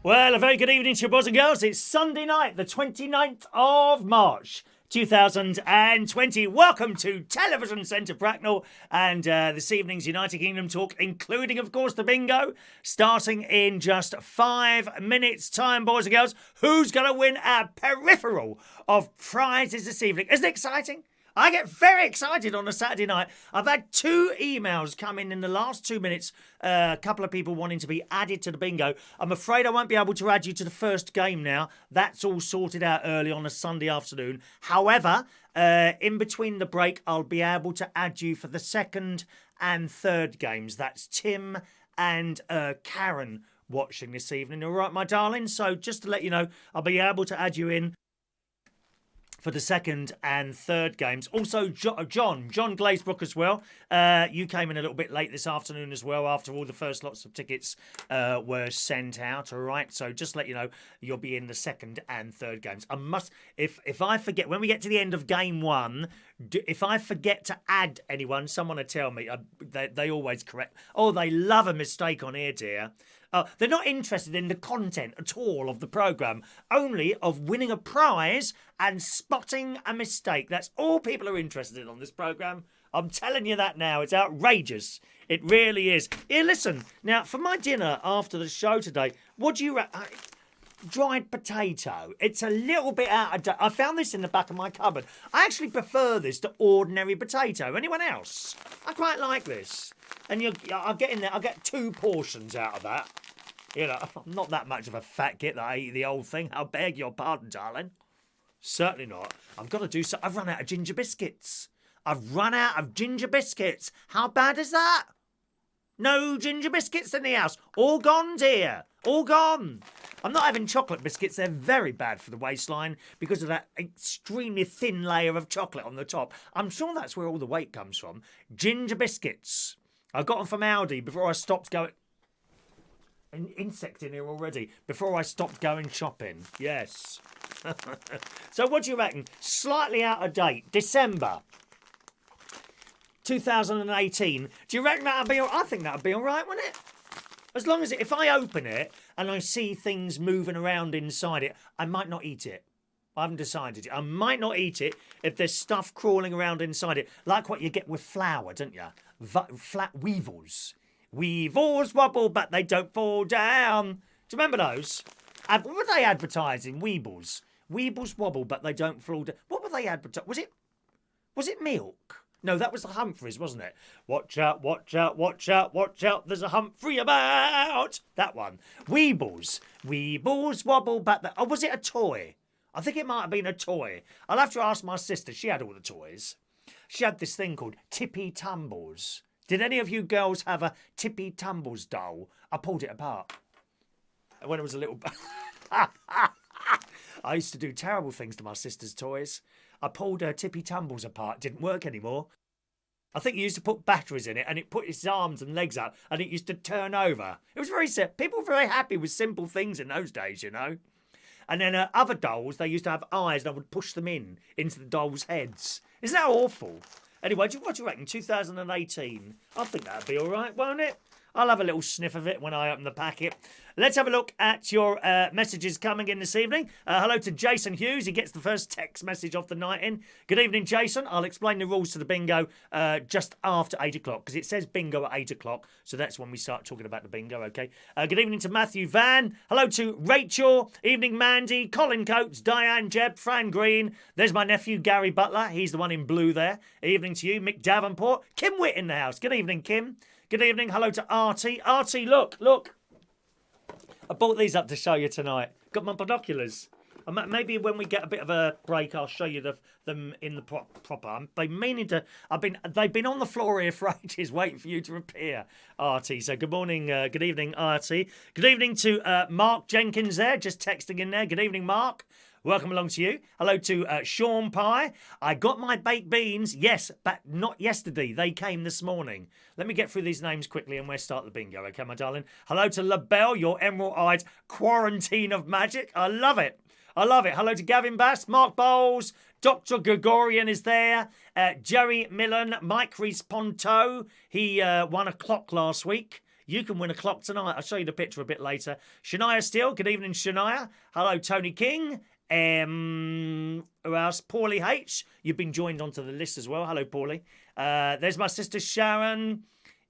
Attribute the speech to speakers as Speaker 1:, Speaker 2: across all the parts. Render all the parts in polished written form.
Speaker 1: Well, a very good evening to you, boys and girls. It's Sunday night, the 29th of March, 2020. Welcome to Television Centre Bracknell and this evening's United Kingdom talk, including, of course, the bingo, starting in just 5 minutes' time, boys and girls. Who's going to win a peripheral of prizes this evening? Isn't it exciting? I get very excited on a Saturday night. I've had 2 emails come in the last 2 minutes. A couple of people wanting to be added to the bingo. I'm afraid I won't be able to add you to the first game now. That's all sorted out early on a Sunday afternoon. However, in between the break, I'll be able to add you for the second and third games. That's Tim and Karen watching this evening. All right, my darling? So just to let you know, I'll be able to add you in for the second and third games. Also, John Glazebrook as well. You came in a little bit late this afternoon as well after all the first lots of tickets were sent out, all right? So just to let you know, you'll be in the second and third games. If I forget, when we get to the end of game 1, if I forget to add anyone, someone will tell me. They always correct. Oh, they love a mistake on here, dear. They're not interested in the content at all of the programme, only of winning a prize and spotting a mistake. That's all people are interested in on this programme. I'm telling you that now. It's outrageous. It really is. Here, listen. Now, for my dinner after the show today, what do you... dried potato. It's a little bit out of date. I found this in the back of my cupboard. I actually prefer this to ordinary potato. Anyone else? I quite like this. And I'll get in there. I'll get 2 portions out of that. You know, I'm not that much of a fat git that I eat the old thing. I beg your pardon, darling. Certainly not. I've got to do so. I've run out of ginger biscuits. I've run out of ginger biscuits. How bad is that? No ginger biscuits in the house. All gone, dear. All gone. I'm not having chocolate biscuits. They're very bad for the waistline because of that extremely thin layer of chocolate on the top. I'm sure that's where all the weight comes from. Ginger biscuits. I got them from Aldi before I stopped going... An insect in here already. Before I stopped going shopping. Yes. So what do you reckon? Slightly out of date. December 2018. Do you reckon that'll be all right? I think that'll be all right, wouldn't it? As long as if I open it and I see things moving around inside it, I might not eat it. I haven't decided yet. I might not eat it if there's stuff crawling around inside it, like what you get with flour, don't you? Flat weevils. Weevils wobble, but they don't fall down. Do you remember those? What were they advertising? Weebles. Weebles wobble, but they don't fall down. What were they advertising? Was it milk? No, that was the Humphreys, wasn't it? Watch out, watch out, watch out, watch out. There's a Humphrey about. That one. Weebles. Weebles wobble, but... Oh, was it a toy? I think it might have been a toy. I'll have to ask my sister. She had all the toys. She had this thing called Tippy Tumbles. Did any of you girls have a Tippy Tumbles doll? I pulled it apart when it was a little... I used to do terrible things to my sister's toys. I pulled her Tippy Tumbles apart. It didn't work anymore. I think you used to put batteries in it and it put its arms and legs up and it used to turn over. It was very simple. People were very happy with simple things in those days, you know. And then other dolls, they used to have eyes and I would push them into the dolls' heads. Isn't that awful? Anyway, what do you reckon? 2018? I think that'd be all right, won't it? I'll have a little sniff of it when I open the packet. Let's have a look at your messages coming in this evening. Hello to Jason Hughes. He gets the first text message of the night in. Good evening, Jason. I'll explain the rules to the bingo just after 8 o'clock because it says bingo at 8 o'clock. So that's when we start talking about the bingo, okay? Good evening to Matthew Van. Hello to Rachel. Evening, Mandy. Colin Coates. Diane Jebb. Fran Green. There's my nephew, Gary Butler. He's the one in blue there. Evening to you. Mick Davenport. Kim Witt in the house. Good evening, Kim. Good evening. Hello to Artie. Artie, look. I bought these up to show you tonight. Got my binoculars. Maybe when we get a bit of a break, I'll show you them in the proper. They've been on the floor here for ages, waiting for you to appear, Artie. So good morning, good evening, Artie. Good evening to Mark Jenkins there, just texting in there. Good evening, Mark. Welcome along to you. Hello to Sean Pye. I got my baked beans, yes, but not yesterday. They came this morning. Let me get through these names quickly and we'll start the bingo, okay, my darling? Hello to LaBelle, your emerald-eyed quarantine of magic. I love it. Hello to Gavin Bass, Mark Bowles, Dr. Gregorian is there, Jerry Millen, Mike Rees-Ponto. He won a clock last week. You can win a clock tonight. I'll show you the picture a bit later. Shania Steele, good evening, Shania. Hello, Tony King. Who else? Paulie H. You've been joined onto the list as well. Hello, Paulie. There's my sister Sharon.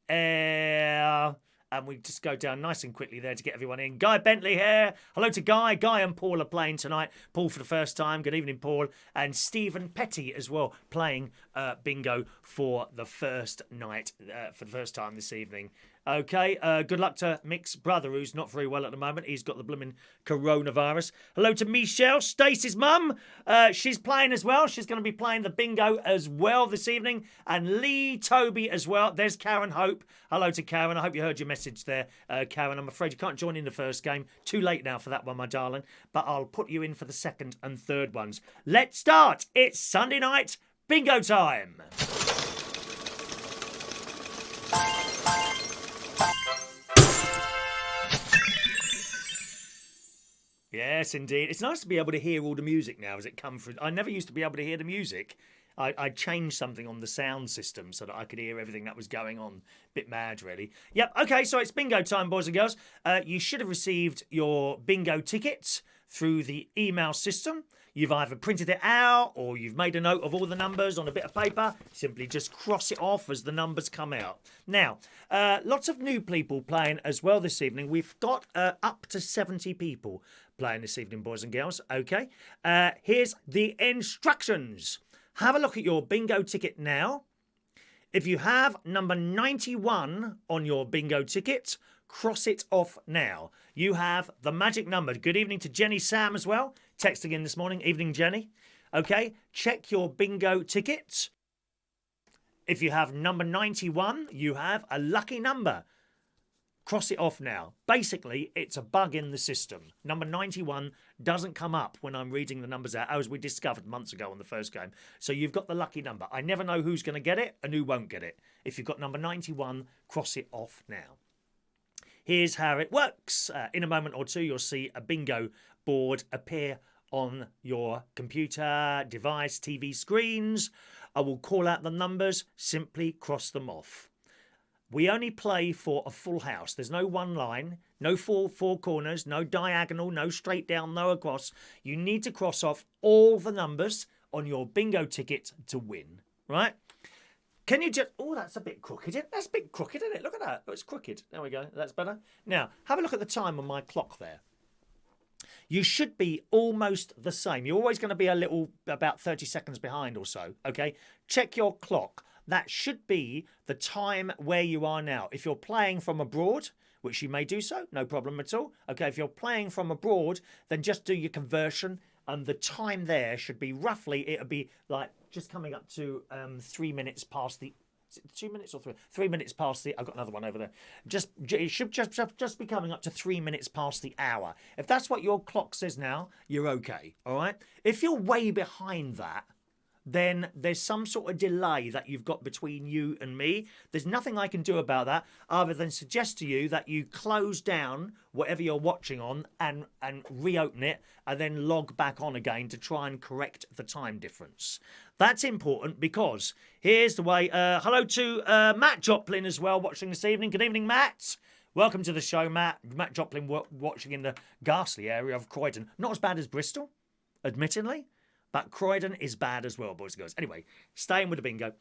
Speaker 1: And we just go down nice and quickly there to get everyone in. Guy Bentley here. Hello to Guy. Guy and Paul are playing tonight. Paul for the first time. Good evening, Paul. And Stephen Petty as well, playing bingo for the first night, for the first time this evening. Okay, good luck to Mick's brother, who's not very well at the moment. He's got the blooming coronavirus. Hello to Michelle, Stacey's mum. She's playing as well. She's going to be playing the bingo as well this evening. And Lee Toby as well. There's Karen Hope. Hello to Karen. I hope you heard your message there, Karen. I'm afraid you can't join in the first game. Too late now for that one, my darling. But I'll put you in for the second and third ones. Let's start. It's Sunday night bingo time. Yes, indeed. It's nice to be able to hear all the music now as it comes through. I never used to be able to hear the music. I changed something on the sound system so that I could hear everything that was going on. Bit mad, really. Yep, okay, so it's bingo time, boys and girls. You should have received your bingo tickets through the email system. You've either printed it out or you've made a note of all the numbers on a bit of paper. Simply just cross it off as the numbers come out. Now, lots of new people playing as well this evening. We've got up to 70 people playing this evening, boys and girls. Okay, here's the instructions. Have a look at your bingo ticket now. If you have number 91 on your bingo ticket, cross it off now. You have the magic number. Good evening to Jenny Sam as well. Texting in this morning. Evening, Jenny. Okay, check your bingo ticket. If you have number 91, you have a lucky number. Cross it off now. Basically, it's a bug in the system. Number 91 doesn't come up when I'm reading the numbers out, as we discovered months ago on the first game. So you've got the lucky number. I never know who's going to get it and who won't get it. If you've got number 91, cross it off now. Here's how it works. In a moment or two, you'll see a bingo board appear on your computer, device, TV screens. I will call out the numbers. Simply cross them off. We only play for a full house. There's no one line, no four corners, no diagonal, no straight down, no across. You need to cross off all the numbers on your bingo ticket to win, right? Can you just... Oh, that's a bit crooked. That's a bit crooked, isn't it? Look at that. Oh, it's crooked. There we go. That's better. Now, have a look at the time on my clock there. You should be almost the same. You're always going to be a little, about 30 seconds behind or so, okay? Check your clock. That should be the time where you are now. If you're playing from abroad, which you may do so, no problem at all. Okay, if you're playing from abroad, then just do your conversion. And the time there should be roughly, it'll be like just coming up to 3 minutes past the... Is it 2 minutes or 3? 3 minutes past the... I've got another one over there. It should just be coming up to 3 minutes past the hour. If that's what your clock says now, you're okay, all right? If you're way behind that, then there's some sort of delay that you've got between you and me. There's nothing I can do about that other than suggest to you that you close down whatever you're watching on and reopen it and then log back on again to try and correct the time difference. That's important because here's the way. Hello to Matt Joplin as well watching this evening. Good evening, Matt. Welcome to the show, Matt. Matt Joplin watching in the ghastly area of Croydon. Not as bad as Bristol, admittedly. But Croydon is bad as well, boys and girls. Anyway, staying with the bingo.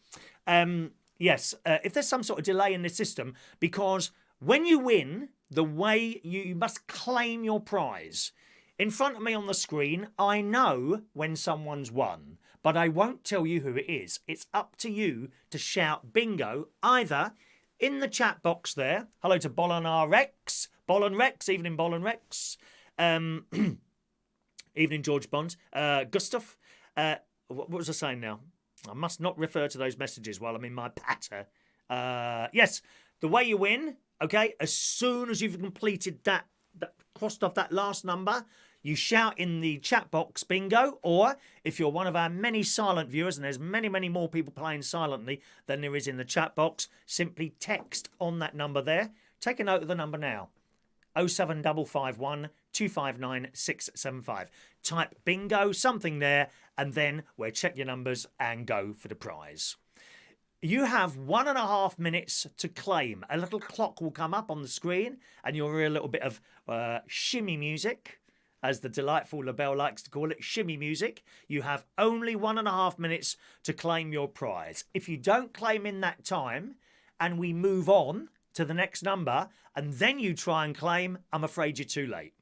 Speaker 1: Yes, if there's some sort of delay in the system, because when you win, the way you must claim your prize. In front of me on the screen, I know when someone's won, but I won't tell you who it is. It's up to you to shout bingo, either in the chat box there. Hello to Bolon Rex. Bolon Rex, evening Bolon Rex. Evening George Bond. Gustav. What was I saying now? I must not refer to those messages while I'm in my patter. Yes, the way you win, okay, as soon as you've completed that crossed off that last number, you shout in the chat box bingo, or if you're one of our many silent viewers, and there's many more people playing silently than there is in the chat box, simply text on that number there. Take a note of the number now. 07551 259 675. Type bingo, something there, and then we'll check your numbers and go for the prize. You have 1.5 minutes to claim. A little clock will come up on the screen and you'll hear a little bit of shimmy music, as the delightful LaBelle likes to call it, shimmy music. You have only 1.5 minutes to claim your prize. If you don't claim in that time and we move on to the next number and then you try and claim, I'm afraid you're too late.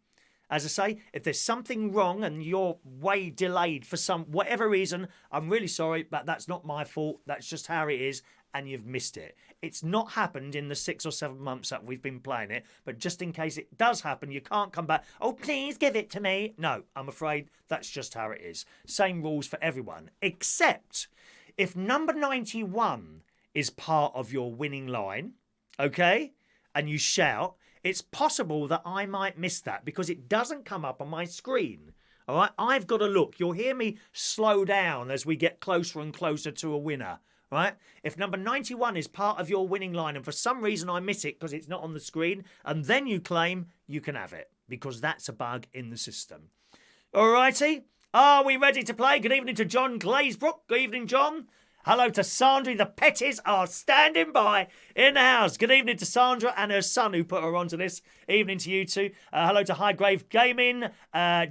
Speaker 1: As I say, if there's something wrong and you're way delayed for whatever reason, I'm really sorry, but that's not my fault. That's just how it is, and you've missed it. It's not happened in the 6 or 7 months that we've been playing it, but just in case it does happen, you can't come back, oh, please give it to me. No, I'm afraid that's just how it is. Same rules for everyone, except if number 91 is part of your winning line, okay, and you shout, it's possible that I might miss that because it doesn't come up on my screen. All right, I've got to look. You'll hear me slow down as we get closer and closer to a winner. Right? If number 91 is part of your winning line and for some reason I miss it because it's not on the screen and then you claim, you can have it because that's a bug in the system. All righty. Are we ready to play? Good evening to John Glazebrook. Good evening, John. Hello to Sandra. The Petties are standing by in the house. Good evening to Sandra and her son who put her onto this. Evening to you two. Hello to Highgrave Gaming.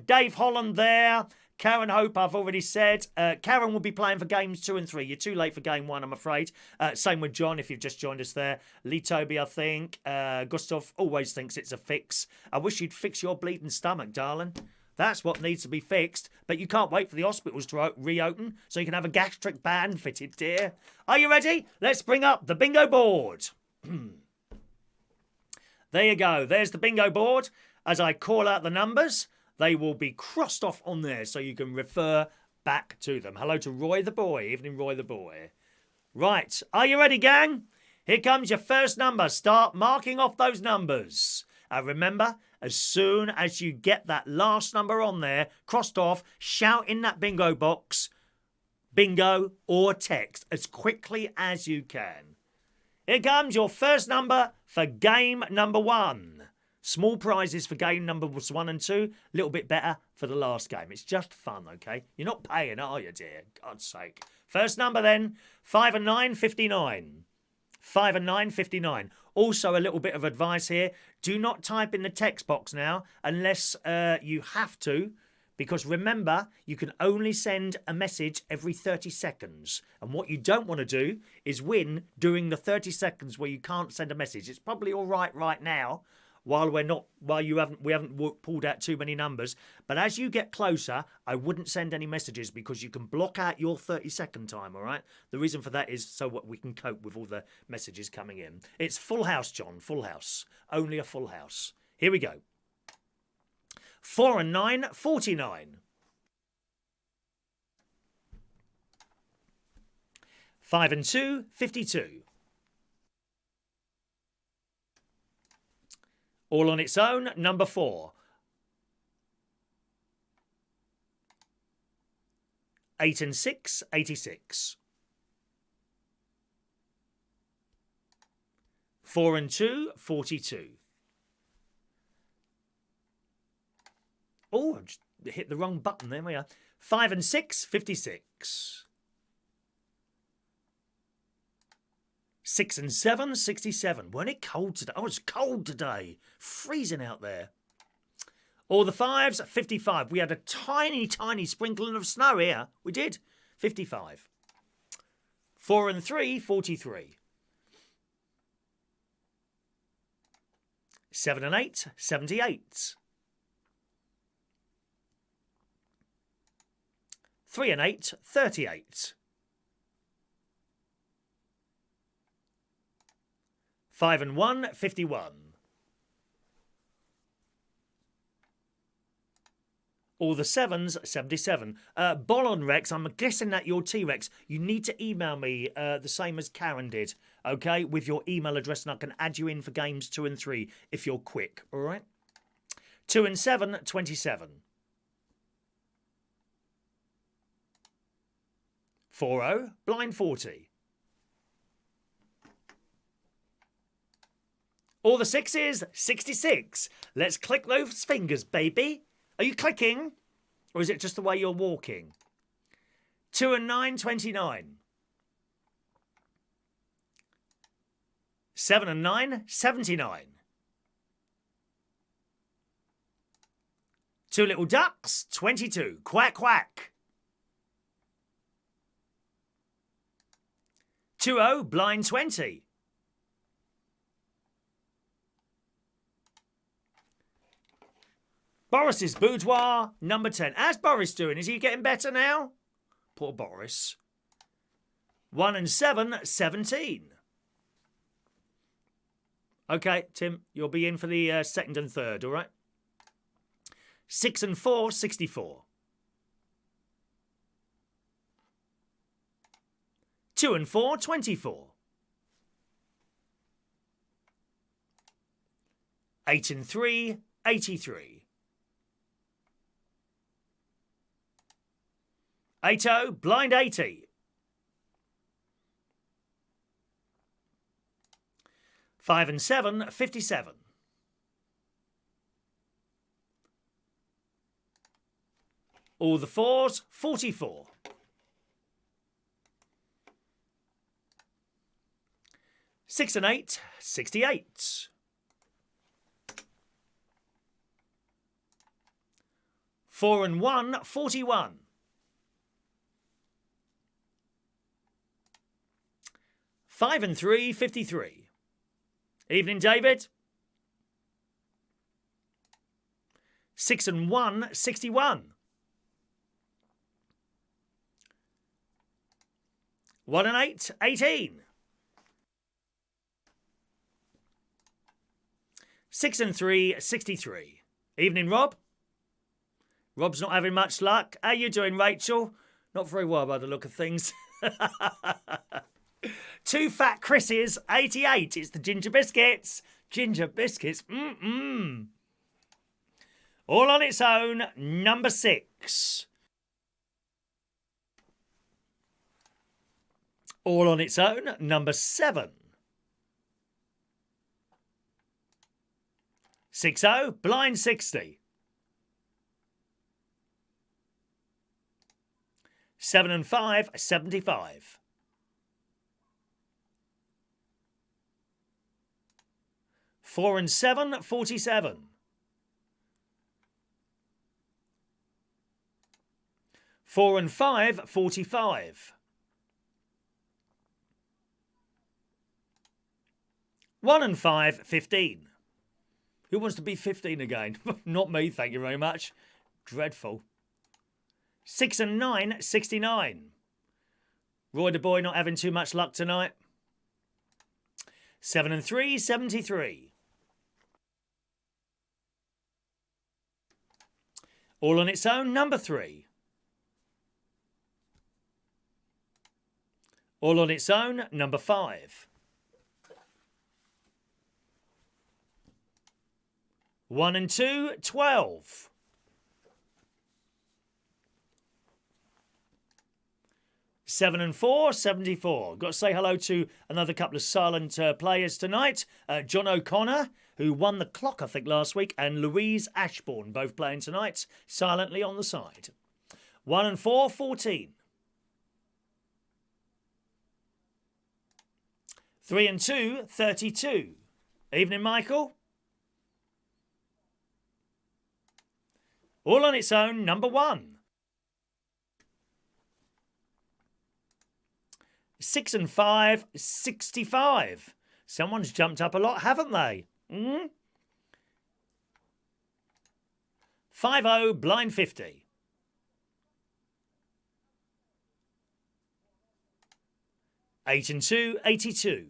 Speaker 1: Dave Holland there. Karen Hope, I've already said. Karen will be playing for games 2 and 3. You're too late for game 1, I'm afraid. Same with John, if you've just joined us there. Lee Toby, I think. Gustav always thinks it's a fix. I wish you'd fix your bleeding stomach, darling. That's what needs to be fixed. But you can't wait for the hospitals to reopen so you can have a gastric band fitted, dear. Are you ready? Let's bring up the bingo board. There you go. There's the bingo board. As I call out the numbers, they will be crossed off on there so you can refer back to them. Hello to Roy the boy. Evening, Roy the boy. Right. Are you ready, gang? Here comes your first number. Start marking off those numbers. Remember, as soon as you get that last number on there, crossed off, shout in that bingo box, bingo or text as quickly as you can. Here comes your first number for game number 1. Small prizes for game numbers 1 and 2. A little bit better for the last game. It's just fun, okay? You're not paying, are you, dear? God's sake. First number then, 5 and 9, 59. 5 and 9, 59. Also, a little bit of advice here. Do not type in the text box now unless you have to. Because remember, you can only send a message every 30 seconds. And what you don't want to do is win during the 30 seconds where you can't send a message. It's probably all right now. While we haven't pulled out too many numbers. But as you get closer, I wouldn't send any messages because you can block out your 30-second time, all right? The reason for that is so we can cope with all the messages coming in. It's full house, John, full house. Only a full house. Here we go. 4 and 9, 49. 5 and 2, 52. All on its own, number 4. 8 and 6, 86. 4 and 2, 42. Oh, I just hit the wrong button. There we are. 5 and 6, 56. 6 and 7, 67. Weren't it cold today? Oh, it's cold today. Freezing out there. All the 5s, 55. We had a tiny, tiny sprinkling of snow here. We did. 55. 4 and 3, 43. 7 and 8, 78. 3 and 8, 38. 5 and 1, 51. All the 7s, 77. Bolon Rex, I'm guessing that you're T-Rex. You need to email me the same as Karen did, okay, with your email address, and I can add you in for games 2 and 3 if you're quick, all right? 2 and 7, 27. 40, blind 40. All the 6s, 66. Let's click those fingers, baby. Are you clicking? Or is it just the way you're walking? 2 and 9, 29. 7 and 9, 79. Two little ducks, 22. Quack, quack. 2-0, blind 20. Boris's boudoir, number 10. How's Boris doing? Is he getting better now? Poor Boris. 1 and 7, 17. Okay, Tim, you'll be in for the second and third, all right? 6 and 4, 64. 2 and 4, 24. 8 and 3, 83. 8-0, blind 80. 5 and 7, 57. All the fours, 44. 6 and 8, 68. 4 and 1, 41. 5 and 3, 53. Evening, David. 6 and 1, 61. 1 and 8, 18. 6 and 3, 63. Evening, Rob. Rob's not having much luck. How you doing, Rachel? Not very well by the look of things. 2 fat Chris's, 88. It's the ginger biscuits. Ginger biscuits. All on its own, number 6. All on its own, number 7. 6-0, blind 60. 7 and 5, 75. 4 and 7, 47. 4 and 5, 45. 1 and 5, 15. Who wants to be 15 again? Not me, thank you very much. Dreadful. 6 and 9, 69. Roy the boy not having too much luck tonight. 7 and 3, 73. All on its own, number 3. All on its own, number 5. 1 and 2, 12. 7 and 4, 74. Got to say hello to another couple of silent players tonight. John O'Connor, who won the clock, I think, last week, and Louise Ashbourne, both playing tonight, silently on the side. 1 and 4, 14. 3 and 2, 32. Evening, Michael. All on its own, number 1. 6 and 5, 65. Someone's jumped up a lot, haven't they? 5-0, blind 50. 8 and 2, 82.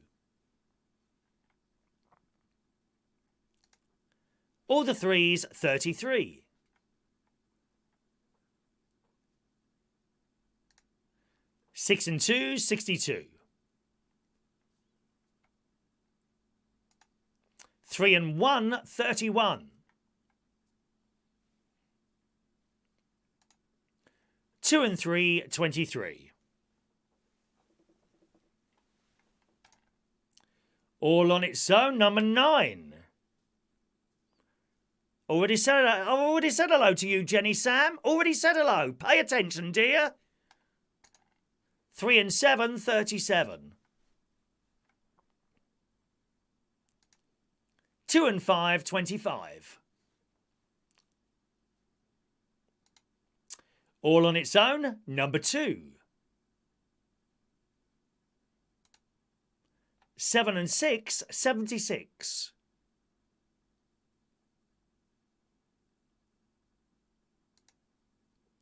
Speaker 1: All the threes, 33. 6 and 2, 62. 3 and 1, 31. 2 and 3, 23. All on its own, number 9. Already said hello to you, Jenny Sam. Already said hello. Pay attention, dear. 3 and 7, 37. 2 and 5, 25. All on its own, number 2. 7 and 6, 76.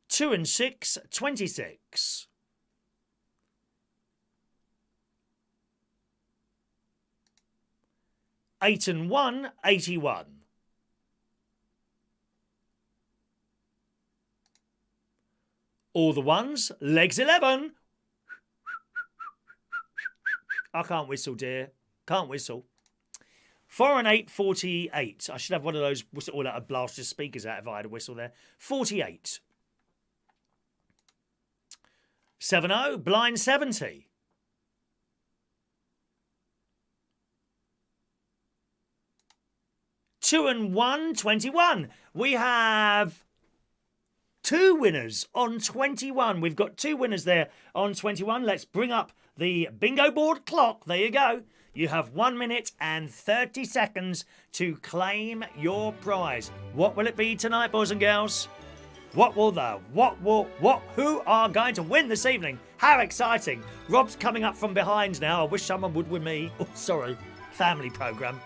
Speaker 1: 2 and 6, 26. 8 and 1, 81. All the ones, legs 11. I can't whistle, dear. Can't whistle. 4 and 8, 48. I should have one of those whistle that would blast the speakers out if I had a whistle there. 48. 7-0, blind 70. 2 and 1, 21. We have 2 winners on 21. We've got 2 winners there on 21. Let's bring up the bingo board clock. There you go. You have 1 minute and 30 seconds to claim your prize. What will it be tonight, boys and girls? Who are going to win this evening? How exciting. Rob's coming up from behind now. I wish someone would with me. Oh, sorry. Family programme.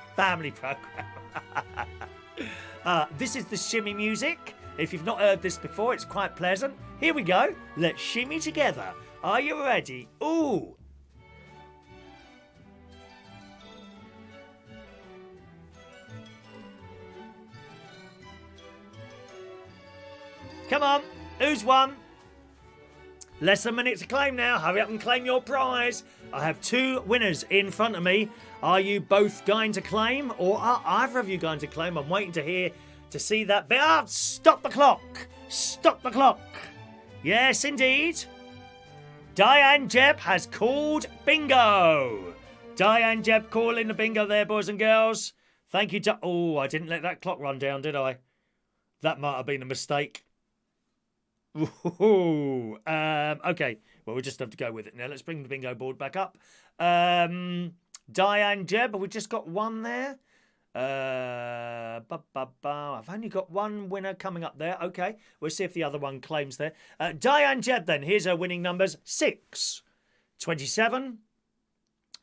Speaker 1: This is the shimmy music. If you've not heard this before, it's quite pleasant. Here we go. Let's shimmy together. Are you ready? Ooh. Come on, who's won? Less than a minute to claim now. Hurry up and claim your prize. I have 2 winners in front of me. Are you both going to claim, or are either of you going to claim? I'm waiting to see that bit. Ah, stop the clock. Stop the clock. Yes, indeed. Diane Jebb has called bingo. Diane Jebb calling the bingo there, boys and girls. Thank you. Oh, I didn't let that clock run down, did I? That might have been a mistake. Ooh, okay, well, we'll just have to go with it now. Let's bring the bingo board back up. Diane Jebb, we just got one there. I've only got 1 winner coming up there. Okay, we'll see if the other one claims there. Diane Jebb, then. Here's her winning numbers. 6, 27,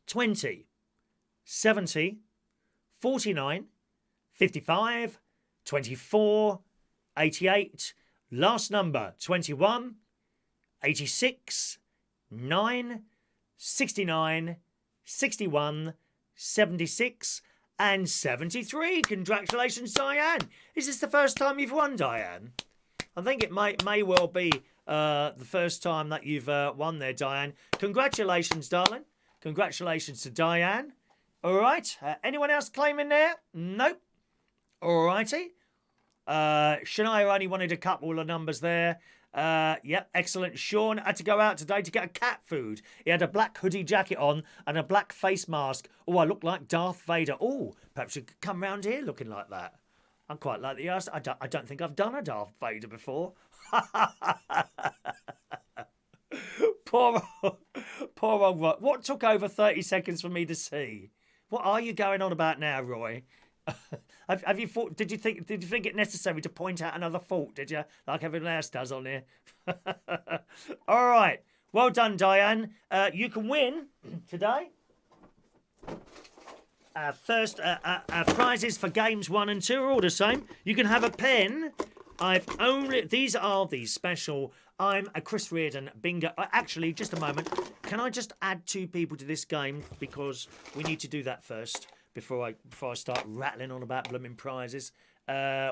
Speaker 1: 20, 70, 49, 55, 24, 88, last number 21, 86, 9, 69, 61, 76, and 73. Congratulations, Diane. Is this the first time you've won, Diane? I think it may well be the first time that you've won there, Diane. Congratulations, darling. Congratulations to Diane. All right. Anyone else claiming there? Nope. All righty. Shania only wanted a couple of numbers there. Yep, excellent. Sean had to go out today to get a cat food. He had a black hoodie jacket on and a black face mask. Oh, I look like Darth Vader. Oh, perhaps you could come round here looking like that. I'm quite like the ass. I don't think I've done a Darth Vader before. Poor old Roy. What took over 30 seconds for me to see? What are you going on about now, Roy? Have you thought? Did you think it necessary to point out another fault? Did you, like everyone else does on here? All right, well done, Diane. You can win today. First, prizes for games 1 and 2 are all the same. You can have a pen. These are the special I'm a Chris Reardon bingo. Actually, just a moment. Can I just add 2 people to this game, because we need to do that first before I start rattling on about blooming prizes.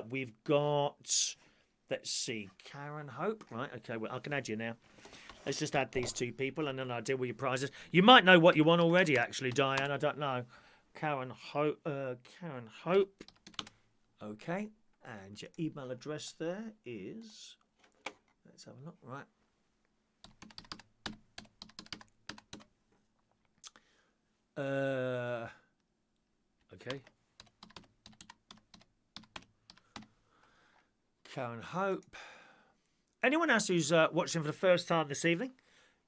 Speaker 1: We've got, let's see, Karen Hope. Right, okay, well, I can add you now. Let's just add these 2 people and then I'll deal with your prizes. You might know what you want already, actually, Diane. I don't know. Karen Hope. Okay, and your email address there is, let's have a look, right. Okay. Karen Hope. Anyone else who's watching for the first time this evening,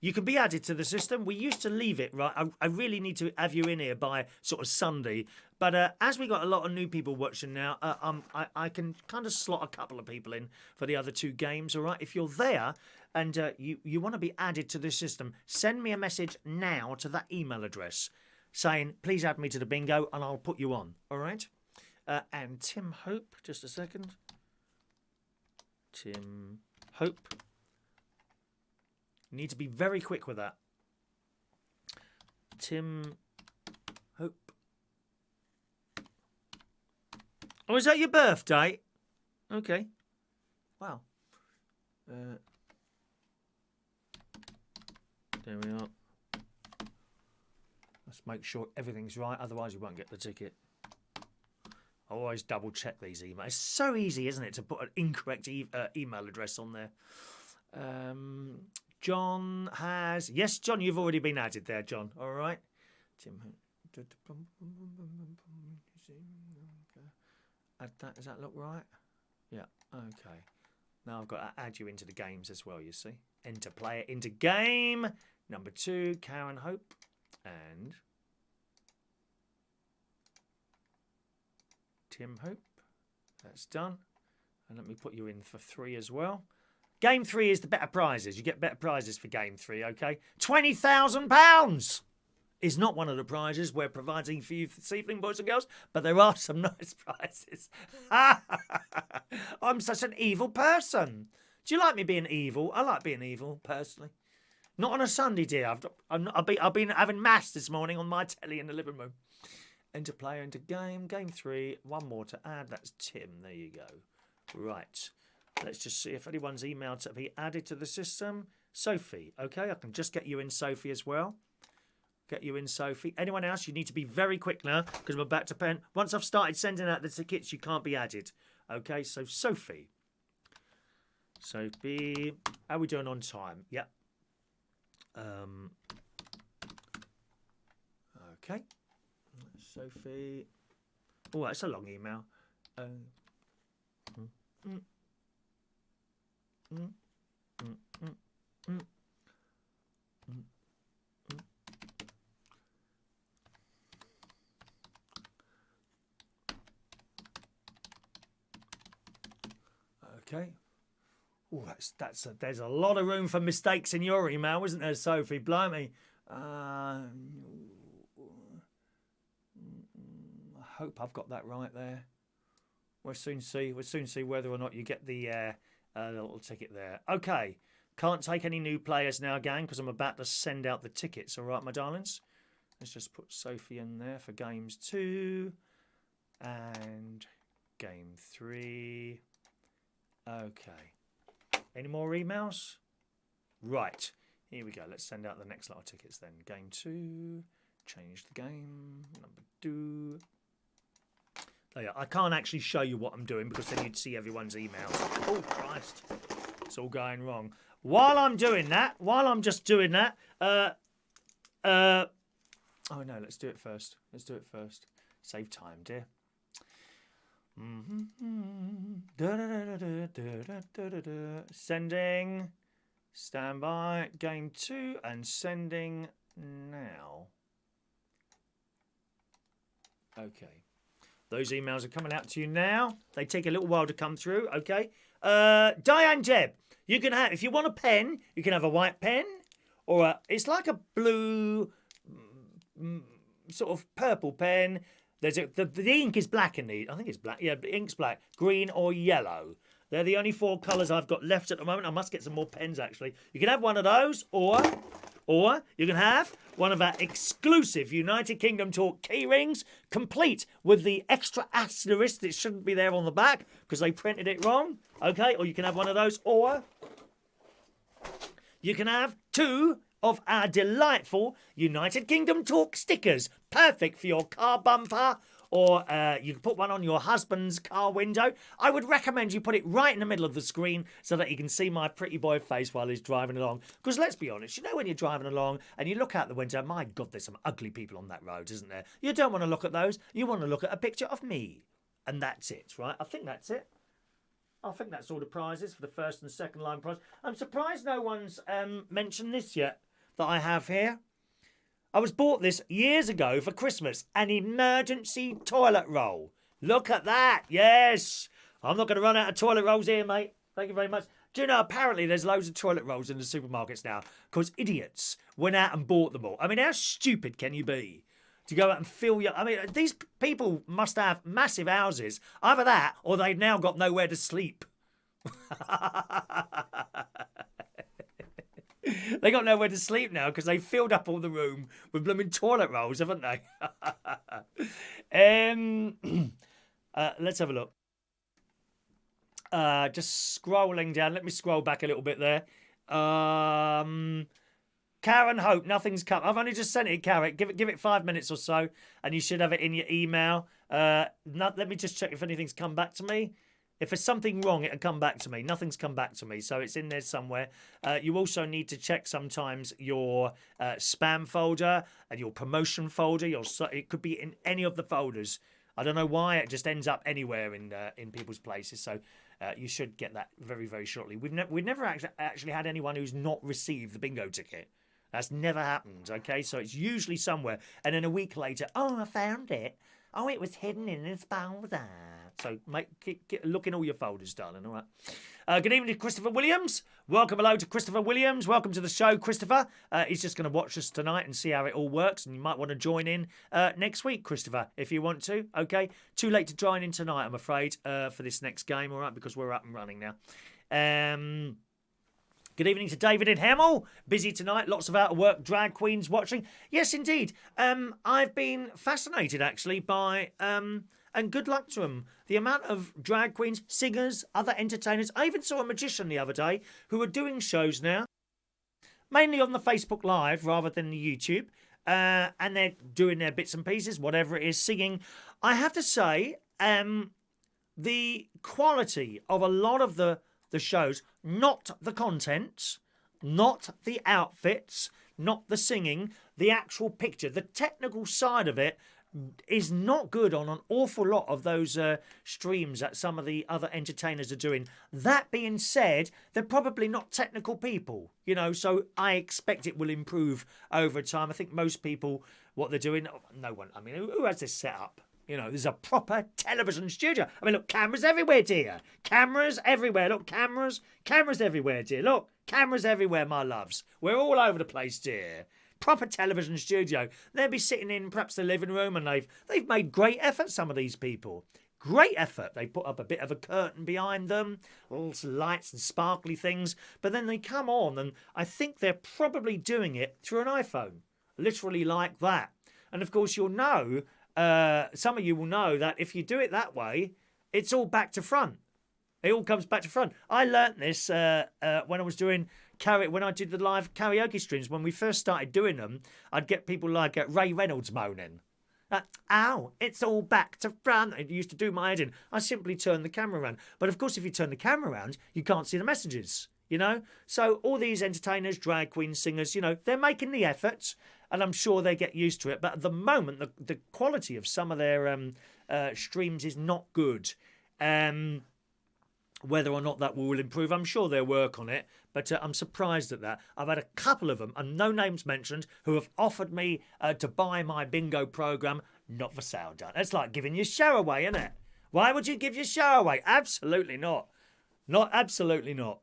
Speaker 1: you can be added to the system. We used to leave it, right? I really need to have you in here by sort of Sunday. But as we got a lot of new people watching now, I can kind of slot a couple of people in for the other 2 games, all right? If you're there and you want to be added to this system, send me a message now to that email address saying, please add me to the bingo, and I'll put you on, all right? And Tim Hope, just a second. Tim Hope. You need to be very quick with that. Tim Hope. Oh, is that your birthday? Okay. Wow. There we are. Let's make sure everything's right, otherwise you won't get the ticket. I always double check these emails. It's so easy, isn't it, to put an incorrect email address on there. John has... Yes, John, you've already been added there, John. All right. Tim. Add that. Does that look right? Yeah. Okay. Now I've got to add you into the games as well, you see. Enter player into game. Number 2, Karen Hope. And Tim Hope. That's done. And let me put you in for 3 as well. Game 3 is the better prizes. You get better prizes for game 3, okay? £20,000 is not one of the prizes we're providing for you this evening, boys and girls, but there are some nice prizes. I'm such an evil person. Do you like me being evil? I like being evil, personally. Not on a Sunday, dear. I've been having mass this morning on my telly in the living room. Enter player into game. Game 3. 1 more to add. That's Tim. There you go. Right. Let's just see if anyone's email to be added to the system. Sophie. Okay, I can just get you in, Sophie, as well. Get you in, Sophie. Anyone else? You need to be very quick now because I'm about to pen. Once I've started sending out the tickets, you can't be added. Okay, so Sophie. Sophie. How are we doing on time? Yep. Okay. Sophie. Oh, that's a long email. Okay. Oh, there's a lot of room for mistakes in your email, isn't there, Sophie? Blimey. I hope I've got that right there. We'll soon see. We'll soon see whether or not you get the little ticket there. Okay. Can't take any new players now, gang, because I'm about to send out the tickets. All right, my darlings? Let's just put Sophie in there for games 2 and game 3. Okay. Any more emails? Right. Here we go. Let's send out the next lot of tickets then. Game 2. Change the game. Number 2. Oh, yeah. I can't actually show you what I'm doing because then you'd see everyone's emails. Oh, Christ. It's all going wrong. While I'm doing that, oh, no, let's do it first. Let's do it first. Save time, dear. Sending. Stand by. Game 2 and sending now. Okay. Those emails are coming out to you now. They take a little while to come through. Okay. Diane Jeb, you can have, if you want a pen, you can have a white pen or it's like a blue, sort of purple pen. There's the ink is black in these. I think it's black. Yeah, the ink's black. Green or yellow. They're the only 4 colours I've got left at the moment. I must get some more pens, actually. You can have one of those, or you can have one of our exclusive United Kingdom Talk key rings, complete with the extra asterisk that shouldn't be there on the back because they printed it wrong. Okay, or you can have one of those, or you can have 2 of our delightful United Kingdom Talk stickers. Perfect for your car bumper, or you can put one on your husband's car window. I would recommend you put it right in the middle of the screen so that you can see my pretty boy face while he's driving along. Because let's be honest, you know when you're driving along and you look out the window, my God, there's some ugly people on that road, isn't there? You don't want to look at those. You want to look at a picture of me. And that's it, right? I think that's it. I think that's all the prizes for the first and second line prize. I'm surprised no one's mentioned this yet. that I have here. I was bought this years ago for Christmas. An emergency toilet roll. Look at that. Yes. I'm not going to run out of toilet rolls here, mate. Thank you very much. Do you know, apparently there's loads of toilet rolls in the supermarkets now because idiots went out and bought them all. I mean, how stupid can you be to go out and fill your... I mean, these people must have massive houses. Either that or they've now got nowhere to sleep. They got nowhere to sleep now because they filled up all the room with blooming toilet rolls, haven't they? Let's have a look. Just scrolling down. Let me scroll back a little bit there. Karen Hope, nothing's come. I've only just sent it, Karen. Give it 5 minutes or so, and you should have it in your email. Let me just check if anything's come back to me. If there's something wrong, it'll come back to me. Nothing's come back to me, so it's in there somewhere. You also need to check sometimes your spam folder and your promotion folder. It could be in any of the folders. I don't know why it just ends up anywhere in people's places. So you should get that very, very shortly. We've never actually had anyone who's not received the bingo ticket. That's never happened. Okay, so it's usually somewhere, and then a week later, oh, I found it. Oh, it was hidden in his folder. So look in all your folders, darling. All right. Good evening to Christopher Williams. Welcome hello to Christopher Williams. Welcome to the show, Christopher. He's just going to watch us tonight and see how it all works. And you might want to join in next week, Christopher, if you want to. Okay. Too late to join in tonight, I'm afraid, for this next game. All right, because we're up and running now. Good evening to David in Hemel. Busy tonight. Lots of out-of-work drag queens watching. Yes, indeed. I've been fascinated, actually, by... and good luck to them. The amount of drag queens, singers, other entertainers. I even saw a magician the other day who are doing shows now, mainly on the Facebook Live rather than the YouTube. And they're doing their bits and pieces, whatever it is, singing. I have to say, the quality of a lot of the shows, not the content, not the outfits, not the singing, the actual picture, the technical side of it is not good on an awful lot of those streams that some of the other entertainers are doing. That being said, they're probably not technical people, so I expect it will improve over time. I think most people, what they're doing, no one, I mean, who has this set up? There's a proper television studio. I mean, look, cameras everywhere, dear. Cameras everywhere. Look, cameras everywhere, dear. Look, cameras everywhere, my loves. We're all over the place, dear. Proper television studio. They'll be sitting in perhaps the living room, and they've made great effort, some of these people. Great effort. They put up a bit of a curtain behind them, all lights and sparkly things, but then they come on, and I think they're probably doing it through an iPhone. Literally like that. And of course, you'll know, some of you will know that if you do it that way, it's all back to front. It all comes back to front. I learnt this when I was doing when I did the live karaoke streams. When we first started doing them, I'd get people like Ray Reynolds moaning. Ow, it's all back to front. It used to do my head in. I simply turned the camera around. But of course, if you turn the camera around, you can't see the messages, So all these entertainers, drag queens, singers, they're making the efforts, and I'm sure they get used to it. But at the moment, the quality of some of their streams is not good. Whether or not that will improve, I'm sure they'll work on it, but I'm surprised at that. I've had a couple of them, and no names mentioned, who have offered me to buy my bingo program. Not for sale, done. It's like giving your show away, isn't it? Why would you give your show away? Absolutely not. Absolutely not.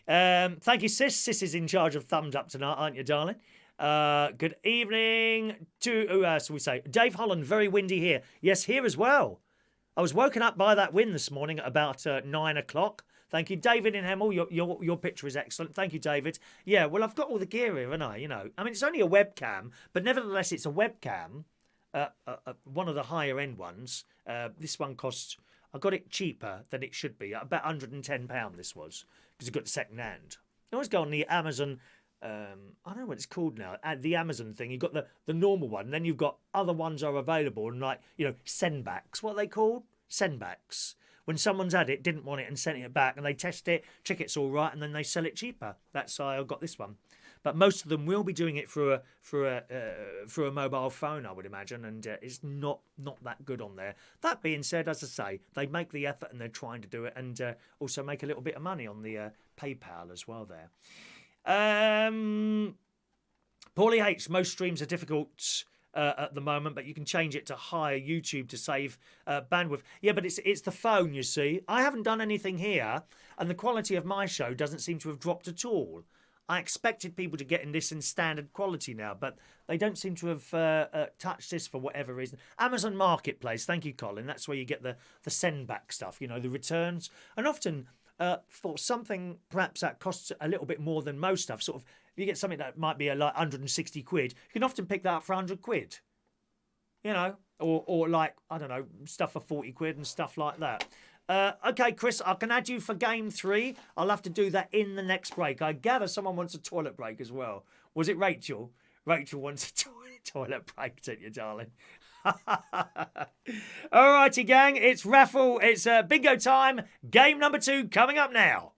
Speaker 1: Thank you, Sis. Sis is in charge of thumbs up tonight, aren't you, darling? Good evening to, so we say, Dave Holland, very windy here. Yes, here as well. I was woken up by that wind this morning at about 9 o'clock. Thank you, David in Hemel. Your picture is excellent. Thank you, David. Yeah, well, I've got all the gear here, haven't I? I mean, it's only a webcam, but nevertheless, it's a webcam. One of the higher end ones. This one costs. I got it cheaper than it should be. About £110. This was because I got it second hand. I always go on the Amazon. I don't know what it's called now. The Amazon thing. You've got the normal one, and then you've got other ones are available, and sendbacks. What are they called? Sendbacks. When someone's had it, didn't want it, and sent it back, and they test it, check it's all right, and then they sell it cheaper. That's how I got this one. But most of them will be doing it through a mobile phone, I would imagine, and it's not that good on there. That being said, as I say, they make the effort and they're trying to do it, and also make a little bit of money on the PayPal as well there. Paulie H, most streams are difficult at the moment, but you can change it to higher YouTube to save bandwidth. Yeah, but it's the phone, you see. I haven't done anything here, and the quality of my show doesn't seem to have dropped at all. I expected people to get in this in standard quality now, but they don't seem to have touched this for whatever reason. Amazon Marketplace, thank you, Colin. That's where you get the send back stuff, you know, the returns. And often for something perhaps that costs a little bit more than most stuff, sort of, if you get something that might be like 160 quid, you can often pick that up for 100 quid. You know, or like, I don't know, stuff for 40 quid and stuff like that. Okay, Chris, I can add you for game 3. I'll have to do that in the next break. I gather someone wants a toilet break as well. Was it Rachel? Rachel wants a toilet break, didn't you, darling? All righty, gang. It's Raffle. It's bingo time. Game number 2 coming up now.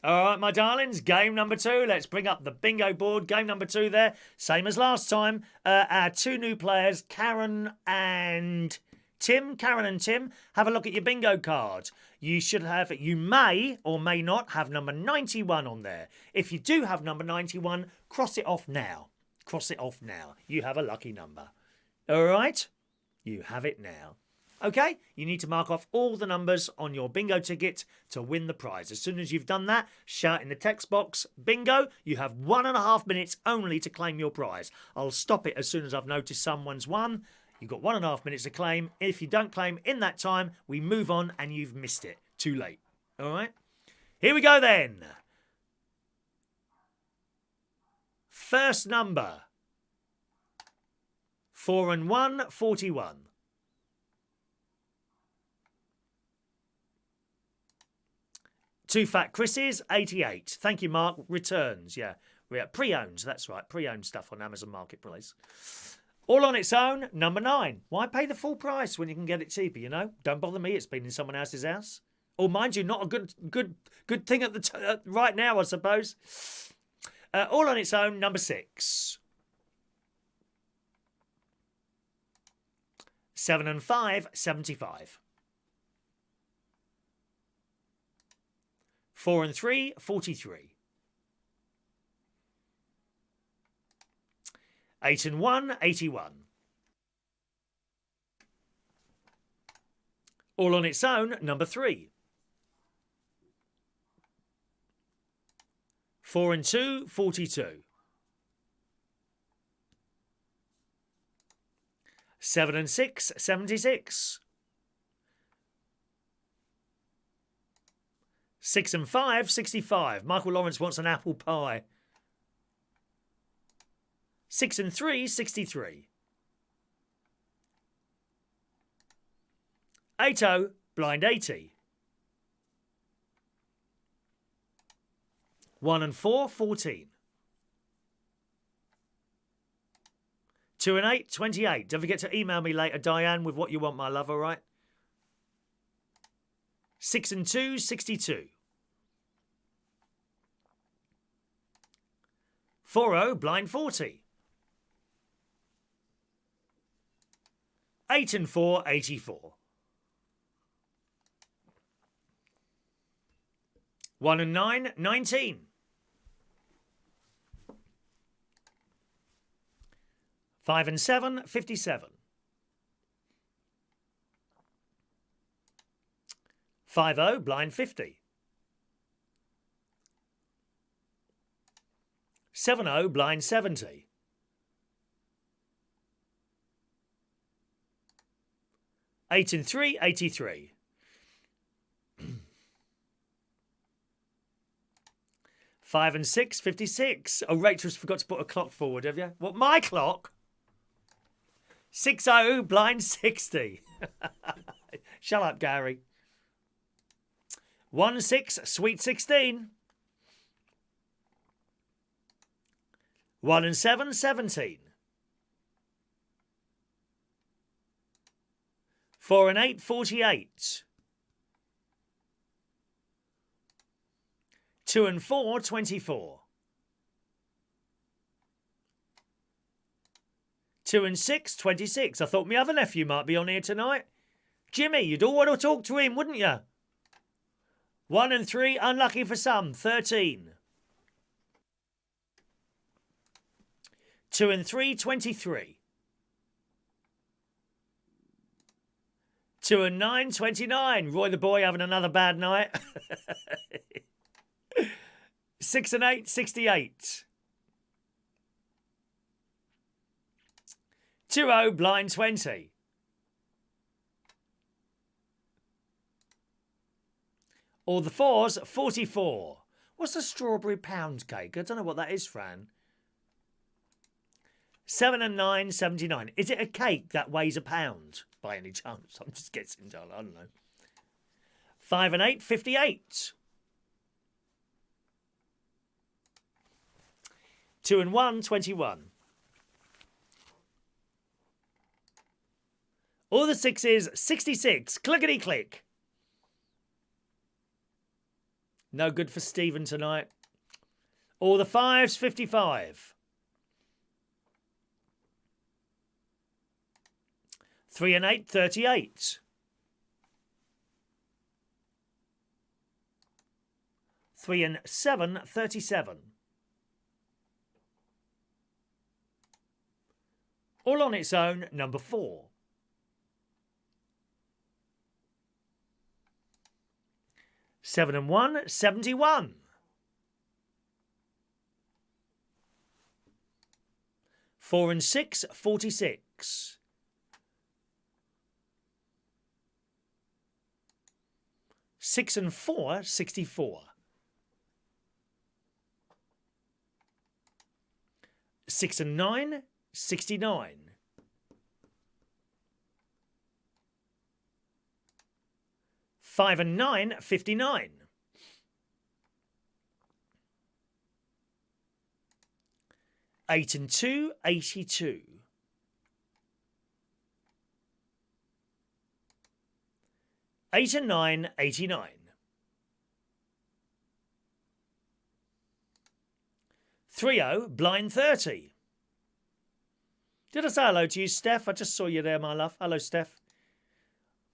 Speaker 1: All right, my darlings, game number 2. Let's bring up the bingo board. Game number 2 there. Same as last time. Our 2 new players, Karen and Tim. Karen and Tim, have a look at your bingo card. You should have, you may or may not have number 91 on there. If you do have number 91, cross it off now. Cross it off now. You have a lucky number. All right? You have it now. Okay, you need to mark off all the numbers on your bingo ticket to win the prize. As soon as you've done that, shout in the text box, bingo. You have 1.5 minutes only to claim your prize. I'll stop it as soon as I've noticed someone's won. You've got 1.5 minutes to claim. If you don't claim in that time, we move on and you've missed it. Too late. All right? Here we go then. First number. 4 and 1, 41. Two Fat Chris's, 88. Thank you, Mark. Returns, yeah. We're pre-owned, that's right. Pre-owned stuff on Amazon Marketplace. All on its own, number 9. Why pay the full price when you can get it cheaper, you know? Don't bother me, it's been in someone else's house. Or mind you, not a good thing at the right now, I suppose. All on its own, number 6. 7 and 5, 75. 4 and 3, 43. 8 and 1, 81. All on its own, number 3. 4 and 2, 42. 7 and 6, 76. 6 and 5, 65. Michael Lawrence wants an apple pie. 6 and 3, 63. 8-0, blind 80. 1 and 4, 14. 2 and 8, 28. Don't forget to email me later, Diane, with what you want, my love, all right? 6 and 2, 62. 4-0, blind 40. 8 and 4, 84. 1 and 9, 19. 5 and 7, 57. 5-0, blind 50. 7-0, blind 70. 8 and 3, 83. 5 and 6, 56. Oh, Rachel's forgot to put a clock forward, have you? What, my clock? 6-0, blind 60. Shut up, Gary. 1-6, sweet 16. 1 and 7, 17. 4 and 8, 48. 2 and 4, 24. 2 and 6, 26. I thought my other nephew might be on here tonight. Jimmy, you'd all want to talk to him, wouldn't you? 1 and 3, unlucky for some, 13. 2 and 3, 23. 2 and 9, 29. Roy the boy having another bad night. 6 and 8, 68. 2-0, blind 20. All the 4s, 44. What's the strawberry pound cake? I don't know what that is, Fran. 7 and 9, 79. Is it a cake that weighs a pound, by any chance? I'm just guessing, darling. I don't know. 5 and 8, 58. 2 and 1, 21. All the 6s, 66. Clickety click. No good for Stephen tonight. All the 5s, 55. 3 and 8, 38. 3 and 7, 37. All on its own, number 4. 7 and 1, 71. 4 and 6, 46. 6 and 4, 64. 6 and 9, 69. 5 and 9, 59. 8 and 2, 82. 8 and 9, 89. 3-0, blind 30. Did I say hello to you, Steph? I just saw you there, my love. Hello, Steph.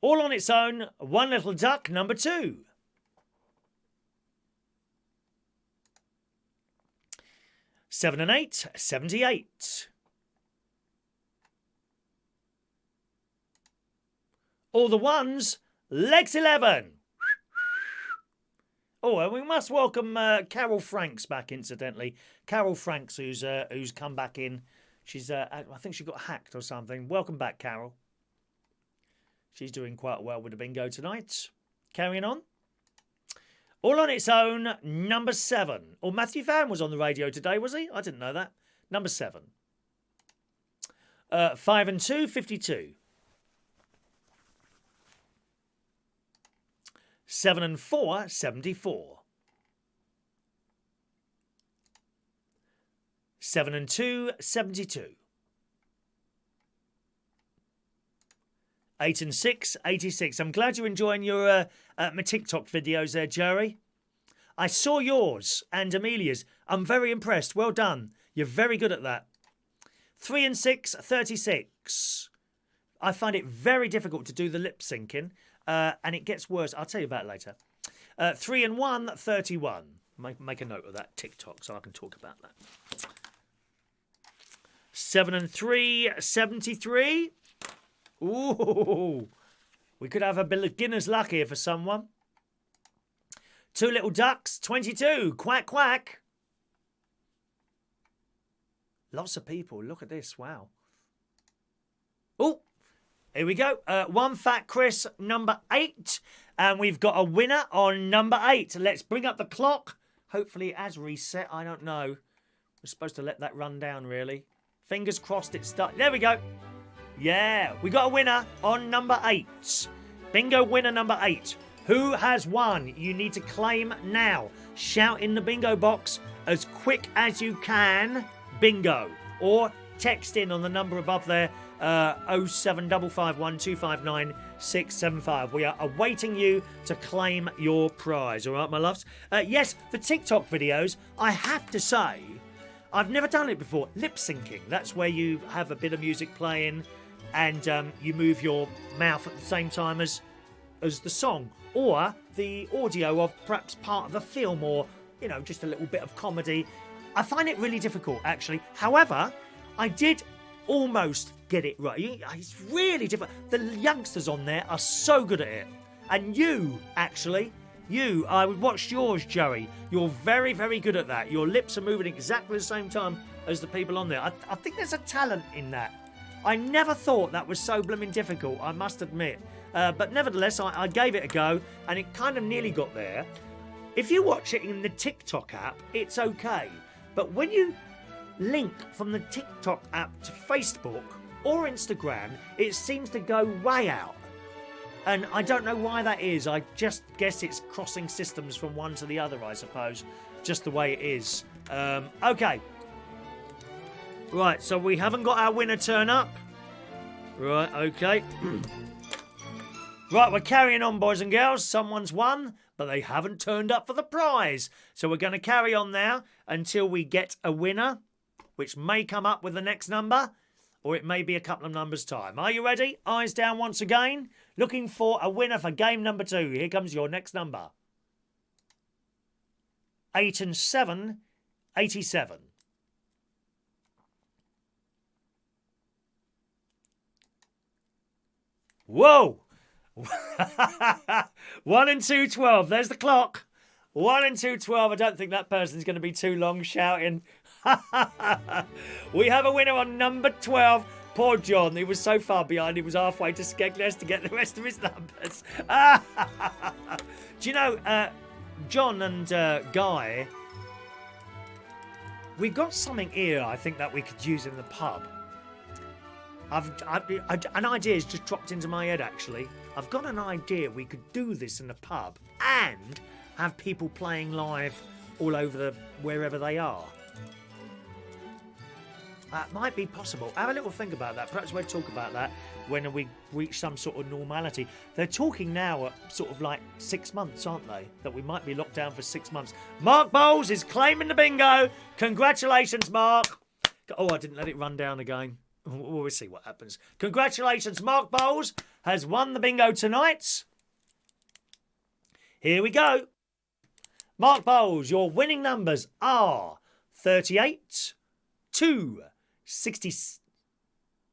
Speaker 1: All on its own, One Little Duck, number 2. 7 and 8, 78. All the 1s, legs 11. Oh, and we must welcome Carol Franks back, incidentally. Carol Franks, who's come back in. She's, I think she got hacked or something. Welcome back, Carol. She's doing quite well with the bingo tonight. Carrying on. All on its own, number 7. Oh, Matthew Fan was on the radio today, was he? I didn't know that. Number 7. 5 and 2, 52. 7 and 4, 74. 7 and 2, 72. 8 and 6, 86. I'm glad you're enjoying your my TikTok videos there, Jerry. I saw yours and Amelia's. I'm very impressed. Well done. You're very good at that. 3 and 6, 36. I find it very difficult to do the lip syncing, and it gets worse. I'll tell you about it later. 3 and 1, 31. Make a note of that TikTok so I can talk about that. 7 and 3, 73. Ooh, we could have a beginner's luck here for someone. 2 Little Ducks, 22. Quack, quack. Lots of people. Look at this. Wow. Oh, here we go. One Fat Chris, number 8. And we've got a winner on number 8. Let's bring up the clock. Hopefully it has reset. I don't know. We're supposed to let that run down, really. Fingers crossed it starts. There we go. Yeah, we got a winner on number 8. Bingo winner number 8. Who has won? You need to claim now. Shout in the bingo box as quick as you can. Bingo. Or text in on the number above there. 07551 259 675. We are awaiting you to claim your prize. All right, my loves? Yes, for TikTok videos, I have to say, I've never done it before. Lip syncing. That's where you have a bit of music playing and you move your mouth at the same time as the song, or the audio of perhaps part of the film, or just a little bit of comedy. I find it really difficult, actually. However, I did almost get it right. It's really difficult. The youngsters on there are so good at it. And I watched yours, Joey. You're very, very good at that. Your lips are moving exactly the same time as the people on there. I think there's a talent in that. I never thought that was so blooming difficult, I must admit. But nevertheless, I gave it a go, and it kind of nearly got there. If you watch it in the TikTok app, it's okay. But when you link from the TikTok app to Facebook or Instagram, it seems to go way out. And I don't know why that is. I just guess it's crossing systems from one to the other, I suppose. Just the way it is. Okay. Right, so we haven't got our winner turn up. Right, okay. Right, we're carrying on, boys and girls. Someone's won, but they haven't turned up for the prize. So we're going to carry on now until we get a winner, which may come up with the next number, or it may be a couple of numbers' time. Are you ready? Eyes down once again. Looking for a winner for game number 2. Here comes your next number. 8 and 7, 87. Whoa! 1 and 2, 12. There's the clock. 1 and 2, 12. I don't think that person's going to be too long shouting. We have a winner on number 12. Poor John. He was so far behind. He was halfway to Skegness to get the rest of his numbers. Do you know, John and Guy, we've got something here I think that we could use in the pub. An idea has just dropped into my head, actually. I've got an idea we could do this in the pub and have people playing live all over wherever they are. That might be possible. Have a little think about that. Perhaps we'll talk about that when we reach some sort of normality. They're talking now at sort of like 6 months, aren't they? That we might be locked down for 6 months. Mark Bowles is claiming the bingo. Congratulations, Mark. Oh, I didn't let it run down again. We'll see what happens. Congratulations, Mark Bowles has won the bingo tonight. Here we go. Mark Bowles, your winning numbers are 38, 2, 60,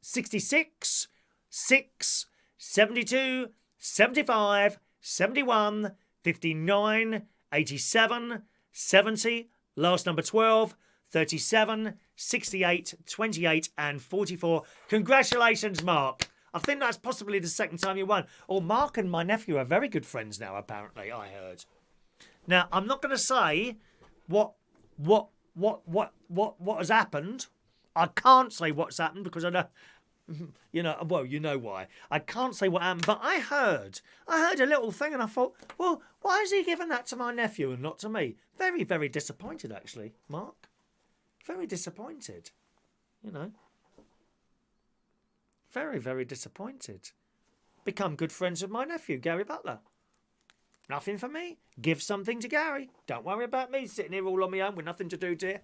Speaker 1: 66, 6, 72, 75, 71, 59, 87, 70, last number 12, 37, 68, 28 and 44. Congratulations, Mark. I think that's possibly the second time you won. Oh, Mark and my nephew are very good friends now, apparently, I heard. Now, I'm not going to say what has happened. I can't say what's happened because I don't, you know why. I can't say what happened, but I heard a little thing and I thought, well, why is he giving that to my nephew and not to me? Very, very disappointed, actually, Mark. Very disappointed, Very, very disappointed. Become good friends with my nephew, Gary Butler. Nothing for me. Give something to Gary. Don't worry about me sitting here all on my own with nothing to do, dear.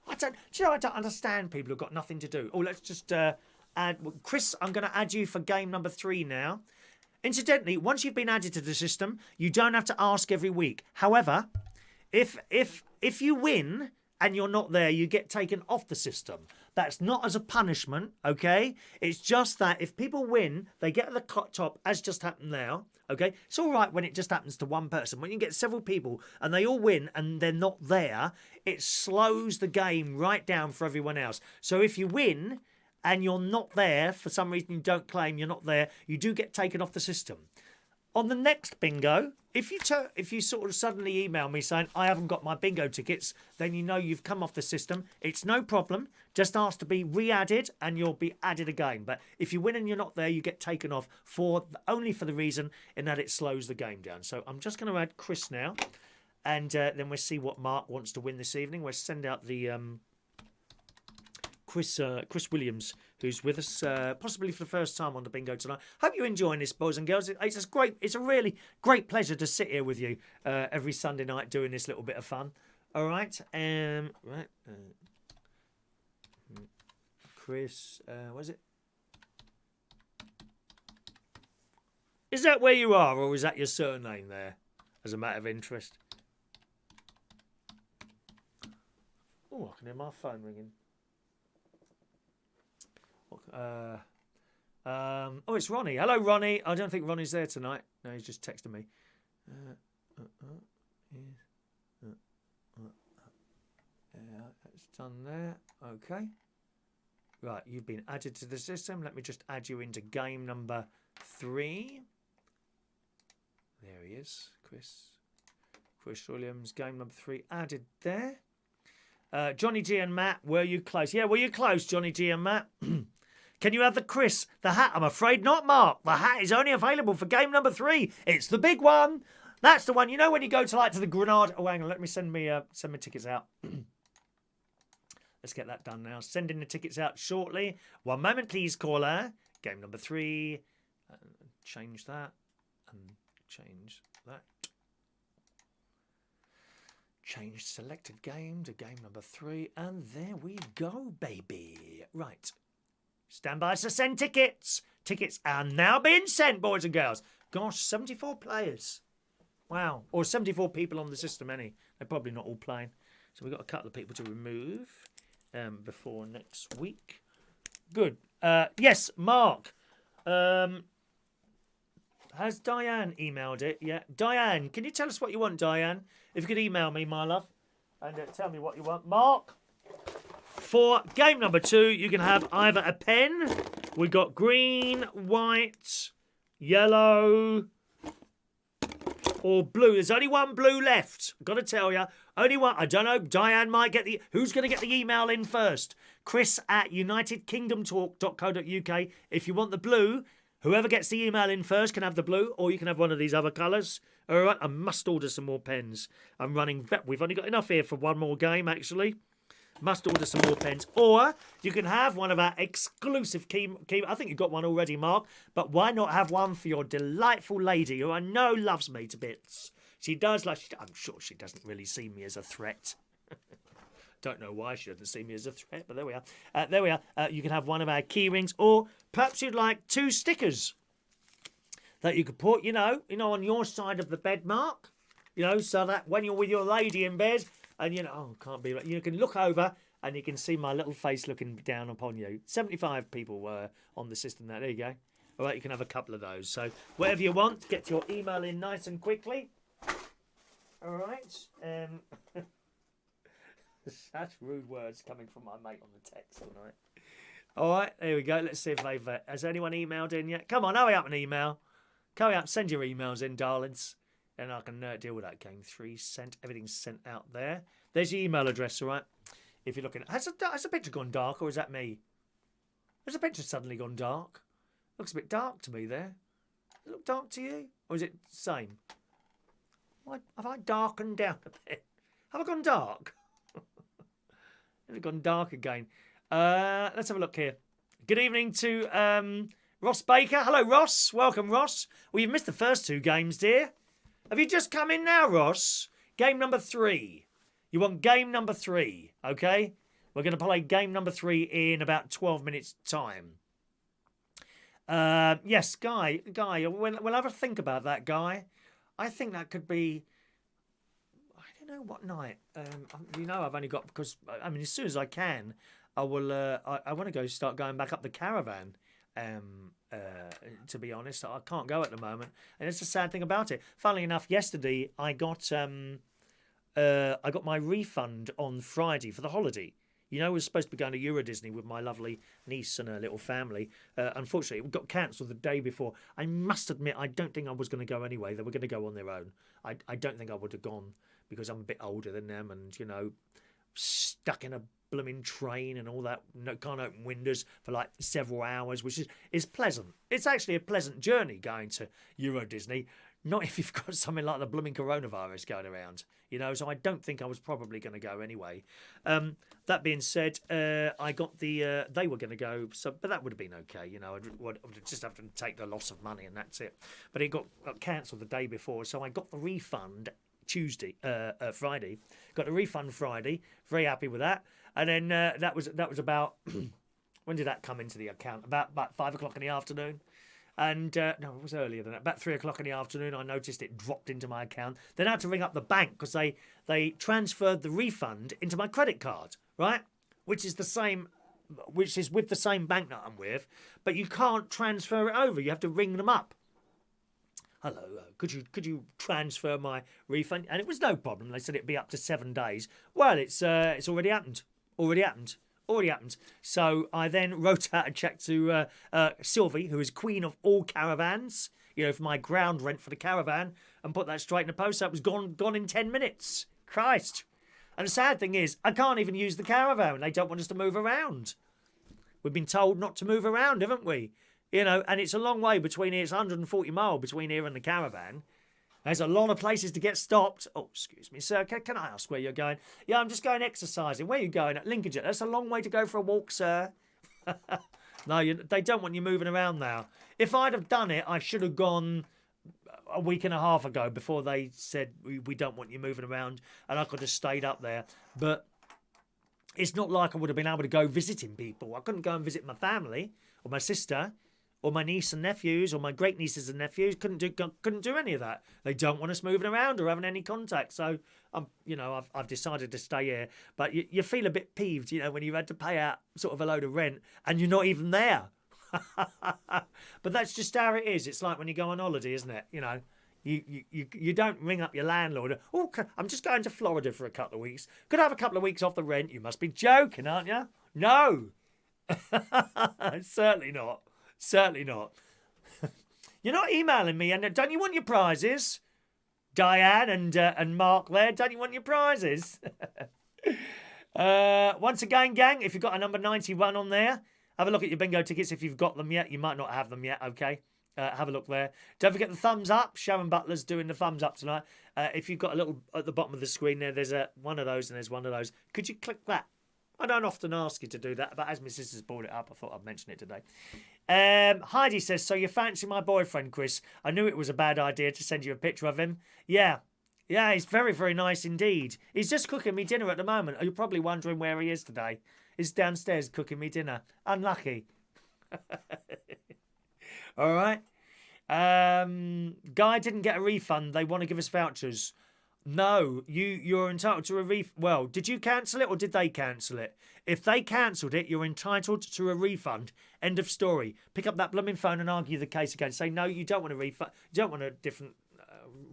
Speaker 1: I don't understand people who've got nothing to do. Oh, let's just add... Chris, I'm going to add you for game number 3 now. Incidentally, once you've been added to the system, you don't have to ask every week. However, if you win and you're not there, you get taken off the system. That's not as a punishment, okay? It's just that if people win, they get at the top, as just happened now, okay? It's all right when it just happens to one person. When you get several people and they all win and they're not there, it slows the game right down for everyone else. So if you win and you're not there, for some reason you don't claim you're not there, you do get taken off the system. On the next bingo, if you sort of suddenly email me saying, I haven't got my bingo tickets, then you know you've come off the system. It's no problem. Just ask to be re-added and you'll be added again. But if you win and you're not there, you get taken off only for the reason in that it slows the game down. So I'm just going to add Chris now. And then we'll see what Mark wants to win this evening. We'll send out the... Chris Williams, who's with us possibly for the first time on the bingo tonight. Hope you're enjoying this, boys and girls. It's a really great pleasure to sit here with you every Sunday night doing this little bit of fun. All right, Chris, what is it? Is that where you are, or is that your surname there, as a matter of interest? Oh, I can hear my phone ringing. Oh, it's Ronnie. Hello, Ronnie. I don't think Ronnie's there tonight. No, he's just texting me. Yeah, that's done there. Okay. Right, you've been added to the system. Let me just add you into game number 3. There he is, Chris. Chris Williams, game number 3 added there. Johnny G and Matt, were you close? Yeah, were you close, Johnny G and Matt? Can you have the Chris, the hat? I'm afraid not, Mark. The hat is only available for game number 3. It's the big one. That's the one. You know when you go to the Grenada. Oh, hang on. Let me send me tickets out. Let's get that done now. Sending the tickets out shortly. One moment, please, caller. Game number 3. Change that. And change that. Change selected game to game number 3. And there we go, baby. Right. Stand by to send tickets. Tickets are now being sent, boys and girls. Gosh, 74 players. Wow. Or 74 people on the system, any. They're probably not all playing. So we've got a couple of people to remove before next week. Good. Yes, Mark. Has Diane emailed it? Yeah. Diane, can you tell us what you want, Diane? If you could email me, my love, and tell me what you want. Mark, for game number 2, you can have either a pen. We've got green, white, yellow, or blue. There's only one blue left. I've got to tell you. Only one. I don't know. Diane might get the... Who's going to get the email in first? Chris at UnitedKingdomTalk.co.uk. If you want the blue, whoever gets the email in first can have the blue, or you can have one of these other colours. All right, I must order some more pens. I'm running... We've only got enough here for one more game, actually. Must order some more pens. Or you can have one of our exclusive key. I think you've got one already, Mark. But why not have one for your delightful lady, who I know loves me to bits. She does like... I'm sure she doesn't really see me as a threat. Don't know why she doesn't see me as a threat, but there we are. There we are. You can have one of our key rings, or perhaps you'd like 2 stickers that you could put, you know, on your side of the bed, Mark. You know, so that when you're with your lady in bed, and can't be. You can look over and you can see my little face looking down upon you. 75 people were on the system there. There you go. All right, you can have a couple of those. So whatever you want, get your email in nice and quickly. All right. Such rude words coming from my mate on the text tonight. All right, there we go. Let's see if they've... has anyone emailed in yet? Come on, hurry up and email. Hurry up, send your emails in, darlings. And I can deal with that. Game 3 sent. Everything's sent out there. There's your email address, all right? If you're looking... Has the picture gone dark, or is that me? Has the picture suddenly gone dark? Looks a bit dark to me there. Does it look dark to you? Or is it the same? Have I darkened down a bit? Have I gone dark? Have I gone dark again? Let's have a look here. Good evening to Ross Baker. Hello, Ross. Welcome, Ross. Well, you've missed the first 2 games, dear. Have you just come in now, Ross? Game number 3. You want game number 3, okay? We're going to play game number 3 in about 12 minutes' time. Yes, Guy, we'll have a think about that, Guy. I think that could be... I don't know what night. I've only got... Because, as soon as I can, I will... I want to start going back up the caravan. To be honest, I can't go at the moment, and it's a sad thing about it. Funnily enough, yesterday I got my refund on Friday for the holiday. I was supposed to be going to Euro Disney with my lovely niece and her little family. Unfortunately, it got cancelled the day before. I must admit, I don't think I was going to go anyway. They were going to go on their own. I don't think I would have gone because I'm a bit older than them, and stuck in a blooming train and all that. Can't open windows for like several hours, which is pleasant. It's actually a pleasant journey going to Euro Disney. Not if you've got something like the blooming coronavirus going around, So I don't think I was probably going to go anyway. That being said, I got the... they were going to go, but that would have been okay, I'd just have to take the loss of money and that's it. But it got cancelled the day before, so I got the refund Friday. Got the refund Friday. Very happy with that. And then that was about... when did that come into the account? About 5 o'clock in the afternoon. And no, it was earlier than that. About 3 o'clock in the afternoon, I noticed it dropped into my account. Then I had to ring up the bank because they transferred the refund into my credit card, right? Which is with the same bank that I'm with, but you can't transfer it over. You have to ring them up. Hello, could you transfer my refund? And it was no problem. They said it'd be up to 7 days. Well, it's already happened. Already happened. So I then wrote out a cheque to Sylvie, who is queen of all caravans, for my ground rent for the caravan, and put that straight in the post. So it was gone in 10 minutes. Christ. And the sad thing is, I can't even use the caravan. They don't want us to move around. We've been told not to move around, haven't we? And it's a long way between here. It's 140 miles between here and the caravan. There's a lot of places to get stopped. Oh, excuse me, sir. Can I ask where you're going? Yeah, I'm just going exercising. Where are you going? At Lincolnshire. That's a long way to go for a walk, sir. No, they don't want you moving around now. If I'd have done it, I should have gone a week and a half ago before they said we don't want you moving around, and I could have stayed up there. But it's not like I would have been able to go visiting people. I couldn't go and visit my family or my sister or my niece and nephews or my great nieces and nephews. Couldn't do any of that. They don't want us moving around or having any contact. So I've decided to stay here. But you feel a bit peeved, when you had to pay out sort of a load of rent and you're not even there. But that's just how it is. It's like when you go on holiday, isn't it? You don't ring up your landlord. Oh, I'm just going to Florida for a couple of weeks. Could I have a couple of weeks off the rent? You must be joking, aren't you? No. Certainly not. Certainly not. You're not emailing me, and don't you want your prizes? Diane and Mark there, don't you want your prizes? Once again, gang, if you've got a number 91 on there, have a look at your bingo tickets if you've got them yet. You might not have them yet, okay? Have a look there. Don't forget the thumbs up. Sharon Butler's doing the thumbs up tonight. If you've got a little at the bottom of the screen there's one of those and there's one of those. Could you click that? I don't often ask you to do that, but as my sister's brought it up, I thought I'd mention it today. Heidi says, so you fancy my boyfriend, Chris? I knew it was a bad idea to send you a picture of him. Yeah, he's very, very nice indeed. He's just cooking me dinner at the moment. You're probably wondering where he is today. He's downstairs cooking me dinner. Unlucky. All right. Guy didn't get a refund. They want to give us vouchers. No, you're entitled to a refund. Well, did you cancel it or did they cancel it? If they cancelled it, you're entitled to a refund. End of story. Pick up that blooming phone and argue the case again. Say, no, you don't want a refund. You don't want a different...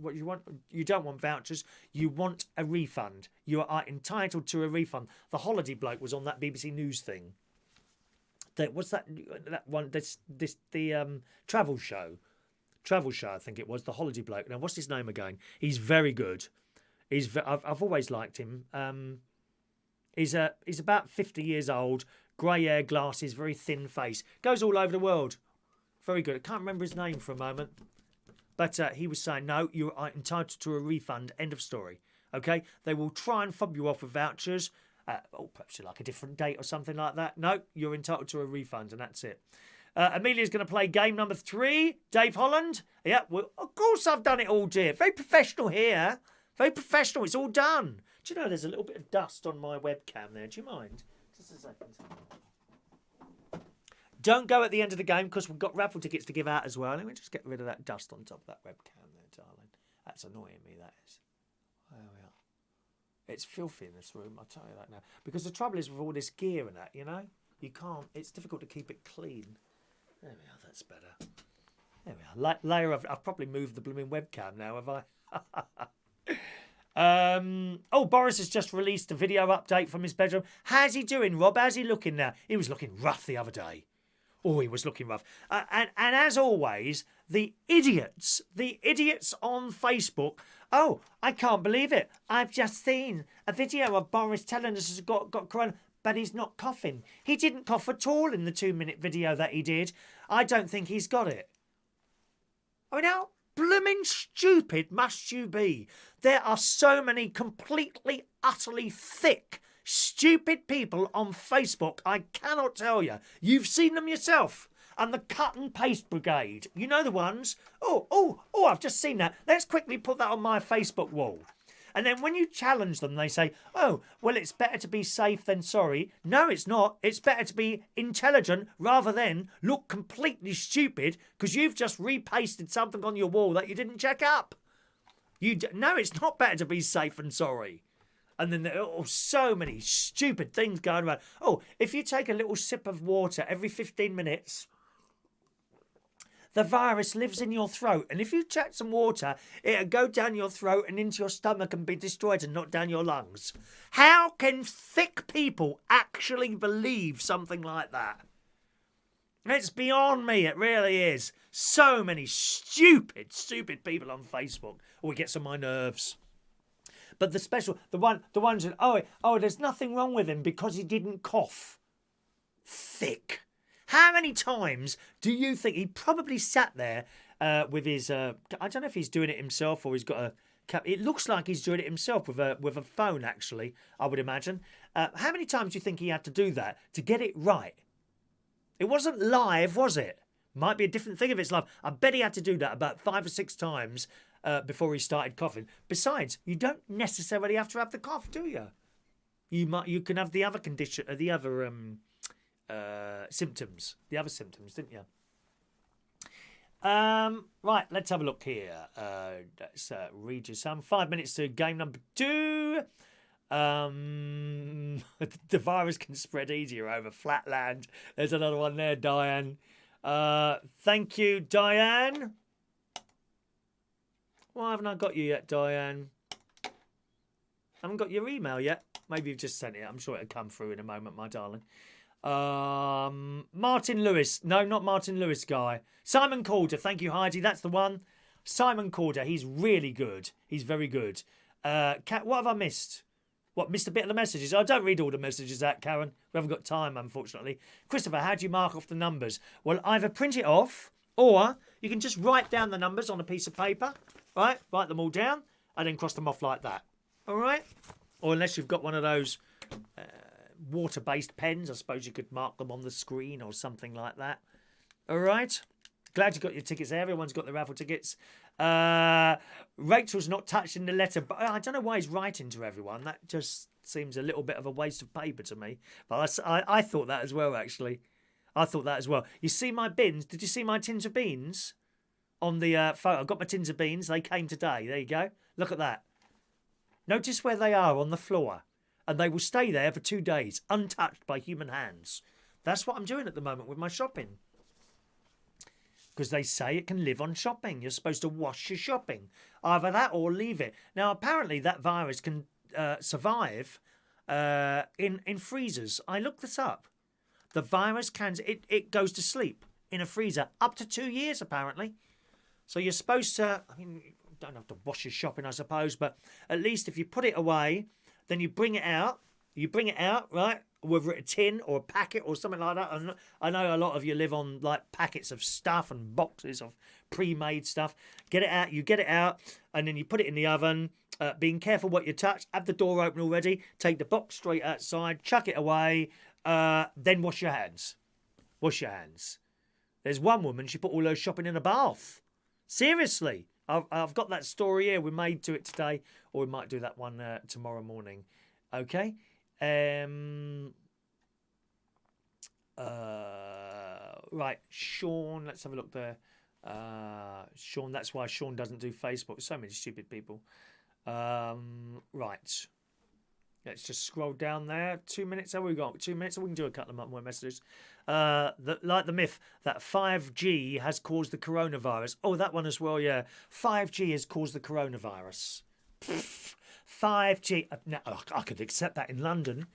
Speaker 1: what you want? You don't want vouchers. You want a refund. You are entitled to a refund. The holiday bloke was on that BBC News thing. What's that one? The travel show. Travel show, I think it was, the holiday bloke. Now, what's his name again? He's very good. I've always liked him. He's about 50 years old, grey hair, glasses, very thin face. Goes all over the world. Very good. I can't remember his name for a moment. But he was saying, no, you are entitled to a refund. End of story. Okay? They will try and fob you off with vouchers. Perhaps you like a different date or something like that. No, you're entitled to a refund, and that's it. Amelia's going to play game number 3. Dave Holland. Yeah, well, of course I've done it all, dear. Very professional here. Very professional. It's all done. Do you know there's a little bit of dust on my webcam there? Do you mind? Just a second. Don't go at the end of the game because we've got raffle tickets to give out as well. Let me just get rid of that dust on top of that webcam there, darling. That's annoying me, that is. There we are. It's filthy in this room, I'll tell you that now. Because the trouble is with all this gear and that, you can't, it's difficult to keep it clean. There we are, that's better. There we are. Layer of, I've probably moved the blooming webcam now, have I? Boris has just released a video update from his bedroom. How's he doing, Rob? How's he looking now? He was looking rough the other day. Oh, he was looking rough. And as always, the idiots on Facebook. Oh, I can't believe it. I've just seen a video of Boris telling us he's got corona. But he's not coughing. He didn't cough at all in the 2-minute video that he did. I don't think he's got it. I mean, how blooming stupid must you be? There are so many completely, utterly thick, stupid people on Facebook. I cannot tell you. You've seen them yourself. And the cut and paste brigade. You know the ones? Oh, I've just seen that. Let's quickly put that on my Facebook wall. And then when you challenge them, they say, oh, well, it's better to be safe than sorry. No, it's not. It's better to be intelligent rather than look completely stupid because you've just repasted something on your wall that you didn't check up. No, it's not better to be safe than sorry. And then there are so many stupid things going around. Oh, if you take a little sip of water every 15 minutes, the virus lives in your throat. And if you take some water, it'll go down your throat and into your stomach and be destroyed and not down your lungs. How can thick people actually believe something like that? It's beyond me. It really is. So many stupid people on Facebook. Oh, it gets on my nerves. But the ones that, oh, there's nothing wrong with him because he didn't cough. Thick. How many times do you think he probably sat there with his? I don't know if he's doing it himself or he's got a cap. It looks like he's doing it himself with a phone. Actually, I would imagine. How many times do you think he had to do that to get it right? It wasn't live, was it? Might be a different thing if it's live. I bet he had to do that about 5 or 6 times before he started coughing. Besides, you don't necessarily have to have the cough, do you? You can have the other condition, the other symptoms. The other symptoms, didn't you? Right, let's have a look here. Let's read you some. 5 minutes to game number 2. The virus can spread easier over flat land. There's another one there, Diane. Thank you, Diane. Why haven't I got you yet, Diane? I haven't got your email yet. Maybe you've just sent it. I'm sure it'll come through in a moment, my darling. Martin Lewis. No, not Martin Lewis guy. Simon Calder. Thank you, Heidi. That's the one. Simon Calder. He's really good. He's very good. What have I missed? What, missed a bit of the messages? I don't read all the messages out, Karen. We haven't got time, unfortunately. Christopher, how do you mark off the numbers? Well, either print it off or you can just write down the numbers on a piece of paper, right? Write them all down and then cross them off like that. All right? Or unless you've got one of those water-based pens, I suppose you could mark them on the screen or something like that. All right? Glad you got your tickets there. Everyone's got the raffle tickets. Rachel's not touched in the letter, but I don't know why he's writing to everyone. That just seems a little bit of a waste of paper to me. But I thought that as well, actually. I thought that as well. You see my bins? Did you see my tins of beans on the photo? I've got my tins of beans. They came today. There you go. Look at that. Notice where they are on the floor. And they will stay there for 2 days, untouched by human hands. That's what I'm doing at the moment with my shopping. Because they say it can live on shopping. You're supposed to wash your shopping. Either that or leave it. Now, apparently that virus can survive in freezers. I looked this up. The virus it goes to sleep in a freezer up to 2 years, apparently. So you're supposed to, I mean, you don't have to wash your shopping, I suppose, but at least if you put it away, then you bring it out. You bring it out, right? Whether it's a tin or a packet or something like that. And I know a lot of you live on like packets of stuff and boxes of pre-made stuff. Get it out. You get it out, and then you put it in the oven. Being careful what you touch. Have the door open already. Take the box straight outside. Chuck it away. Then wash your hands. Wash your hands. There's one woman. She put all her shopping in a bath. Seriously. I've got that story here. We may do it today, or we might do that one tomorrow morning. Okay. Right, Sean. Let's have a look there. Sean. That's why Sean doesn't do Facebook. So many stupid people. Right. Let's just scroll down there. 2 minutes. Have we got 2 minutes? We can do a couple of more messages. Like the myth that 5G has caused the coronavirus. Oh, that one as well, yeah. 5G has caused the coronavirus. 5G. Now, I could accept that in London.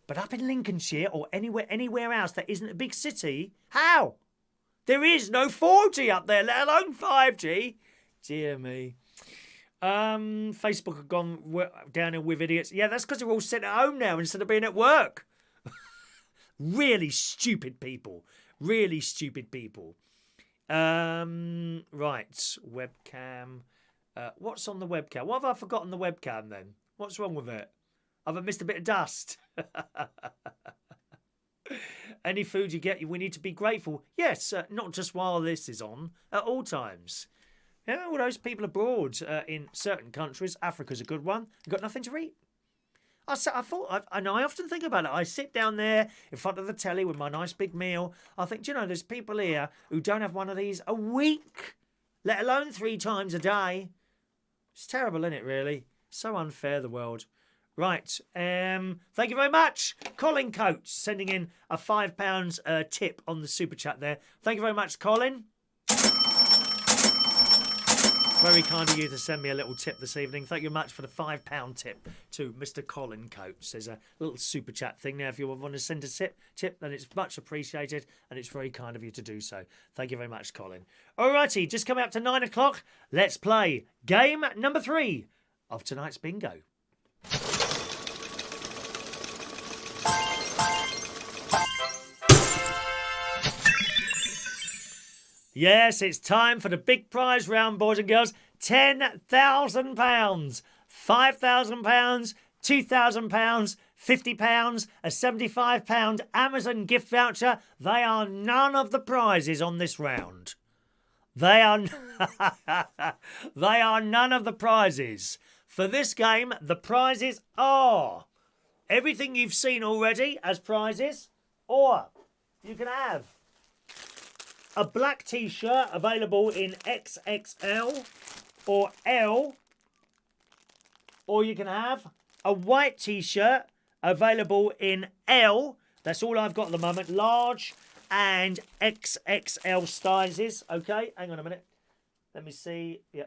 Speaker 1: But up in Lincolnshire or anywhere else that isn't a big city, how? There is no 4G up there, let alone 5G. Dear me. Facebook have gone downhill with idiots. Yeah, that's because they're all sitting at home now instead of being at work. Really stupid people. Really stupid people. Right, webcam. What's on the webcam? What have I forgotten the webcam then? What's wrong with it? Have I missed a bit of dust? Any food you get, we need to be grateful. Yes, not just while this is on, at all times. Yeah, all those people abroad in certain countries. Africa's a good one. You've got nothing to eat. I often think about it. I sit down there in front of the telly with my nice big meal. I think, do you know, there's people here who don't have one of these a week, let alone 3 times a day. It's terrible, isn't it, really? So unfair, the world. Right. Thank you very much. Colin Coates sending in a £5 tip on the super chat there. Thank you very much, Colin. Very kind of you to send me a little tip this evening. Thank you much for the £5 tip to Mr. Colin Coates. There's a little super chat thing there. If you want to send a tip, then it's much appreciated, and it's very kind of you to do so. Thank you very much, Colin. Alrighty, just coming up to 9 o'clock. Let's play game number 3 of tonight's bingo. Yes, it's time for the big prize round, boys and girls. £10,000, £5,000, £2,000, £50, a £75 Amazon gift voucher. They are none of the prizes on this round. They are none of the prizes. For this game, the prizes are everything you've seen already as prizes, or you can have a black t-shirt available in XXL or L, or you can have a white t-shirt available in L. That's all I've got at the moment. Large and XXL sizes. Okay, hang on a minute. Let me see. Yeah.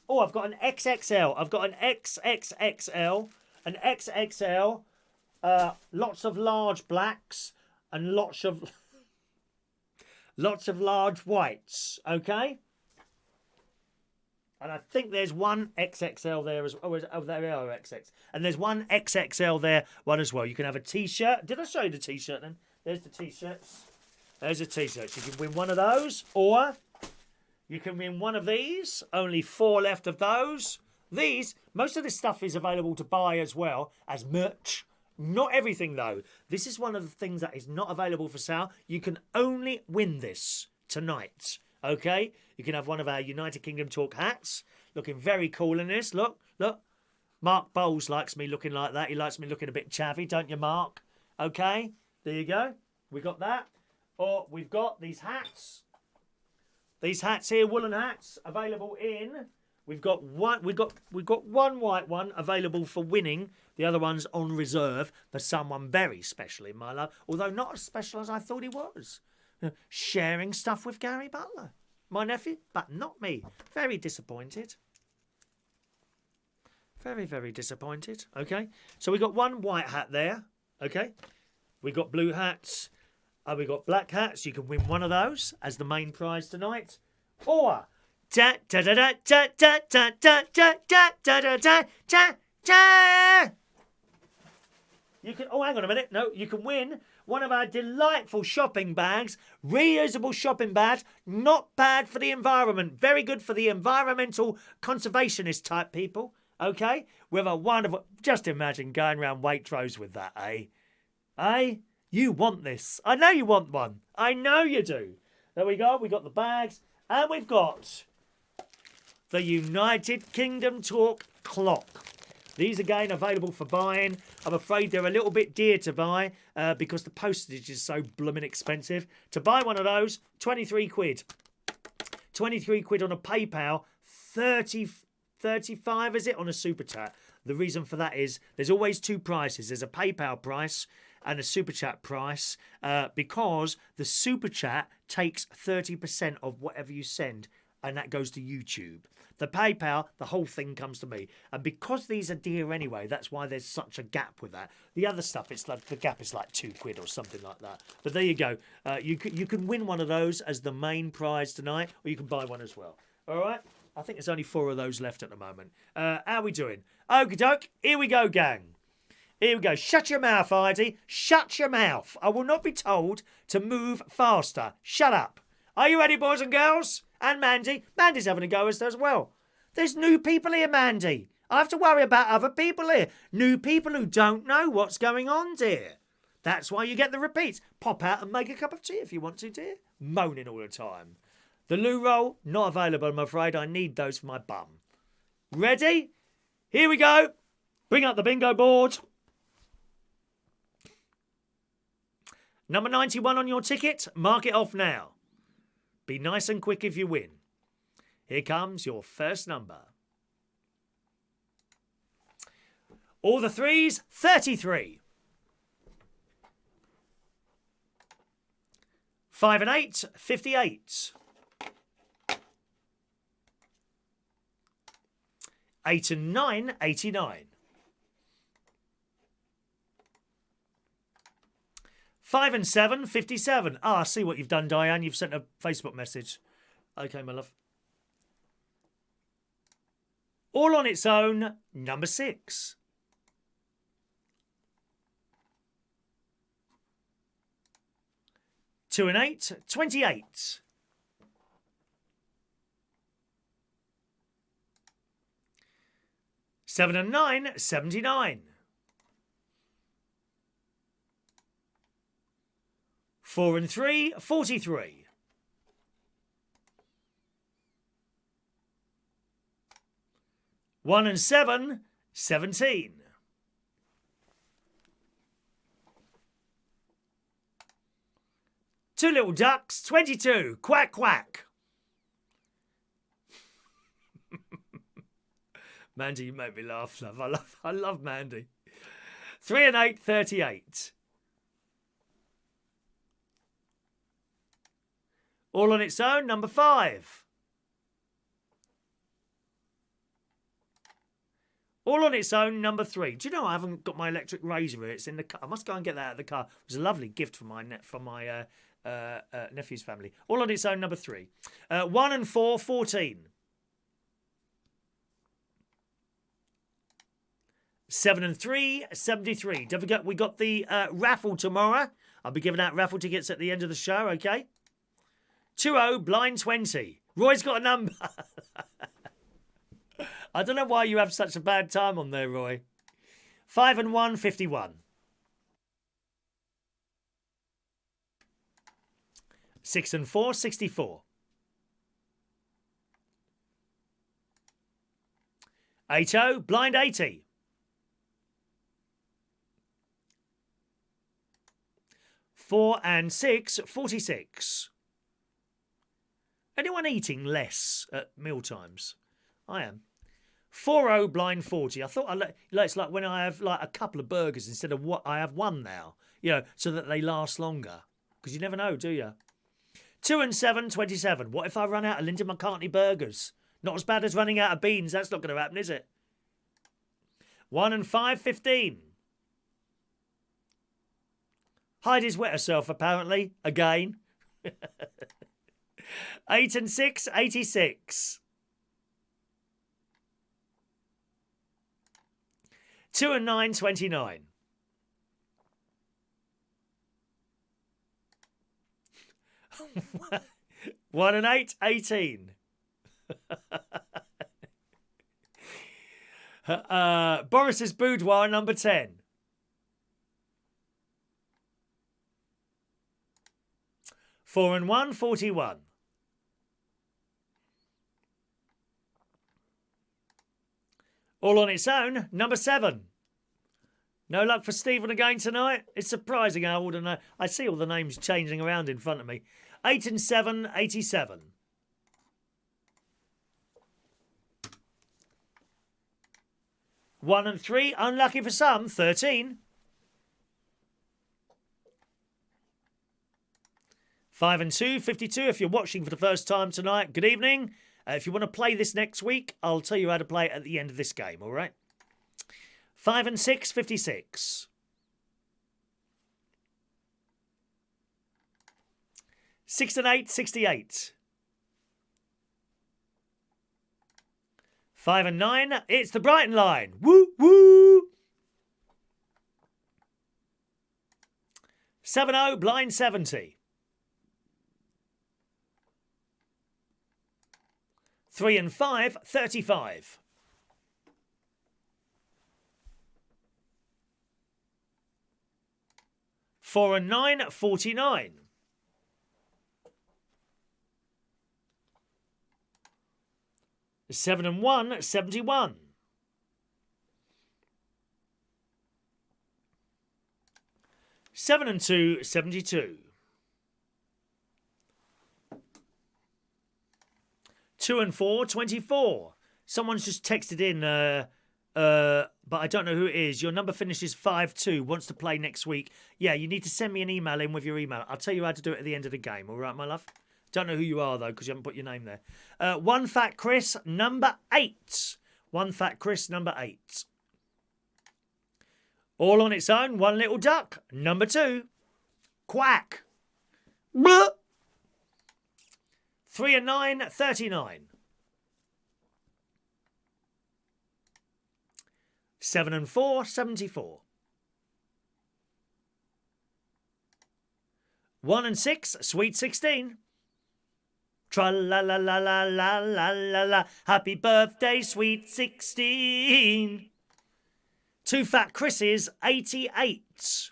Speaker 1: Oh, I've got an XXL. I've got an XXXL, an XXL, lots of large blacks and lots of large whites, okay? And I think there's one XXL there as well. Oh, there are XX. And there's one XXL there, one as well. You can have a T-shirt. Did I show you the T-shirt then? There's the T-shirts. There's the T-shirts. You can win one of those, or you can win one of these. Only 4 left of those. These, most of this stuff is available to buy as well as merch. Not everything, though. This is one of the things that is not available for sale. You can only win this tonight, okay? You can have one of our United Kingdom Talk hats. Looking very cool in this. Look, look. Mark Bowles likes me looking like that. He likes me looking a bit chavvy, don't you, Mark? Okay, there you go. We got that. Or we've got these hats. These hats here, woolen hats, available in... We've got one white one available for winning. The other one's on reserve for someone very special in my life. Although not as special as I thought he was. Sharing stuff with Gary Butler, my nephew, but not me. Very disappointed. Very, very disappointed. Okay. So we got one white hat there. Okay. We got blue hats. We got black hats. You can win one of those as the main prize tonight. Or... You can, oh, hang on a minute. No, you can win one of our delightful shopping bags, reusable shopping bags, not bad for the environment, very good for the environmental conservationist type people, okay? With a wonderful, just imagine going around Waitrose with that, eh? Eh? You want this. I know you want one. I know you do. There we go. We got the bags, and we've got the United Kingdom Talk clock. These again available for buying. I'm afraid they're a little bit dear to buy because the postage is so blooming expensive. To buy one of those, 23 quid. 23 quid on a PayPal, 35 is it on a Super Chat. The reason for that is there's always 2 prices. There's a PayPal price and a Super Chat price because the Super Chat takes 30% of whatever you send, and that goes to YouTube. The PayPal, the whole thing comes to me. And because these are dear anyway, that's why there's such a gap with that. The other stuff, it's like the gap is like 2 quid or something like that. But there you go. You can win one of those as the main prize tonight, or you can buy one as well. All right? I think there's only 4 of those left at the moment. How are we doing? Okie doke. Here we go, gang. Here we go. Shut your mouth, Heidi. Shut your mouth. I will not be told to move faster. Shut up. Are you ready, boys and girls? And Mandy. Mandy's having a go as well. There's new people here, Mandy. I have to worry about other people here. New people who don't know what's going on, dear. That's why you get the repeats. Pop out and make a cup of tea if you want to, dear. Moaning all the time. The loo roll, not available, I'm afraid. I need those for my bum. Ready? Here we go. Bring up the bingo board. Number 91 on your ticket. Mark it off now. Be nice and quick if you win. Here comes your first number. All the threes, 33. 5 and 8, 58. 8 and 9, 89. 5 and 7, 57. Ah, I see what you've done, Diane. You've sent a Facebook message. Okay, my love. All on its own, number 6. 2 and 8, 28. 7 and 9, 79. 4 and 3, 43. 1 and 7, 17. 2 little ducks, 22. Quack, quack. Mandy, you make me laugh, love. I love Mandy. 3 and 8, 38. All on its own, number 5. All on its own, number 3. Do you know I haven't got my electric razor here? It's in the car. I must go and get that out of the car. It was a lovely gift from my nephew's family. All on its own, number 3. 1 and 4, 14. 7 and 3, 73. Don't forget, we got the raffle tomorrow. I'll be giving out raffle tickets at the end of the show, okay? 2-0, blind 20. Roy's got a number. I don't know why you have such a bad time on there, Roy. 5 and 1, 51. 6 and 4, 64. 8-0, blind 80. 4 and 6, 46. Anyone eating less at meal times? I am. 4-0, blind 40. I thought it's like when I have like a couple of burgers instead of what I have one now, you know, so that they last longer. Because you never know, do you? 2 and 7, 27. What if I run out of Linda McCartney burgers? Not as bad as running out of beans. That's not going to happen, is it? 1 and 5, 15. Heidi's wet herself, apparently. Again. 8 and 6, 86. 2 and 9, 29. 1 and 8, 18. Boris's boudoir, number 10. 4 and 1, 41. 'All on its own, number 7. No luck for Stephen again tonight. It's surprising how all I see all the names changing around in front of me. 8 and 7, 87. 1 and 3, unlucky for some, 13. 5 and 2, 52. If you're watching for the first time tonight, good evening. If you want to play this next week, I'll tell you how to play it at the end of this game, all right? 5 and 6, 56. 6 and 8, 68. 5 and 9, it's the Brighton line. Woo, woo. 7-0, blind 70. 3 and 5, 35. 4 and 9, 49. 7 and 1, 71. 7 and 2, 72. 2 and 4, 24. Someone's just texted in, but I don't know who it is. Your number finishes 5-2. Wants to play next week. Yeah, you need to send me an email in with your email. I'll tell you how to do it at the end of the game. All right, my love? Don't know who you are, though, because you haven't put your name there. One Fat Chris, number 8. One Fat Chris, number 8. All on its own, One Little Duck, number 2. Quack. Blah. 3 and 9, 39. 7 and 4, 74. 1 and 6, sweet 16. Tra-la-la-la-la-la-la-la-la. Happy birthday, sweet 16. 2 Fat Chris's, 88.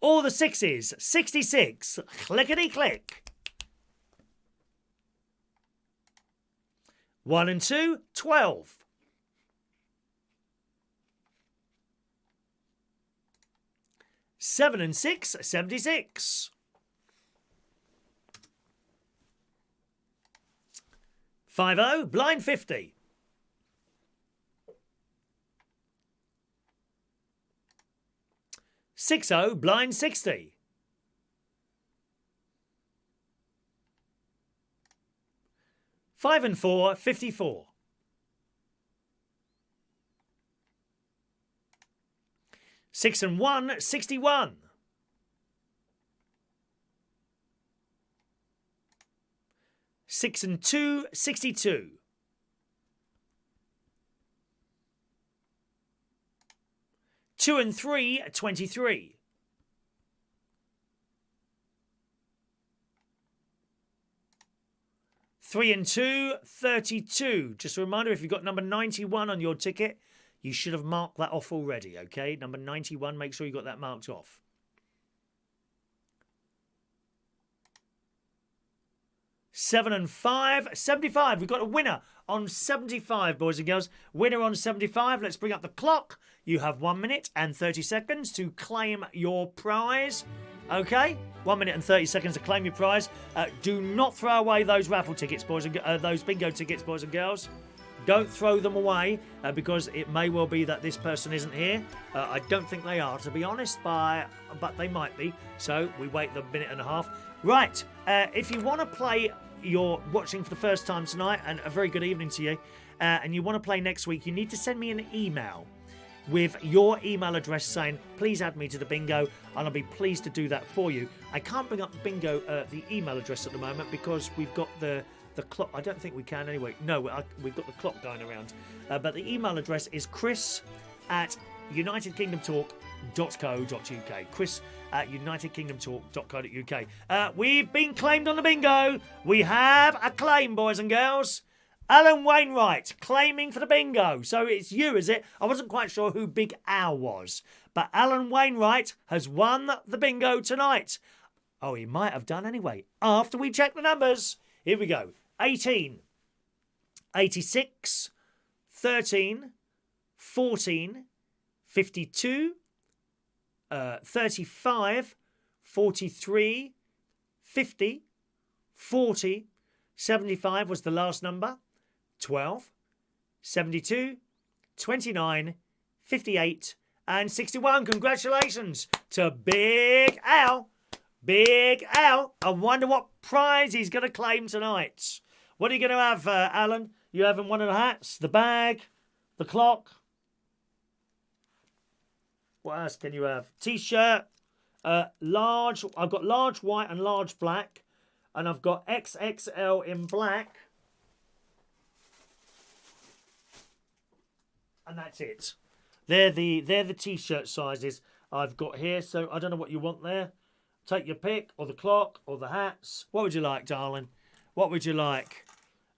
Speaker 1: All the 6s, 66. Clickety-click. 1 and 2, 12. 7 and 6, 76. 5-0, blind 50. 6-0, blind 60. 5 and 4, 54. 6 and 1, 61. 6 and 2, 62. 2 and 3, 23. 3 and 2, 32. Just a reminder, if you've got number 91 on your ticket, you should have marked that off already, okay? Number 91, make sure you got that marked off. 7 and 5, 75. We've got a winner on 75, boys and girls. Winner on 75. Let's bring up the clock. You have 1 minute and 30 seconds to claim your prize. Okay? 1 minute and 30 seconds to claim your prize. Do not throw away those raffle tickets, boys and those bingo tickets, boys and girls. Don't throw them away because it may well be that this person isn't here. I don't think they are, to be honest, but they might be. So we wait the minute and a half. Right. If you want to play, you're watching for the first time tonight, and a very good evening to you, and you want to play next week, you need to send me an email with your email address saying, please add me to the bingo, and I'll be pleased to do that for you. I can't bring up the bingo, the email address at the moment because we've got the clock. I don't think we can anyway. No, we've got the clock going around. But the email address is chris@unitedkingdomtalk.co.uk. chris@unitedkingdomtalk.co.uk. We've been claimed on the bingo. We have a claim, boys and girls. Alan Wainwright claiming for the bingo. So it's you, is it? I wasn't quite sure who Big Al was. But Alan Wainwright has won the bingo tonight. Oh, he might have done anyway. After we check the numbers. Here we go. 18, 86, 13, 14, 52, 35, 43, 50, 40, 75 was the last number, 12, 72, 29, 58, and 61. Congratulations to Big Al. Big Al. I wonder what prize he's going to claim tonight. What are you going to have, Alan? You having one of the hats, the bag, the clock? What else can you have? T-shirt, large. I've got large white and large black, and I've got XXL in black, and that's it. They're the T-shirt sizes I've got here. So I don't know what you want there. Take your pick, or the clock, or the hats. What would you like, darling? What would you like?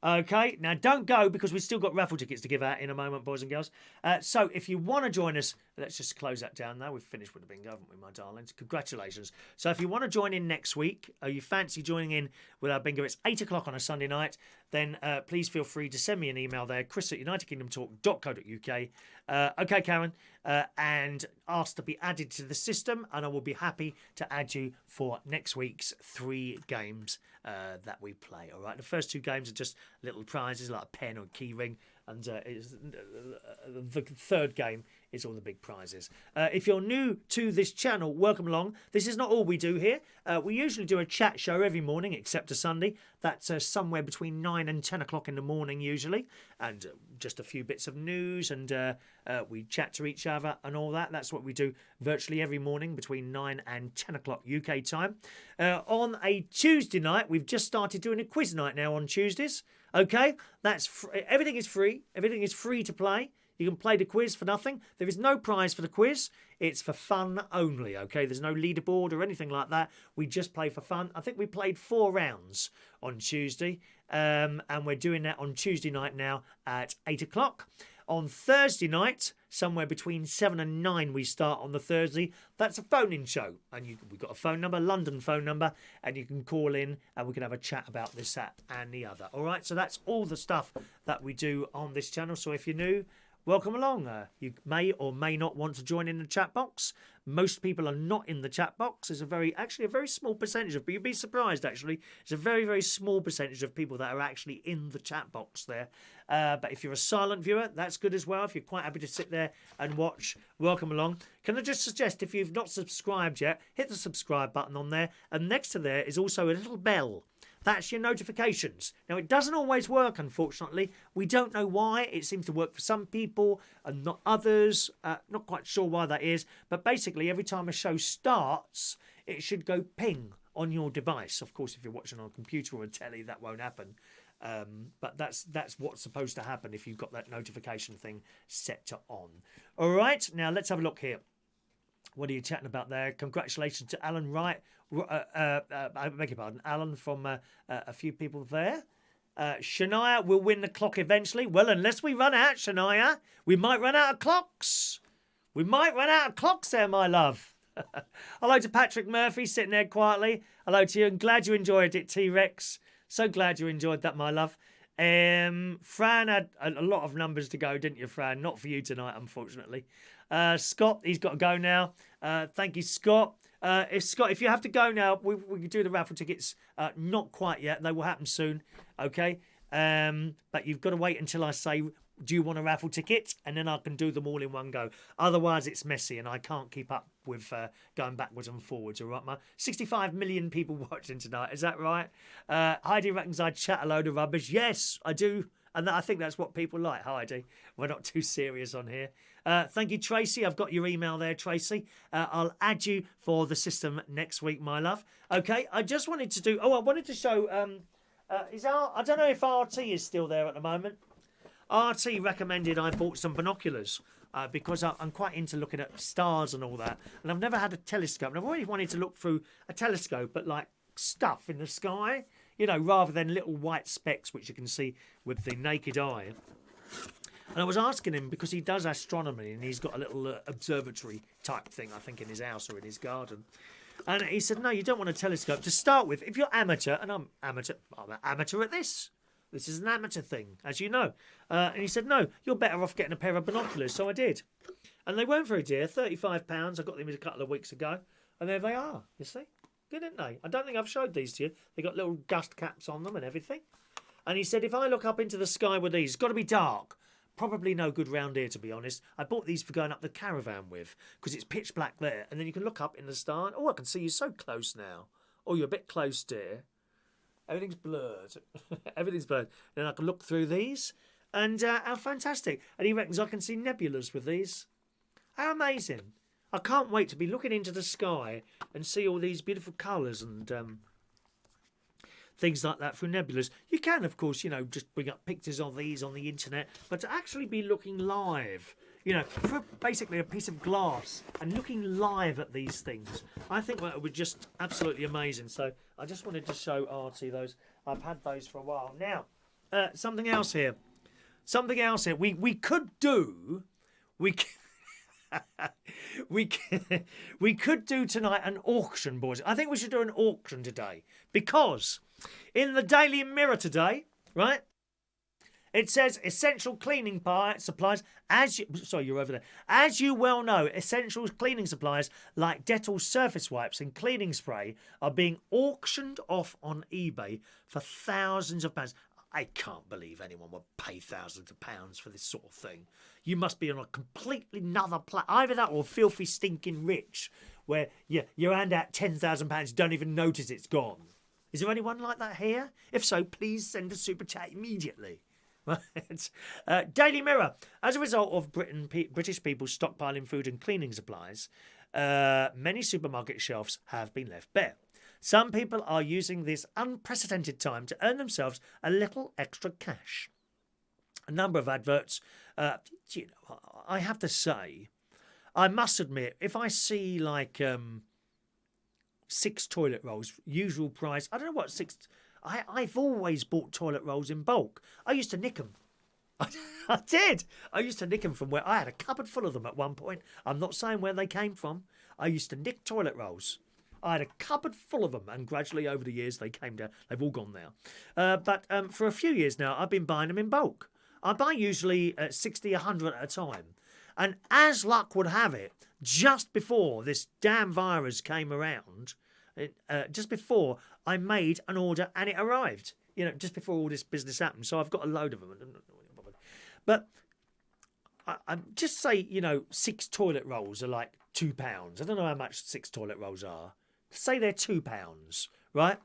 Speaker 1: Okay, now don't go because we've still got raffle tickets to give out in a moment, boys and girls. So if you want to join us let's just close that down now. We've finished with the bingo, haven't we, my darlings? Congratulations. So if you want to join in next week, or you fancy joining in with our bingo, it's 8 o'clock on a Sunday night, then please feel free to send me an email there, chris@unitedkingdomtalk.co.uk. Okay, Karen, and ask to be added to the system, and I will be happy to add you for next week's 3 games that we play. All right, the first 2 games are just little prizes like a pen or a key ring, and the third game is all the big prizes. If you're new to this channel, welcome along. This is not all we do here. We usually do a chat show every morning, except a Sunday. That's somewhere between 9 and 10 o'clock in the morning usually, and just a few bits of news, and we chat to each other and all that. That's what we do virtually every morning between 9 and 10 o'clock UK time. On a Tuesday night, we've just started doing a quiz night now on Tuesdays. Okay, that's everything is free. Everything is free to play. You can play the quiz for nothing. There is no prize for the quiz. It's for fun only, okay? There's no leaderboard or anything like that. We just play for fun. I think we played 4 rounds on Tuesday, and we're doing that on Tuesday night now at 8 o'clock. On Thursday night, somewhere between 7 and 9 we start on the Thursday. That's a phone-in show. And we've got a phone number, London phone number, and you can call in and we can have a chat about this, that and the other. All right, so that's all the stuff that we do on this channel. So if you're new, welcome along. You may or may not want to join in the chat box. Most people are not in the chat box. There's actually a very small percentage of, but you'd be surprised actually. It's a very, very small percentage of people that are actually in the chat box there. But if you're a silent viewer, that's good as well. If you're quite happy to sit there and watch, welcome along. Can I just suggest, if you've not subscribed yet, hit the subscribe button on there. And next to there is also a little bell. That's your notifications. Now, it doesn't always work, unfortunately. We don't know why. It seems to work for some people and not others. Not quite sure why that is. But basically, every time a show starts, it should go ping on your device. Of course, if you're watching on a computer or a telly, that won't happen. But that's what's supposed to happen if you've got that notification thing set to on. All right, now let's have a look here. What are you chatting about there? Congratulations to Alan Wright. I beg your pardon, Alan, from a few people there. Shania will win the clock eventually. Well, unless we run out, Shania, we might run out of clocks. We might run out of clocks there, my love. Hello to Patrick Murphy, sitting there quietly. Hello to you. I'm glad you enjoyed it, T-Rex. So glad you enjoyed that, my love. Fran had a lot of numbers to go, didn't you, Fran? Not for you tonight, unfortunately. Scott, he's got to go now. Thank you, Scott. If you have to go now, we can do the raffle tickets. Not quite yet. They will happen soon. Okay. But you've got to wait until I say, do you want a raffle ticket? And then I can do them all in one go. Otherwise, it's messy and I can't keep up with going backwards and forwards. All right, ma? 65 million people watching tonight. Is that right? Heidi reckons I chat a load of rubbish. Yes, I do. And I think that's what people like, Heidi. We're not too serious on here. Thank you, Tracy. I've got your email there, Tracy. I'll add you for the system next week, my love. Okay, I just wanted to do... Oh, I wanted to show... I don't know if RT is still there at the moment. RT recommended I bought some binoculars because I'm quite into looking at stars and all that. And I've never had a telescope. And I've always wanted to look through a telescope at, like, stuff in the sky, you know, rather than little white specks which you can see with the naked eye. And I was asking him, because he does astronomy and he's got a little observatory type thing, I think, in his house or in his garden. And he said, no, you don't want a telescope. To start with, if you're amateur, and I'm amateur at this. This is an amateur thing, as you know. And he said, no, you're better off getting a pair of binoculars. So I did. And they weren't very dear, £35. I got them a couple of weeks ago. And there they are, you see. Good, aren't they? I don't think I've showed these to you. They got little dust caps on them and everything. And he said, if I look up into the sky with these, it's got to be dark. Probably no good round here, to be honest. I bought these for going up the caravan with, because it's pitch black there. And then you can look up in the star. And, oh, I can see you so close now. Oh, you're a bit close, dear. Everything's blurred. Everything's blurred. Then I can look through these. And how fantastic. And he reckons I can see nebulas with these. How amazing. I can't wait to be looking into the sky and see all these beautiful colours and things like that through nebulas. You can, of course, you know, just bring up pictures of these on the internet, but to actually be looking live, you know, for basically a piece of glass and looking live at these things, I think that would just absolutely amazing. So I just wanted to show Artie those. I've had those for a while. Now, something else here. Something else here. We could do... we we could do tonight an auction, boys. I think we should do an auction today because in the Daily Mirror today, right? It says essential cleaning supplies. Sorry, you're over there. As you well know, essential cleaning supplies like Dettol surface wipes and cleaning spray are being auctioned off on eBay for thousands of pounds. I can't believe anyone would pay thousands of pounds for this sort of thing. You must be on a completely another planet. Either that or filthy, stinking rich, where you hand out £10,000, don't even notice it's gone. Is there anyone like that here? If so, please send a super chat immediately. Daily Mirror. As a result of British people stockpiling food and cleaning supplies, many supermarket shelves have been left bare. Some people are using this unprecedented time to earn themselves a little extra cash. A number of adverts. I have to say, I must admit, if I see like 6 toilet rolls, usual price, I don't know what 6. I've always bought toilet rolls in bulk. I used to nick them. I did. I used to nick them from where I had a cupboard full of them at one point. I'm not saying where they came from. I used to nick toilet rolls. I had a cupboard full of them, and gradually over the years they came down. They've all gone now. But for a few years now, I've been buying them in bulk. I buy usually 60, 100 at a time. And as luck would have it, just before this damn virus came around, just before I made an order and it arrived, just before all this business happened. So I've got a load of them. But I just say, 6 toilet rolls are like £2. I don't know how much 6 toilet rolls are. Say they're £2, right?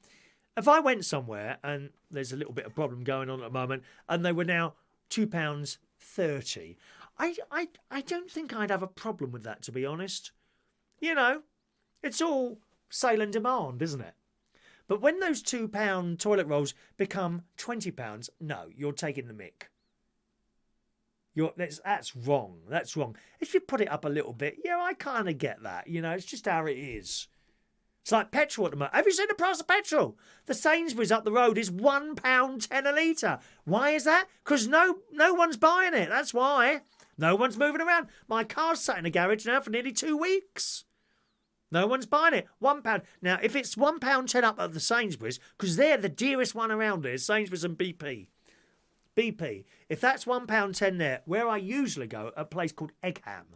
Speaker 1: If I went somewhere and there's a little bit of problem going on at the moment and they were now £2.30, I don't think I'd have a problem with that, to be honest. It's all sale and demand, isn't it? But when those £2 toilet rolls become £20, no, you're taking the mick. That's wrong. That's wrong. If you put it up a little bit, I kind of get that. It's just how it is. It's like petrol at the moment. Have you seen the price of petrol? The Sainsbury's up the road is £1.10 a litre. Why is that? Because no one's buying it. That's why. No one's moving around. My car's sat in the garage now for nearly 2 weeks. No one's buying it. £1. Now, if it's £1.10 up at the Sainsbury's, because they're the dearest one around here, Sainsbury's and BP. BP. If that's £1.10 there, where I usually go, a place called Egham,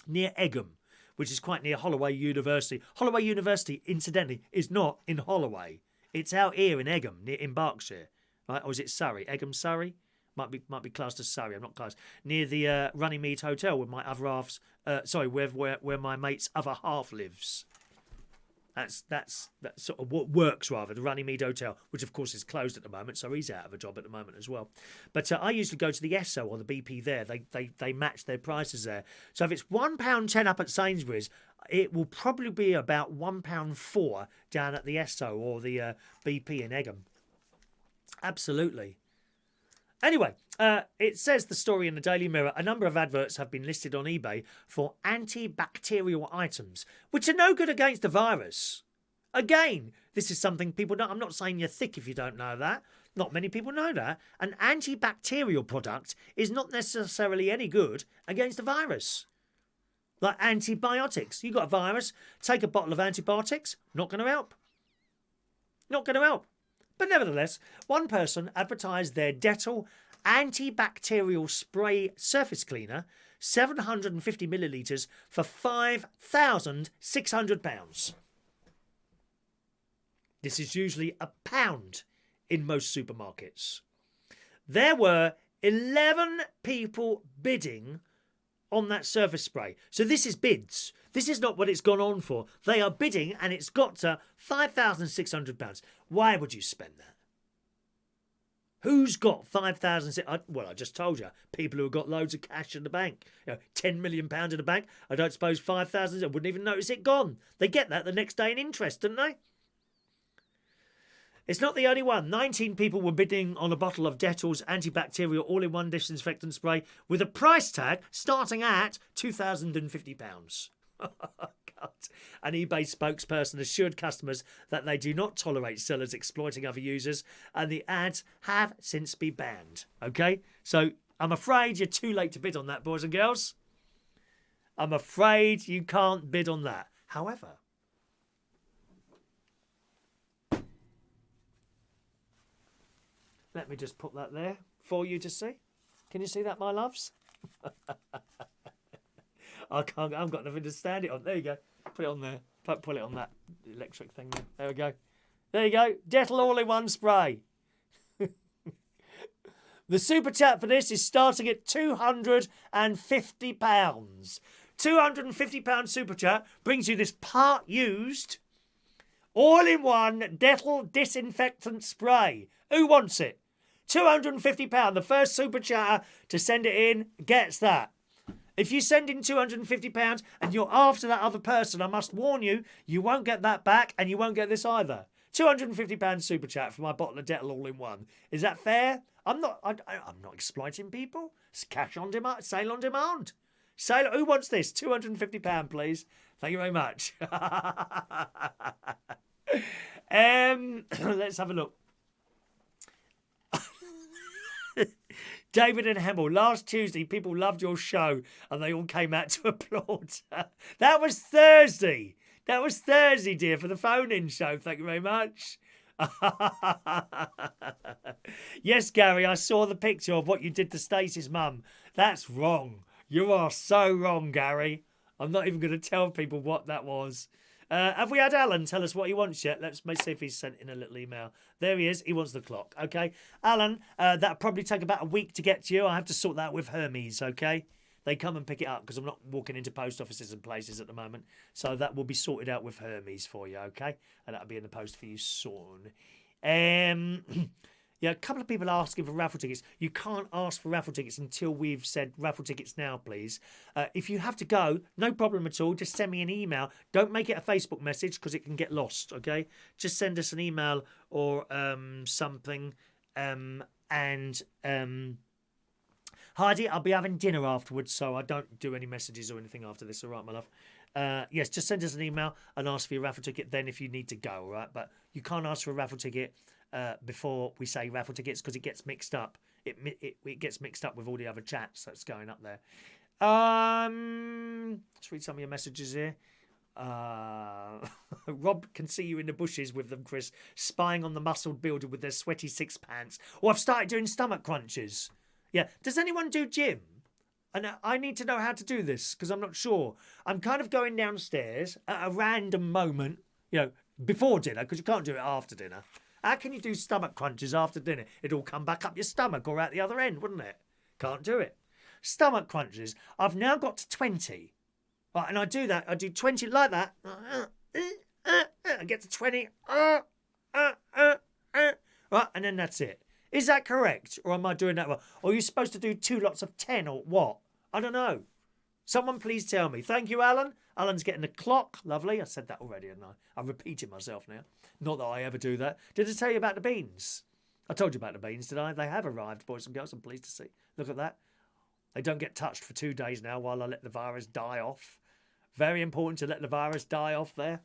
Speaker 1: near Egham, which is quite near Holloway University. Holloway University, incidentally, is not in Holloway. It's out here in Egham, in Berkshire. Right? Or is it Surrey? Egham, Surrey? Might be classed as Surrey. I'm not close. Near the Runnymede Hotel with my other half's. Where my mate's other half lives. That's sort of what works rather. The Runnymede Hotel, which of course is closed at the moment, so he's out of a job at the moment as well. But I usually go to the Esso or the BP there. They match their prices there. So if it's £1.10 up at Sainsbury's, it will probably be about £1.04 down at the Esso or the BP in Egham. Absolutely. Anyway, it says the story in the Daily Mirror, a number of adverts have been listed on eBay for antibacterial items, which are no good against the virus. Again, this is something people don't. I'm not saying you're thick if you don't know that. Not many people know that. An antibacterial product is not necessarily any good against the virus. Like antibiotics. You got a virus, take a bottle of antibiotics, not going to help. Not going to help. But nevertheless, one person advertised their Dettol antibacterial spray surface cleaner, 750 millilitres, for £5,600. This is usually £1 in most supermarkets. There were 11 people bidding on that surface spray. So this is bids. This is not what it's gone on for. They are bidding and it's got to £5,600. Why would you spend that? Who's got 5,000? Well, I just told you. People who have got loads of cash in the bank. £10 million in the bank. I don't suppose 5,000, I wouldn't even notice it gone. They get that the next day in interest, don't they? It's not the only one. 19 people were bidding on a bottle of Dettol's antibacterial all-in-one disinfectant spray with a price tag starting at £2,050. God. An eBay spokesperson assured customers that they do not tolerate sellers exploiting other users, and the ads have since been banned. Okay? So I'm afraid you're too late to bid on that, boys and girls. I'm afraid you can't bid on that. However, let me just put that there for you to see. Can you see that, my loves? I can't. I've got nothing to stand it on. There you go. Put it on there. Pull it on that electric thing there. There we go. There you go. Dettol all-in-one spray. The super chat for this is starting at £250. £250 super chat brings you this part used, all-in-one Dettol disinfectant spray. Who wants it? £250. The first super chatter to send it in gets that. If you send in £250 and you're after that other person, I must warn you, you won't get that back and you won't get this either. £250 super chat for my bottle of Dettol all-in-one. Is that fair? I'm not exploiting people. It's cash on demand, sale on demand. Sale. Who wants this? £250, please. Thank you very much. Let's have a look. David and Hemel, last Tuesday, people loved your show and they all came out to applaud. That was Thursday. That was Thursday, dear, for the phone-in show. Thank you very much. Yes, Gary, I saw the picture of what you did to Stacey's mum. That's wrong. You are so wrong, Gary. I'm not even going to tell people what that was. Have we had Alan tell us what he wants yet? Let's see if he's sent in a little email. There he is. He wants the clock. Okay. Alan, that'll probably take about a week to get to you. I have to sort that out with Hermes, okay? They come and pick it up because I'm not walking into post offices and places at the moment. So that will be sorted out with Hermes for you, okay? And that'll be in the post for you soon. Yeah, a couple of people asking for raffle tickets. You can't ask for raffle tickets until we've said raffle tickets now, please. If you have to go, no problem at all. Just send me an email. Don't make it a Facebook message because it can get lost, okay? Just send us an email or something. Heidi, I'll be having dinner afterwards, so I don't do any messages or anything after this, all right, my love? Yes, just send us an email and ask for your raffle ticket then if you need to go, all right? But you can't ask for a raffle ticket before we say raffle tickets because it gets mixed up. It gets mixed up with all the other chats that's going up there. Let's read some of your messages here. Rob can see you in the bushes with them, Chris, spying on the muscled builder with their sweaty six pants. Oh, I've started doing stomach crunches. Yeah. Does anyone do gym? And I need to know how to do this because I'm not sure. I'm kind of going downstairs at a random moment, you know, before dinner because you can't do it after dinner. How can you do stomach crunches after dinner? It'll come back up your stomach or out the other end, wouldn't it? Can't do it. Stomach crunches. I've now got to 20. Right, and I do that. I do 20 like that. I get to 20. Right, and then that's it. Is that correct? Or am I doing that wrong? Or are you supposed to do 2 lots of 10 or what? I don't know. Someone please tell me. Thank you, Alan. Alan's getting the clock. Lovely. I said that already, and I'm repeating myself now. Not that I ever do that. Did I tell you about the beans? I told you about the beans, did I? They have arrived, boys and girls. I'm pleased to see. Look at that. They don't get touched for 2 days now while I let the virus die off. Very important to let the virus die off there.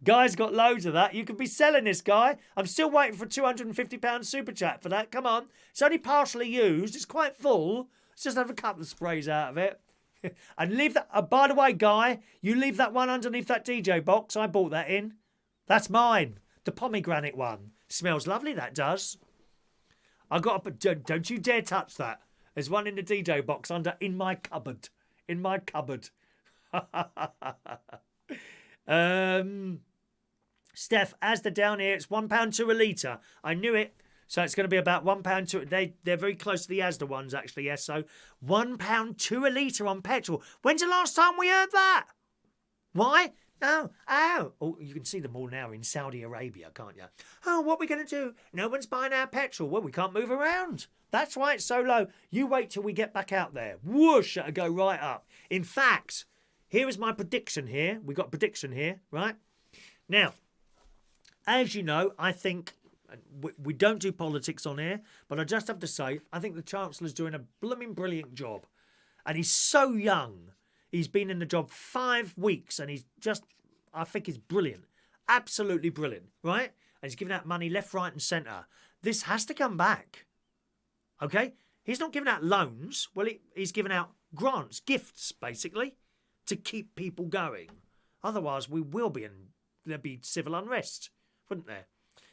Speaker 1: Guy's got loads of that. You could be selling this, Guy. I'm still waiting for a £250 super chat for that. Come on. It's only partially used. It's quite full. Let's just have a couple of sprays out of it. And leave that. By the way, Guy, you leave that one underneath that DJ box. I bought that in. That's mine. The pomegranate one. Smells lovely, that does. I got up. Don't you dare touch that. There's one in the DJ box in my cupboard. In my cupboard. Steph, Asda down here, it's £1.2 a litre. I knew it. So it's going to be about £1.2. They're very close to the Asda ones, actually, yes. So £1.2 a litre on petrol. When's the last time we heard that? Why? Oh, you can see them all now in Saudi Arabia, can't you? Oh, what are we going to do? No one's buying our petrol. Well, we can't move around. That's why it's so low. You wait till we get back out there. Whoosh, it'll go right up. In fact, here is my prediction here. We got a prediction here, right? Now, as you know, I think we don't do politics on here, but I just have to say, I think the Chancellor's doing a blooming brilliant job. And he's so young. He's been in the job 5 weeks and I think he's brilliant. Absolutely brilliant, right? And he's giving out money left, right and centre. This has to come back. Okay? He's not giving out loans. Well, he's giving out grants, gifts, basically, to keep people going. Otherwise, there'd be civil unrest, wouldn't there?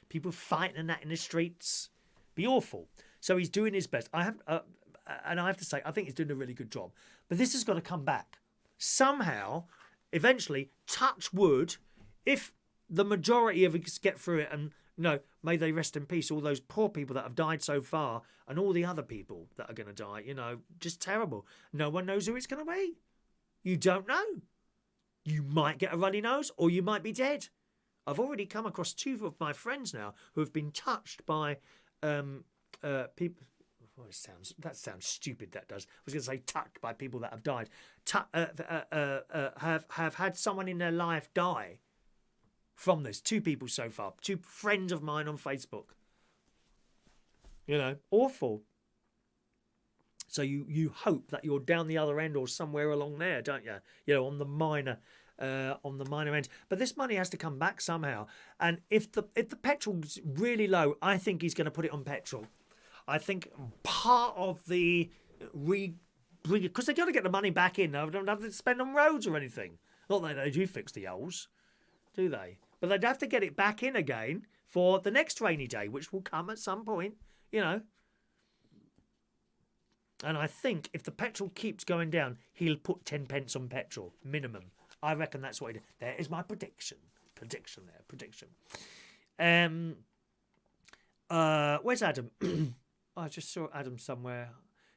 Speaker 1: People fighting and that in the streets. Be awful. So he's doing his best. And I have to say, I think he's doing a really good job. But this has got to come back. Somehow, eventually, touch wood, if the majority of us get through it, and may they rest in peace, all those poor people that have died so far, and all the other people that are going to die, just terrible. No one knows who it's going to be. You don't know. You might get a runny nose, or you might be dead. I've already come across 2 of my friends now who have been touched by people. Oh, that sounds stupid. That does. I was going to say touched by people that have died. Have had someone in their life die from this. 2 people so far. 2 friends of mine on Facebook. Awful. So you hope that you're down the other end or somewhere along there, don't you? On the minor end. But this money has to come back somehow. And if the petrol's really low, I think he's going to put it on petrol. I think part of the because they got to get the money back in. They don't have to spend on roads or anything. Not that they do fix the holes, do they? But they'd have to get it back in again for the next rainy day, which will come at some point, And I think if the petrol keeps going down, he'll put 10 pence on petrol, minimum. I reckon that's what he did. There is my prediction. Prediction. Where's Adam? I just saw Adam somewhere.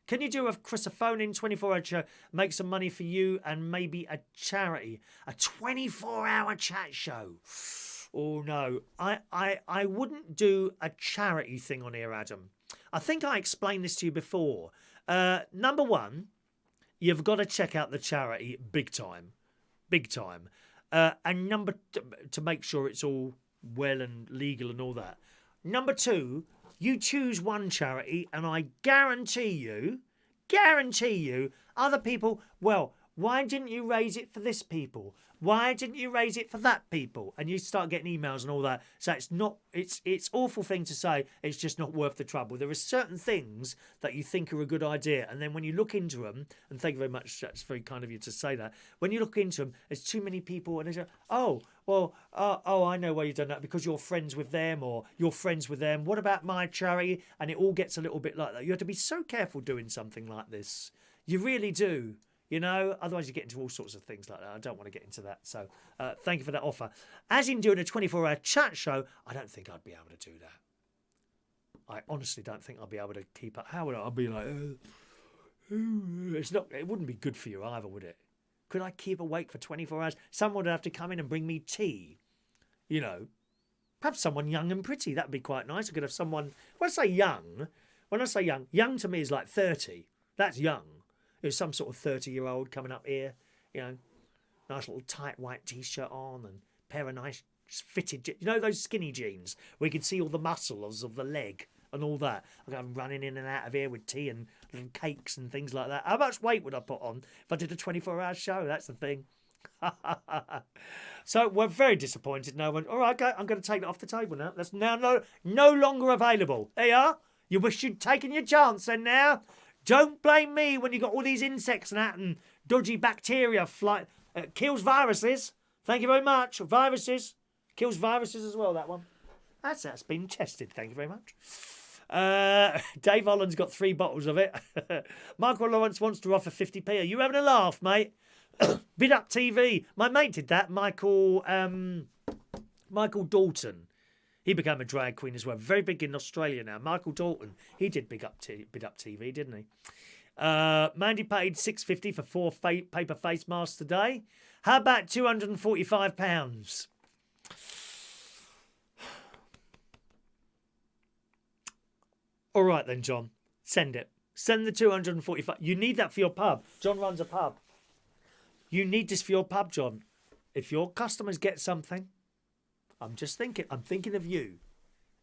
Speaker 1: Can you do a Chris a phone-in 24-hour show, make some money for you and maybe a charity? A 24-hour chat show. Oh, no. I wouldn't do a charity thing on here, Adam. I think I explained this to you before. Number one, you've got to check out the charity big time. And number to make sure it's all well and legal and all that. Number 2, you choose one charity and I guarantee you, other people, well, why didn't you raise it for this people? Why didn't you raise it for that people? And you start getting emails and all that. So it's awful thing to say. It's just not worth the trouble. There are certain things that you think are a good idea. And then when you look into them, and thank you very much, that's very kind of you to say that. When you look into them, there's too many people and they say, I know why you've done that because you're friends with them or you're friends with them. What about my charity? And it all gets a little bit like that. You have to be so careful doing something like this. You really do. Otherwise you get into all sorts of things like that. I don't want to get into that. So thank you for that offer. As in doing a 24-hour chat show, I don't think I'd be able to do that. I honestly don't think I'd be able to keep up. How would I be like, it wouldn't be good for you either, would it? Could I keep awake for 24 hours? Someone would have to come in and bring me tea. Perhaps someone young and pretty. That'd be quite nice. I could have someone, when I say young to me is like 30. That's young. There's some sort of 30-year-old coming up here, nice little tight white T-shirt on and pair of nice fitted, those skinny jeans where you can see all the muscles of the leg and all that. I'm going running in and out of here with tea and little cakes and things like that. How much weight would I put on if I did a 24-hour show? That's the thing. So we're very disappointed. No one. All right, okay, I'm going to take that off the table now. That's now no longer available. There you are. You wish you'd taken your chance then now. Don't blame me when you got all these insects and that and dodgy bacteria kills viruses. Thank you very much. Viruses. Kills viruses as well, that one. That's been tested. Thank you very much. Dave Holland's got 3 bottles of it. Michael Lawrence wants to offer 50p. Are you having a laugh, mate? Bid Up TV. My mate did that. Michael Dalton. He became a drag queen as well. Very big in Australia now. Michael Dalton. He did Bid Up TV, didn't he? Mandy paid $6.50 for 4 paper face masks today. How about £245? All right then, John. Send it. Send the 245. You need that for your pub. John runs a pub. You need this for your pub, John. If your customers get something, I'm thinking of you.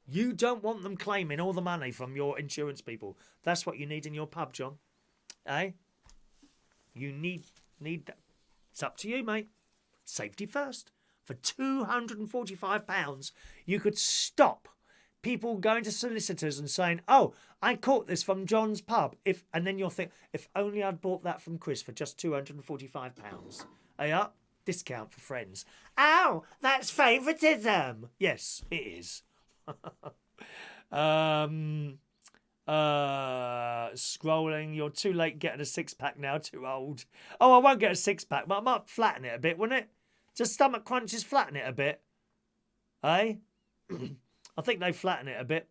Speaker 1: You don't want them claiming all the money from your insurance people. That's what you need in your pub, John. Eh? You need that. It's up to you, mate. Safety first. For £245, you could stop people going to solicitors and saying, "Oh, I caught this from John's pub." And then you'll think, if only I'd bought that from Chris for just £245. Yeah, discount for friends. Oh, that's favouritism. Yes, it is. Scrolling. You're too late getting a 6-pack now. Too old. Oh, I won't get a 6-pack, but I might flatten it a bit, wouldn't it? Just stomach crunches flatten it a bit. Eh? I think they flatten it a bit.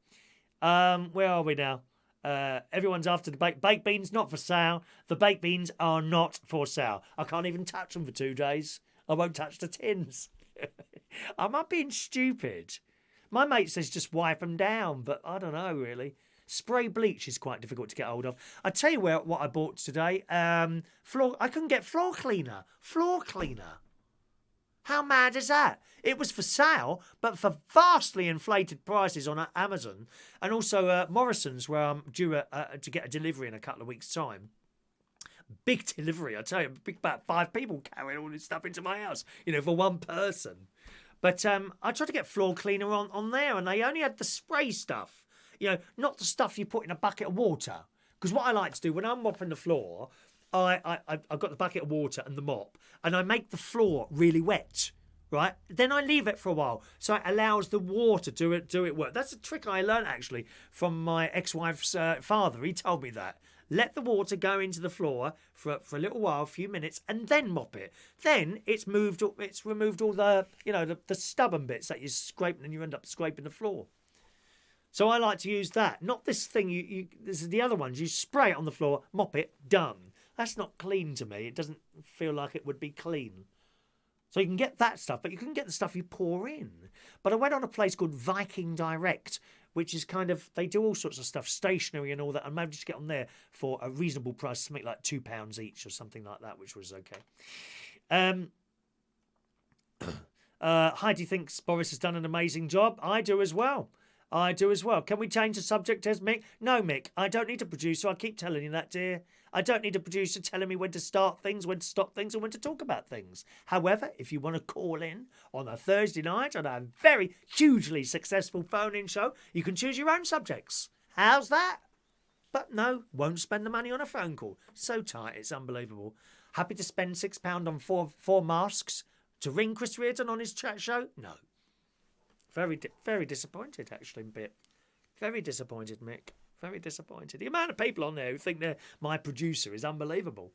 Speaker 1: Where are we now? Everyone's after the baked beans, not for sale. The baked beans are not for sale. I can't even touch them for 2 days. I won't touch the tins. Am I being stupid? My mate says just wipe them down, but I don't know really. Spray bleach is quite difficult to get hold of. I tell you what I bought today. I couldn't get floor cleaner. Floor cleaner. How mad is that? It was for sale, but for vastly inflated prices on Amazon. And also Morrison's, where I'm due to get a delivery in a couple of weeks' time. Big delivery, I tell you. About 5 people carrying all this stuff into my house, for one person. But I tried to get floor cleaner on there, and they only had the spray stuff. Not the stuff you put in a bucket of water. Because what I like to do when I'm mopping the floor, I've got the bucket of water and the mop, and I make the floor really wet, right? Then I leave it for a while, so it allows the water to do it work. That's a trick I learned actually from my ex-wife's father. He told me that. Let the water go into the floor for a little while, a few minutes, and then mop it. Then it's removed all the the stubborn bits that you're scraping, and you end up scraping the floor. So I like to use that, not this thing. This is the other ones. You spray it on the floor, mop it, done. That's not clean to me. It doesn't feel like it would be clean. So you can get that stuff, but you can get the stuff you pour in. But I went on a place called Viking Direct, which is they do all sorts of stuff, stationery and all that. And maybe just get on there for a reasonable price, something like £2 each or something like that, which was okay. Heidi thinks Boris has done an amazing job. I do as well. Can we change the subject, as Mick? No, Mick, I don't need a producer. I keep telling you that, dear. I don't need a producer telling me when to start things, when to stop things, and when to talk about things. However, if you want to call in on a Thursday night on a very hugely successful phone-in show, you can choose your own subjects. How's that? But no, won't spend the money on a phone call. So tight, it's unbelievable. Happy to spend £6 on four masks to ring Chris Reardon on his chat show? No. Very disappointed, actually, a bit. Very disappointed, Mick. Very disappointed. The amount of people on there who think they're my producer is unbelievable.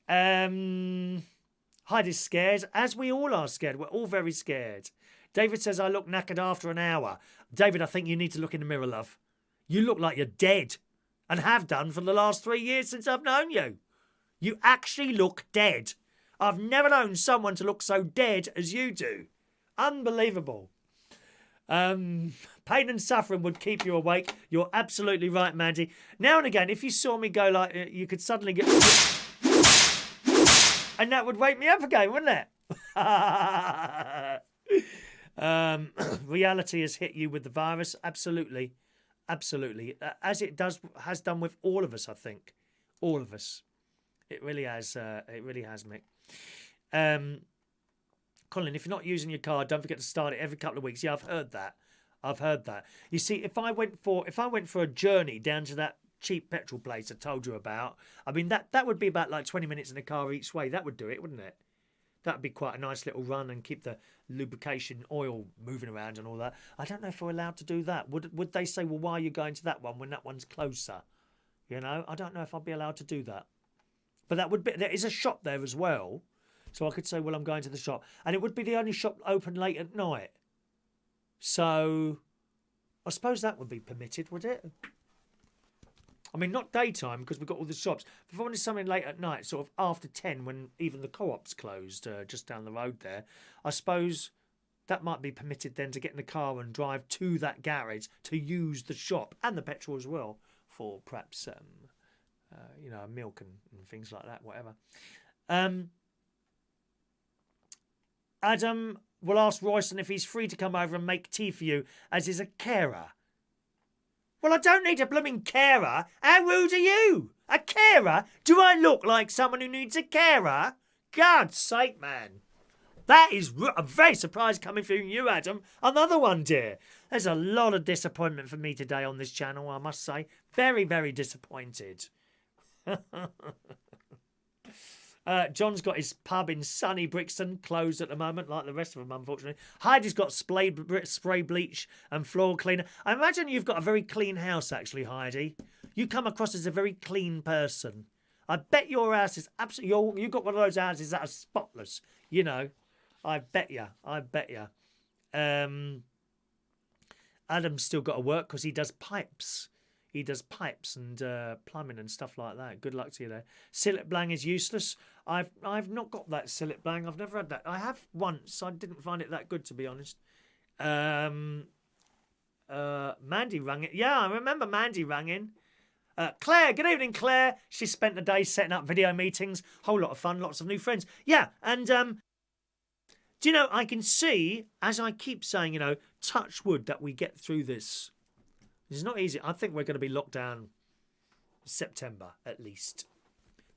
Speaker 1: Heidi's scared, as we all are scared. We're all very scared. David says, I look knackered after an hour. David, I think you need to look in the mirror, love. You look like you're dead, and have done for the last 3 years since I've known you. You actually look dead. I've never known someone to look so dead as you do. Unbelievable. Pain and suffering would keep you awake. You're absolutely right, Mandy. Now and again, if you saw me go like, you could suddenly get... and that would wake me up again, wouldn't it? Reality has hit you with the virus. Absolutely. Absolutely. As it has done with all of us, I think. All of us. It really has. It really has, Mick. Colin, if you're not using your car, don't forget to start it every couple of weeks. Yeah, I've heard that. You see, if I went for a journey down to that cheap petrol place I told you about, I mean that would be about like 20 minutes in the car each way. That would do it, wouldn't it? That'd be quite a nice little run and keep the lubrication oil moving around and all that. I don't know if we're allowed to do that. Would they say, well, why are you going to that one when that one's closer? I don't know if I'd be allowed to do that. But there is a shop there as well. So I could say, well, I'm going to the shop. And it would be the only shop open late at night. So I suppose that would be permitted, would it? I mean, not daytime, because we've got all the shops. If I wanted something late at night, sort of after 10, when even the co-op's closed, just down the road there, I suppose that might be permitted then to get in the car and drive to that garage to use the shop and the petrol as well for perhaps, milk and things like that, whatever. Adam will ask Royston if he's free to come over and make tea for you, as he's a carer. Well, I don't need a blooming carer. How rude are you? A carer? Do I look like someone who needs a carer? God's sake, man. That is I'm very surprised coming from you, Adam. Another one, dear. There's a lot of disappointment for me today on this channel, I must say. Very, very disappointed. John's got his pub in sunny Brixton closed at the moment, like the rest of them, unfortunately. Heidi's got spray bleach and floor cleaner. I imagine you've got a very clean house, actually, Heidi. You come across as a very clean person. I bet your house is absolutely... You've got one of those houses that are spotless, you know. I bet you. Adam's still got to work because he does pipes. He does pipes and plumbing and stuff like that. Good luck to you there. Sillet Blang is useless. I've not got that Sillet Blang. I've never had that. I have once. I didn't find it that good, to be honest. Mandy rang it. Yeah, I remember Mandy rang in. Claire, good evening, Claire. She spent the day setting up video meetings. Whole lot of fun, lots of new friends. Yeah, and do you know, I can see, as I keep saying, you know, touch wood that we get through this. It's not easy. I think we're going to be locked down September, at least.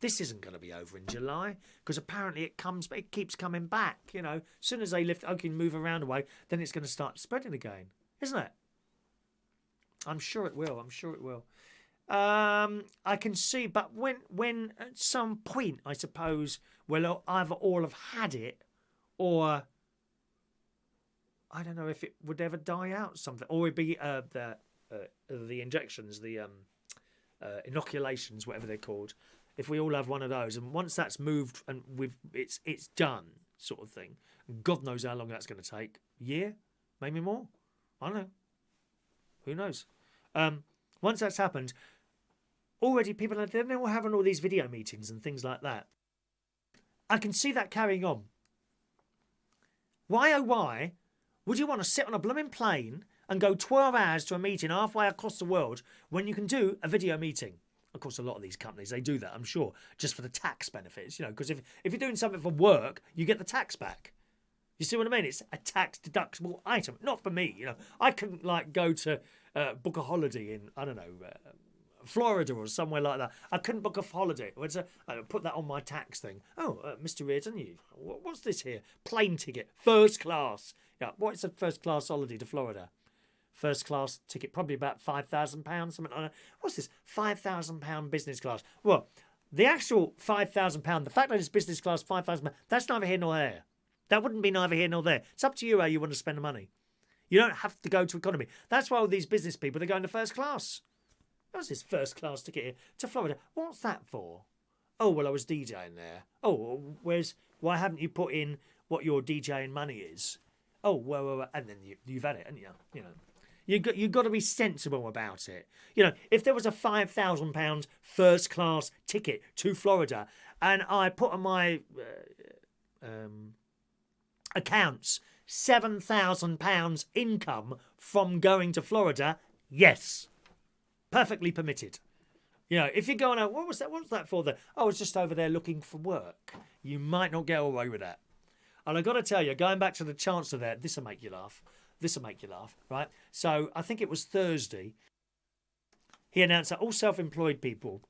Speaker 1: This isn't going to be over in July, because apparently it keeps coming back, you know. As soon as they lift, can move around away, then it's going to start spreading again, isn't it? I'm sure it will. I can see, but when at some point, I suppose, we'll either all have had it, or I don't know if it would ever die out, something, or it'd be the injections, the inoculations, whatever they're called. If we all have one of those, and once that's moved and it's done, sort of thing. God knows how long that's going to take. A year, maybe more. I don't know. Who knows? Once that's happened, already people they're all having all these video meetings and things like that. I can see that carrying on. Why, oh why, would you want to sit on a blooming plane and go 12 hours to a meeting halfway across the world when you can do a video meeting? Of course, a lot of these companies, they do that, I'm sure, just for the tax benefits, you know, because if you're doing something for work, you get the tax back. You see what I mean? It's a tax deductible item. Not for me, you know. I couldn't, like, go to book a holiday in, I don't know, Florida or somewhere like that. I couldn't book a holiday. I put that on my tax thing. Oh, Mr. Reardon, what's this here? Plane ticket, first class. Yeah, what's a first class holiday to Florida? First class ticket, probably about £5,000, something like that. What's this? £5,000 business class. Well, the actual £5,000, the fact that it's business class, £5,000, that's neither here nor there. That wouldn't be neither here nor there. It's up to you how you want to spend the money. You don't have to go to economy. That's why all these business people, they're going to first class. What's this first class ticket here to Florida? What's that for? Oh, well, I was DJing there. Oh, why haven't you put in what your DJing money is? Oh, well, and then you've had it, haven't you? You know. You've got to be sensible about it. You know, if there was a £5,000 first class ticket to Florida and I put on my accounts £7,000 income from going to Florida, yes, perfectly permitted. You know, if you're going out, what was that for? I was just over there looking for work. You might not get away with that. And I've got to tell you, going back to the Chancellor there, this will make you laugh. Right? So I think it was Thursday. He announced that all self-employed people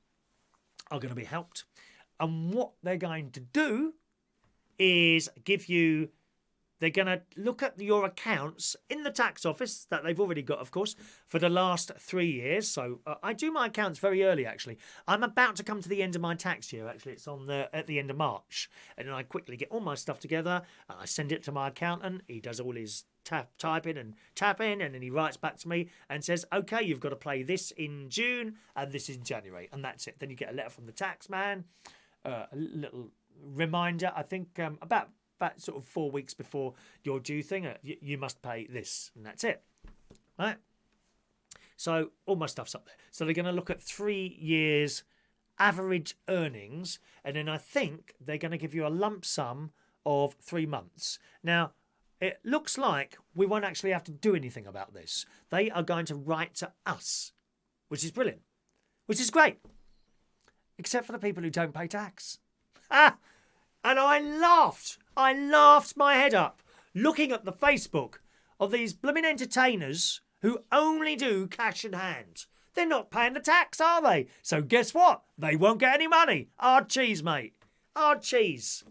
Speaker 1: are going to be helped. And what they're going to do is they're going to look at your accounts in the tax office that they've already got, of course, for the last 3 years. So I do my accounts very early, actually. I'm about to come to the end of my tax year, actually. It's at the end of March. And then I quickly get all my stuff together. And I send it to my accountant. He does all his typing and tapping. And then he writes back to me and says, OK, you've got to pay this in June and this in January. And that's it. Then you get a letter from the tax man. A little reminder, I think, about sort of 4 weeks before your due thing, you must pay this, and that's it, right? So all my stuff's up there. So they're going to look at 3 years average earnings, and then I think they're going to give you a lump sum of 3 months. Now, it looks like we won't actually have to do anything about this. They are going to write to us, which is brilliant, which is great, except for the people who don't pay tax. And I laughed my head up looking at the Facebook of these blooming entertainers who only do cash in hand. They're not paying the tax, are they? So guess what? They won't get any money. Hard cheese, mate. Hard cheese.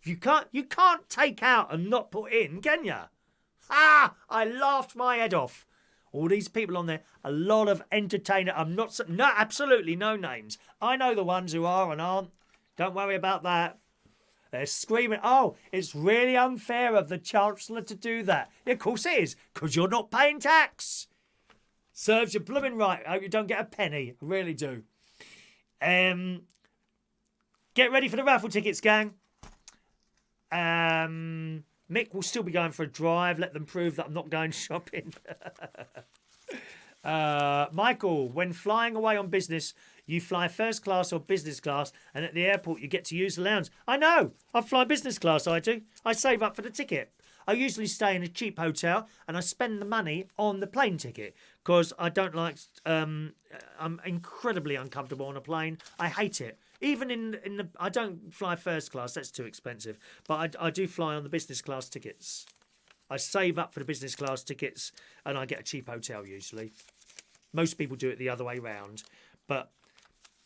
Speaker 1: You can't take out and not put in, can you? Ah, I laughed my head off. All these people on there, a lot of entertainer. I'm not, no, absolutely no names. I know the ones who are and aren't. Don't worry about that. They're screaming, oh, it's really unfair of the Chancellor to do that. Yeah, of course it is, because you're not paying tax. Serves you blooming right. I hope you don't get a penny. I really do. Get ready for the raffle tickets, gang. Mick will still be going for a drive. Let them prove that I'm not going shopping. Michael, when flying away on business, you fly first class or business class, and at the airport you get to use the lounge. I know. I fly business class, I do. I save up for the ticket. I usually stay in a cheap hotel, and I spend the money on the plane ticket because I don't like. I'm incredibly uncomfortable on a plane. I hate it. Even in the, I don't fly first class. That's too expensive. But I do fly on the business class tickets. I save up for the business class tickets, and I get a cheap hotel usually. Most people do it the other way round, but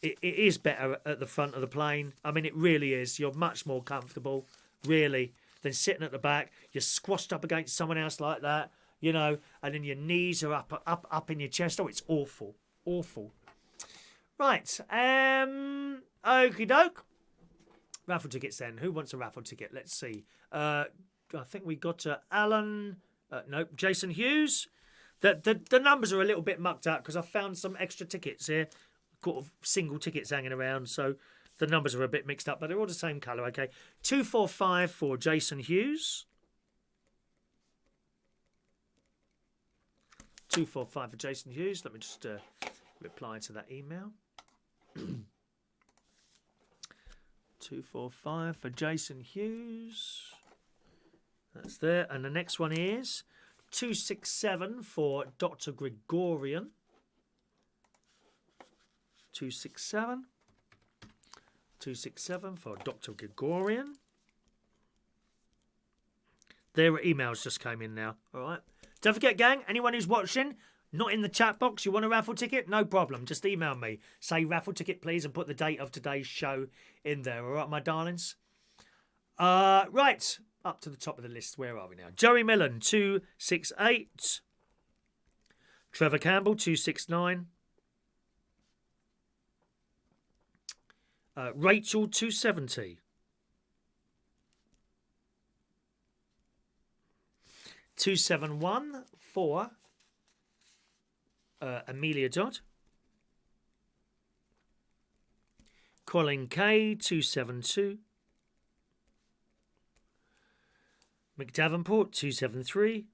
Speaker 1: it is better at the front of the plane. I mean, it really is. You're much more comfortable, really, than sitting at the back. You're squashed up against someone else like that, you know, and then your knees are up in your chest. Oh, it's awful, awful. Right, okie doke. Raffle tickets then. Who wants a raffle ticket? Let's see. I think we got Alan. Nope, Jason Hughes. The numbers are a little bit mucked up because I found some extra tickets here. Got single tickets hanging around, so the numbers are a bit mixed up, but they're all the same colour, okay? 245 for Jason Hughes. 245 for Jason Hughes. Let me just reply to that email. 245 for Jason Hughes. That's there. And the next one is 267 for Dr. Gregorian. 267. 267 for Dr. Gregorian. Their emails just came in now. All right. Don't forget, gang, anyone who's watching, not in the chat box, you want a raffle ticket? No problem. Just email me. Say raffle ticket, please, and put the date of today's show in there. All right, my darlings? Right. Up to the top of the list. Where are we now? Joey Millen, 268. Trevor Campbell, 269. Rachel, 270. 271 for Amelia Dodd. Colin K, 272. McDavenport, 273.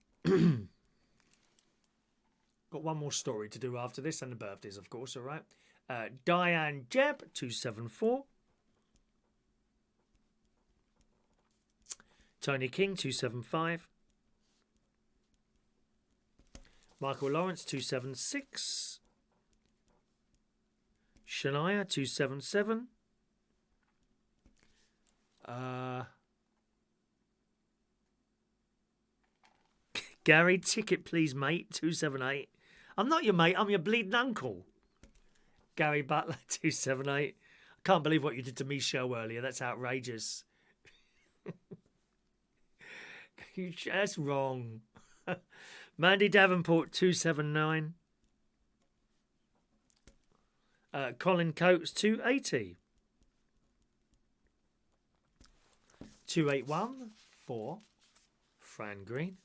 Speaker 1: Got one more story to do after this, and the birthdays, of course, all right. Diane Jebb, 274. Tony King, 275. Michael Lawrence, 276. Shania, 277. Gary, ticket please, mate, 278. I'm not your mate, I'm your bleeding uncle. Gary Butler, 278. I can't believe what you did to Michelle earlier. That's outrageous. That's wrong. Mandy Davenport, 279. Colin Coates, 280. 281 for Fran Green.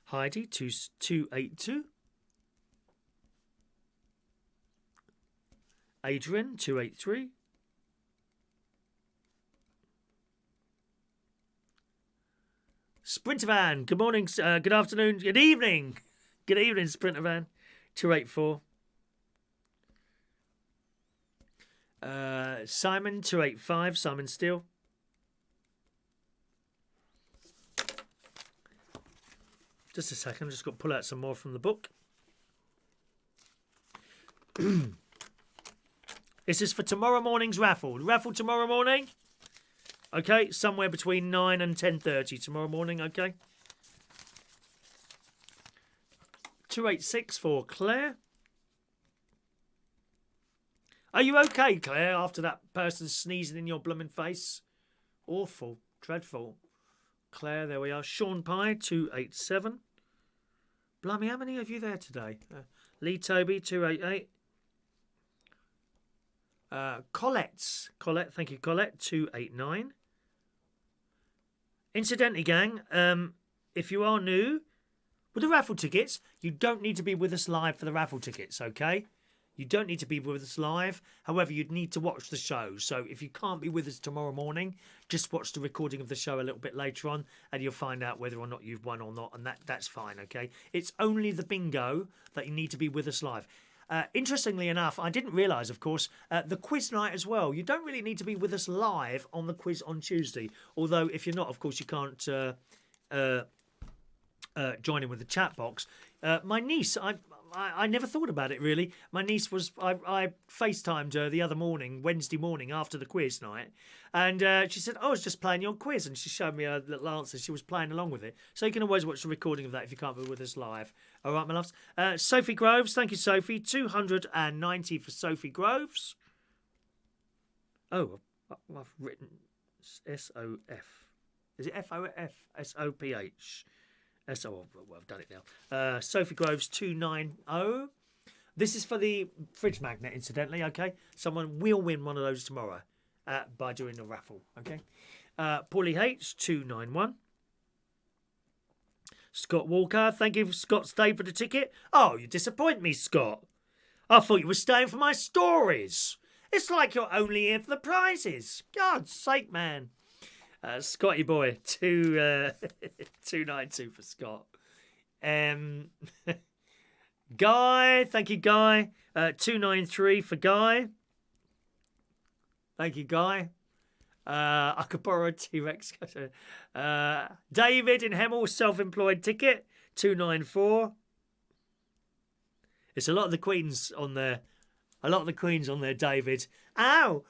Speaker 1: Heidi, 282. Adrian, 283. Sprinter Van, good morning, good afternoon, good evening. Good evening, Sprinter Van, 284. Simon, 285, Simon Steele. Just a second, I've just got to pull out some more from the book. This is for tomorrow morning's raffle. Raffle tomorrow morning. Okay, somewhere between 9 and 10:30 tomorrow morning, okay? 286 for Claire. Are you okay, Claire, after that person sneezing in your blooming face? Awful. Dreadful. Claire, there we are. Sean Pye, 287. Blimey, how many of you there today? Lee Toby, 288. Colette, thank you, Colette, 289. Incidentally, gang, if you are new with the raffle tickets, you don't need to be with us live for the raffle tickets, okay? You don't need to be with us live. However, you'd need to watch the show. So if you can't be with us tomorrow morning, just watch the recording of the show a little bit later on and you'll find out whether or not you've won or not. And that's fine, okay? It's only the bingo that you need to be with us live. Interestingly enough, I didn't realise, of course, the quiz night as well. You don't really need to be with us live on the quiz on Tuesday. Although, if you're not, of course, you can't join in with the chat box. My niece, I never thought about it, really. My niece was... I FaceTimed her the other morning, Wednesday morning, after the quiz night. And she said, I was just playing your quiz. And she showed me her little answer. She was playing along with it. So you can always watch the recording of that if you can't be with us live. All right, my loves. Sophie Groves, thank you, Sophie. 290 for Sophie Groves. Oh, I've written S-O-F. Is it F-O-F? S-O-P-H. Well, I've done it now. Sophie Groves 290. This is for the fridge magnet, incidentally, okay? Someone will win one of those tomorrow by doing the raffle, okay? Paulie H 291. Scott Walker, thank you, Scott, stay for the ticket. Oh, you disappoint me, Scott. I thought you were staying for my stories. It's like you're only here for the prizes. God's sake, man. Scotty boy, 292 for Scott. Guy, thank you, Guy. 293 for Guy. Thank you, Guy. I could borrow a T-Rex. David in Hemel, self-employed ticket, 294. It's a lot of the Queens on there. A lot of the Queens on there, David. Ow!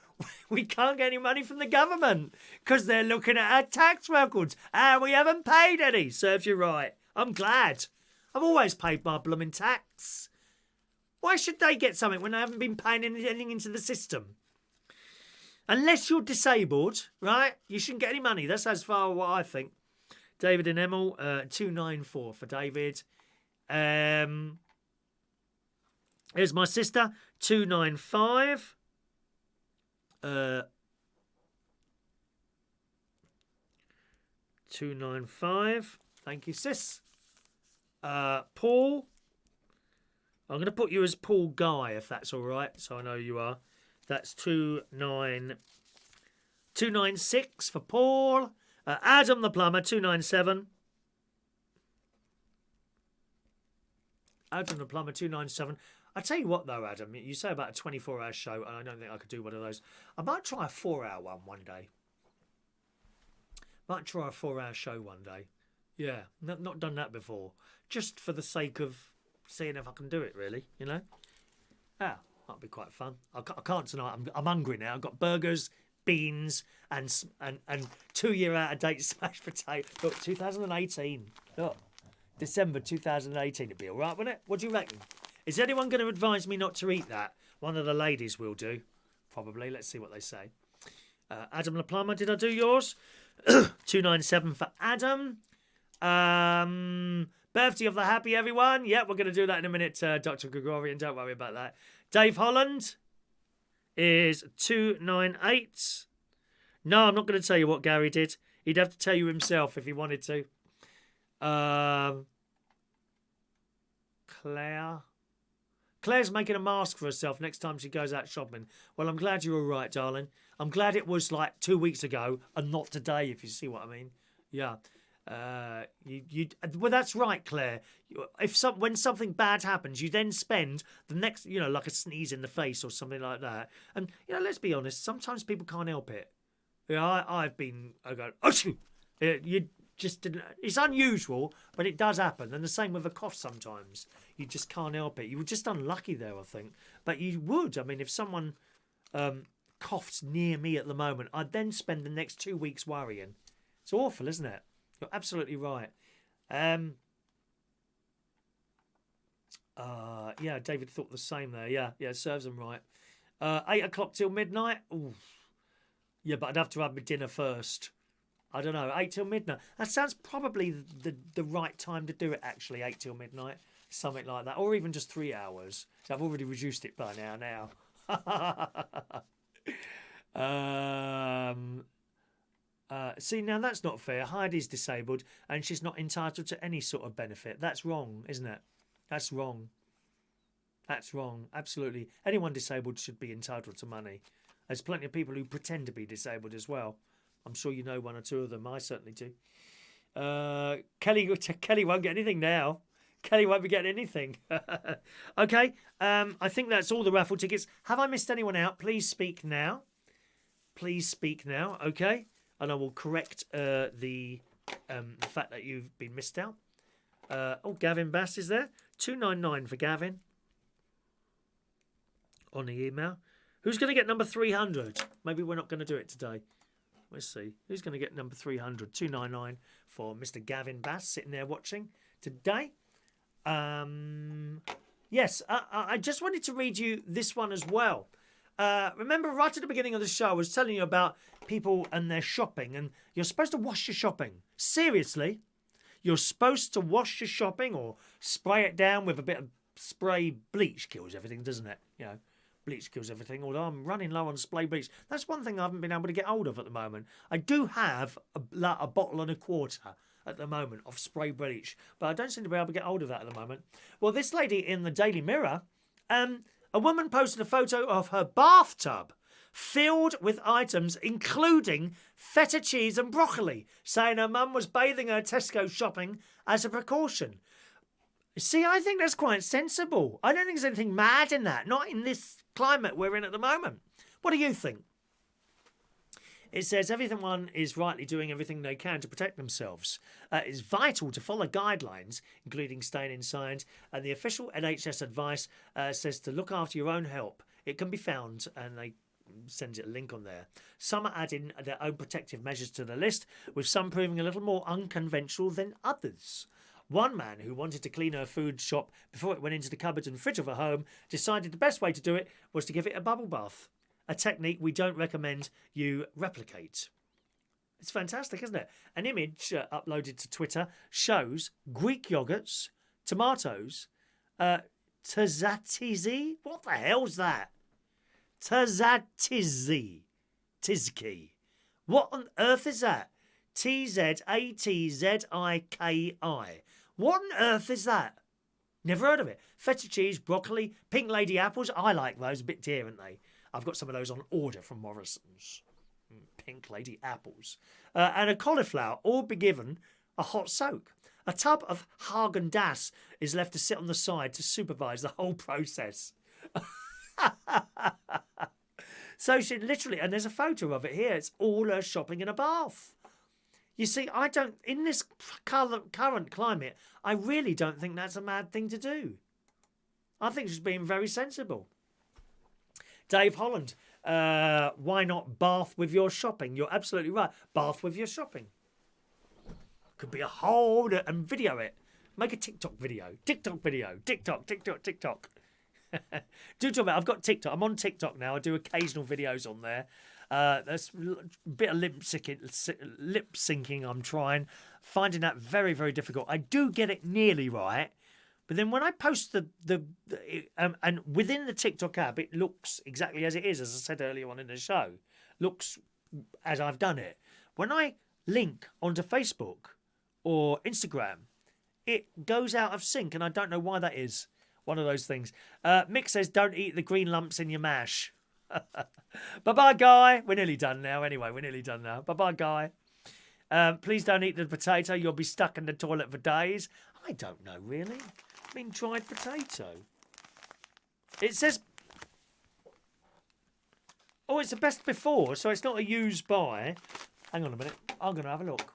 Speaker 1: We can't get any money from the government because they're looking at our tax records and we haven't paid any. Serves you right. I'm glad. I've always paid my blooming tax. Why should they get something when they haven't been paying anything into the system? Unless you're disabled, right? You shouldn't get any money. That's as far as what I think. David and Emil, 294 for David. Here's my sister, 295. 295. Thank you, sis. Paul. I'm going to put you as Paul Guy, if that's all right, so I know you are. That's 296 for Paul. Adam the plumber, 297. Adam the plumber, 297. I tell you what, though, Adam, you say about a 24-hour show, and I don't think I could do one of those. I might try a 4-hour one day. Might try a 4-hour show one day. Yeah, not done that before. Just for the sake of seeing if I can do it, really, you know? Yeah, might be quite fun. I can't tonight. I'm hungry now. I've got burgers, beans, and 2-year out-of-date smashed potato. Look, 2018. Look, December 2018. It'd be all right, wouldn't it? What do you reckon? Is anyone going to advise me not to eat that? One of the ladies will do. Probably. Let's see what they say. Adam LaPlumber, did I do yours? 297 for Adam. Birthday of the happy, everyone. Yeah, we're going to do that in a minute, Dr. Gregorian. Don't worry about that. Dave Holland is 298. No, I'm not going to tell you what Gary did. He'd have to tell you himself if he wanted to. Claire's making a mask for herself next time she goes out shopping. Well, I'm glad you were right, darling. I'm glad it was like 2 weeks ago and not today, if you see what I mean. Yeah. Well, that's right, Claire. When something bad happens, you then spend the next, like a sneeze in the face or something like that. And, let's be honest, sometimes people can't help it. I go, oh, you just didn't. It's unusual, but it does happen. And the same with a cough sometimes. You just can't help it. You were just unlucky there, I think. But you would. I mean, if someone coughs near me at the moment, I'd then spend the next 2 weeks worrying. It's awful, isn't it? You're absolutely right. Yeah, David thought the same there. Yeah, serves them right. 8 o'clock till midnight? Ooh. Yeah, but I'd have to have my dinner first. I don't know, 8 till midnight. That sounds probably the right time to do it, actually, 8 till midnight. Something like that. Or even just 3 hours. So I've already reduced it by now. See, now that's not fair. Heidi's disabled and she's not entitled to any sort of benefit. That's wrong, isn't it? That's wrong. That's wrong. Absolutely. Anyone disabled should be entitled to money. There's plenty of people who pretend to be disabled as well. I'm sure you know one or two of them. I certainly do. Kelly won't get anything now. Kelly won't be getting anything. Okay. I think that's all the raffle tickets. Have I missed anyone out? Please speak now. Please speak now. Okay. And I will correct the fact that you've been missed out. Gavin Bass is there. 299 for Gavin. On the email. Who's going to get number 300? Maybe we're not going to do it today. Let's see. Who's going to get number 300? 299 for Mr. Gavin Bass sitting there watching today. Yes, I just wanted to read you this one as well. Remember right at the beginning of the show I was telling you about people and their shopping, and you're supposed to wash your shopping. Seriously. You're supposed to wash your shopping or spray it down with a bit of spray. Bleach kills everything, doesn't it? You know, bleach kills everything, although I'm running low on spray bleach. That's one thing I haven't been able to get hold of at the moment. I do have a bottle and a quarter at the moment of spray bleach, but I don't seem to be able to get hold of that at the moment. Well, this lady in the Daily Mirror, a woman posted a photo of her bathtub filled with items including feta cheese and broccoli, saying her mum was bathing her Tesco shopping as a precaution. See, I think that's quite sensible. I don't think there's anything mad in that, not in this climate we're in at the moment. What do you think? It says everyone is rightly doing everything they can to protect themselves. It's vital to follow guidelines, including staying inside, and the official NHS advice says to look after your own health. It can be found, and they send it a link on there. Some are adding their own protective measures to the list, with some proving a little more unconventional than others. One man who wanted to clean her food shop before it went into the cupboards and fridge of her home decided the best way to do it was to give it a bubble bath, a technique we don't recommend you replicate. It's fantastic, isn't it? An image uploaded to Twitter shows Greek yogurts, tomatoes, tzatziki. What the hell's that? Tzatziki. What on earth is that? Tzatziki. What on earth is that? Never heard of it. Feta cheese, broccoli, pink lady apples. I like those. A bit dear, aren't they? I've got some of those on order from Morrison's. Pink lady apples. And a cauliflower, all be given a hot soak. A tub of Haagen-Dazs is left to sit on the side to supervise the whole process. So she literally, and there's a photo of it here, it's all her shopping in a bath. You see, I don't, in this current climate, I really don't think that's a mad thing to do. I think she's being very sensible. Dave Holland, why not bath with your shopping? You're absolutely right. Bath with your shopping. Could be a whole, and video it. Make a TikTok video. TikTok. Do talk about, I've got TikTok. I'm on TikTok now. I do occasional videos on there. There's a bit of lip syncing I'm trying. Finding that very, very difficult. I do get it nearly right. But then when I post and within the TikTok app, it looks exactly as it is, as I said earlier on in the show. Looks as I've done it. When I link onto Facebook or Instagram, it goes out of sync, and I don't know why that is. One of those things. Mick says, don't eat the green lumps in your mash. Bye-bye, Guy. We're nearly done now. Anyway, we're nearly done now. Bye-bye, Guy. Please don't eat the potato. You'll be stuck in the toilet for days. I don't know, really. I mean, dried potato. It says... Oh, it's the best before, so it's not a used by. Hang on a minute. I'm going to have a look.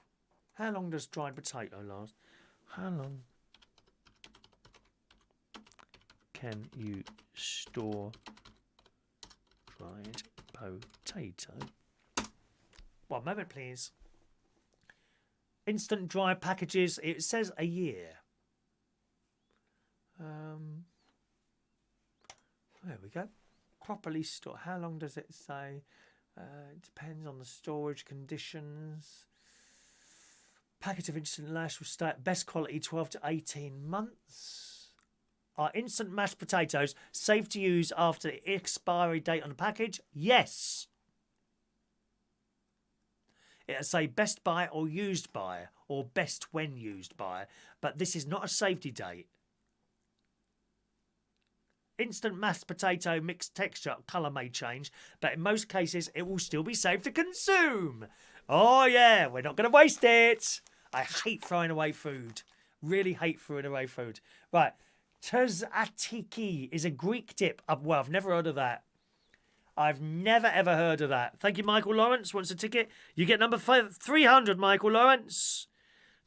Speaker 1: How long does dried potato last? How long can you store dried potato? 1 moment, please. Instant dry packages. It says a year. There we go. properly stored. How long does it say? It depends on the storage conditions. Packet of instant mash will stay at best quality 12 to 18 months. Are instant mashed potatoes safe to use after the expiry date on the package? Yes. It'll say best by or used by, or best when used by, but this is not a safety date. Instant mashed potato mixed texture colour may change, but in most cases it will still be safe to consume. Oh yeah, we're not going to waste it. I hate throwing away food. Really hate throwing away food. Right, tzatziki is a Greek dip. Well, I've never heard of that. I've never ever heard of that. Thank you, Michael Lawrence. Wants a ticket. You get number 300, Michael Lawrence.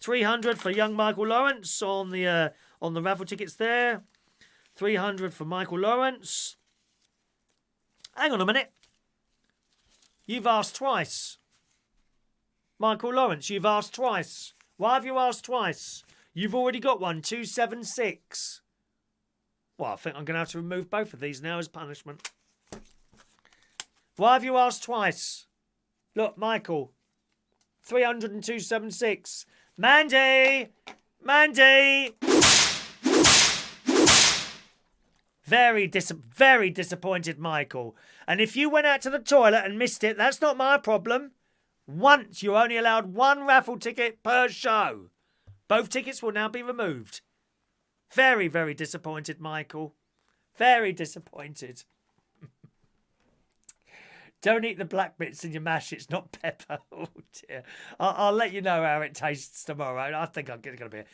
Speaker 1: 300 for young Michael Lawrence on the raffle tickets there. 300 for Michael Lawrence. Hang on a minute. You've asked twice. Michael Lawrence, you've asked twice. Why have you asked twice? You've already got one, 276. Well, I think I'm going to have to remove both of these now as punishment. Why have you asked twice? Look, Michael. 300 and 276. Mandy! Mandy! Very disappointed, Michael. And if you went out to the toilet and missed it, that's not my problem. Once, you're only allowed one raffle ticket per show. Both tickets will now be removed. Very disappointed, Michael. Very disappointed. Don't eat the black bits in your mash. It's not pepper. Oh, dear. I'll let you know how it tastes tomorrow. I think I'm going to be...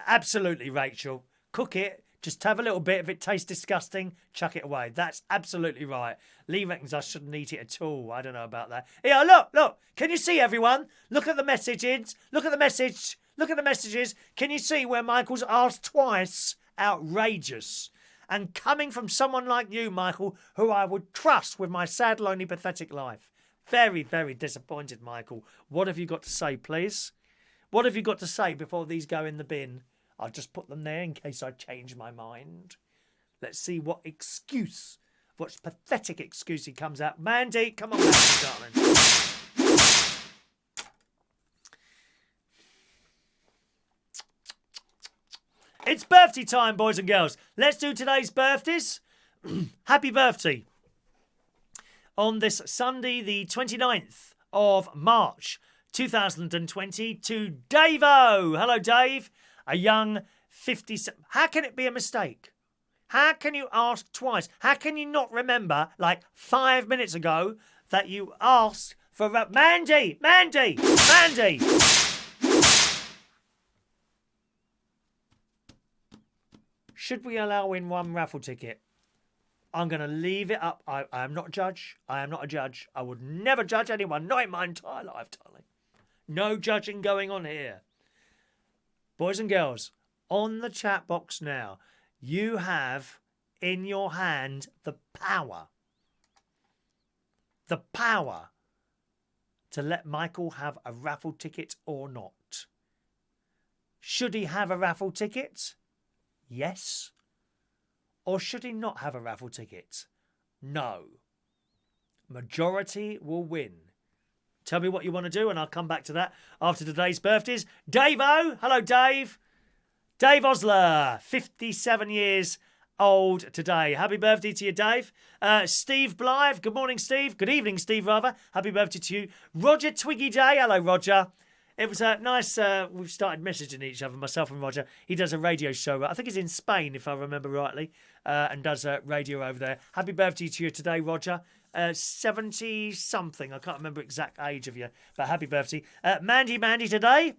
Speaker 1: Absolutely, Rachel. Cook it. Just have a little bit. If it tastes disgusting, chuck it away. That's absolutely right. Lee reckons I shouldn't eat it at all. I don't know about that. Yeah, look. Can you see, everyone? Look at the messages. Look at the message. Look at the messages. Can you see where Michael's asked twice? Outrageous. And coming from someone like you, Michael, who I would trust with my sad, lonely, pathetic life. Very disappointed, Michael. What have you got to say, please? What have you got to say before these go in the bin? I'll just put them there in case I change my mind. Let's see what pathetic excuse he comes out. Mandy, come on, Mandy, darling. It's birthday time, boys and girls. Let's do today's birthdays. Happy birthday. On this Sunday, the 29th of March, 2020, to Dave-O. Hello, Dave. A young 57. How can it be a mistake? How can you ask twice? How can you not remember, like 5 minutes ago, that you asked for... Mandy! Should we allow in one raffle ticket? I'm going to leave it up. I am not a judge. I am not a judge. I would never judge anyone, not in my entire life, darling. No judging going on here. Boys and girls, on the chat box now, you have in your hand the power to let Michael have a raffle ticket or not. Should he have a raffle ticket? Yes. Or should he not have a raffle ticket? No. Majority will win. Tell me what you want to do and I'll come back to that after today's birthdays. Dave-O. Hello, Dave. Dave Osler, 57 years old today. Happy birthday to you, Dave. Steve Blythe. Good morning, Steve. Good evening, Steve, rather. Happy birthday to you. Roger Twiggy Day. Hello, Roger. It was nice. We've started messaging each other, myself and Roger. He does a radio show. I think he's in Spain, if I remember rightly, and does radio over there. Happy birthday to you today, Roger. 70-something. I can't remember exact age of you, but happy birthday. Mandy today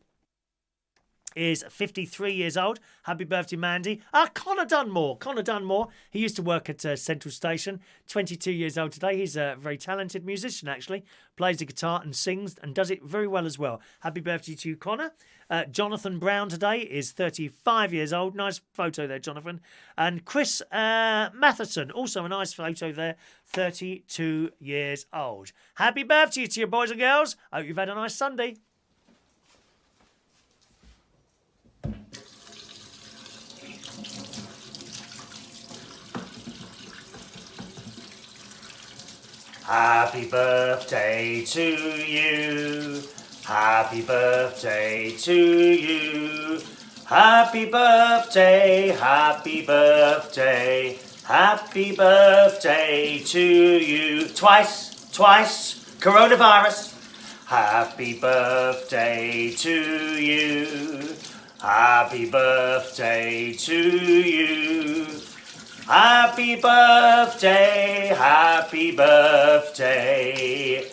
Speaker 1: is 53 years old. Happy birthday, Mandy. Conor Dunmore. He used to work at Central Station. 22 years old today. He's a very talented musician, actually. Plays the guitar and sings and does it very well as well. Happy birthday to you, Conor. Johnathan Brown today is 35 years old. Nice photo there, Johnathan. And Chris Matheson, also a nice photo there, 32 years old. Happy birthday to you, boys and girls. Hope you've had a nice Sunday. Happy birthday to you. Happy birthday to you. Happy birthday, happy birthday, happy birthday to you. Twice, coronavirus. Happy birthday to you. Happy birthday to you. Happy birthday, happy birthday.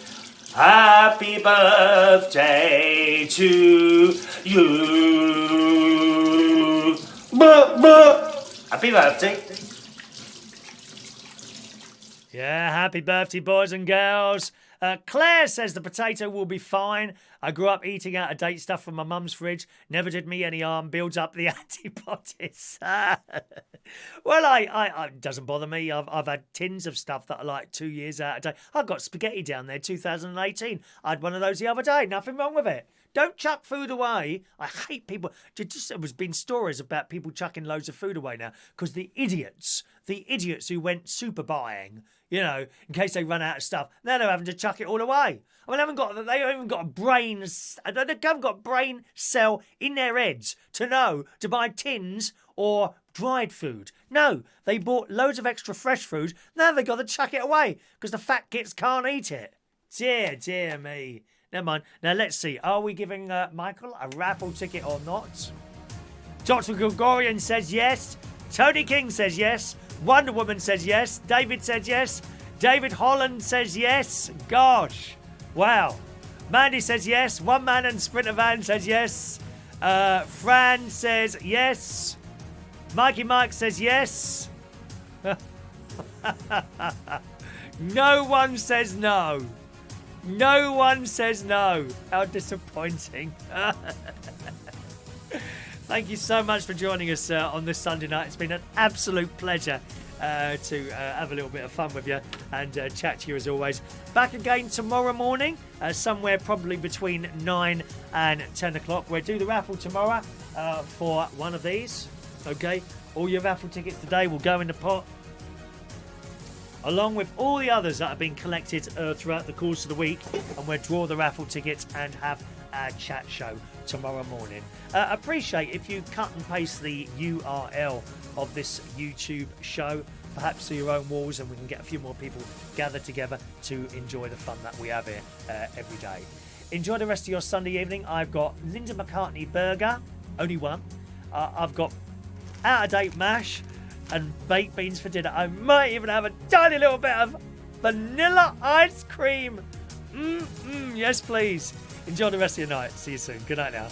Speaker 1: Happy birthday to you. Happy birthday. Yeah, happy birthday, boys and girls. Claire says the potato will be fine. I grew up eating out of date stuff from my mum's fridge. Never did me any harm. Builds up the antibodies. Well, I doesn't bother me. I've had tins of stuff that are like 2 years out of date. I've got spaghetti down there, 2018. I had one of those the other day. Nothing wrong with it. Don't chuck food away. I hate people. There has been stories about people chucking loads of food away now because the idiots who went super buying, you know, in case they run out of stuff, now they're having to chuck it all away. I mean, they haven't even got a brain. They haven't got a brain cell in their heads to know to buy tins or dried food. No, they bought loads of extra fresh food. Now they've got to chuck it away because the fat kids can't eat it. Dear me. Never mind. Now, let's see. Are we giving Michael a raffle ticket or not? Dr. Gregorian says yes. Tony King says yes. Wonder Woman says yes. David says yes. David Holland says yes. Gosh. Wow. Mandy says yes. One Man and Sprinter Van says yes. Fran says yes. Mikey Mike says yes. No one says no. No one says no. How disappointing. Thank you so much for joining us on this Sunday night. It's been an absolute pleasure to have a little bit of fun with you and chat to you as always. Back again tomorrow morning, somewhere probably between 9 and 10 o'clock. We'll do the raffle tomorrow for one of these. Okay, all your raffle tickets today will go in the pot, along with all the others that have been collected throughout the course of the week, and we'll draw the raffle tickets and have our chat show tomorrow morning. Appreciate if you cut and paste the URL of this YouTube show, perhaps to your own walls, and we can get a few more people gathered together to enjoy the fun that we have here every day. Enjoy the rest of your Sunday evening. I've got Linda McCartney burger, only one. I've got out-of-date mash and baked beans for dinner. I might even have a tiny little bit of vanilla ice cream. Yes, please. Enjoy the rest of your night. See you soon. Good night now.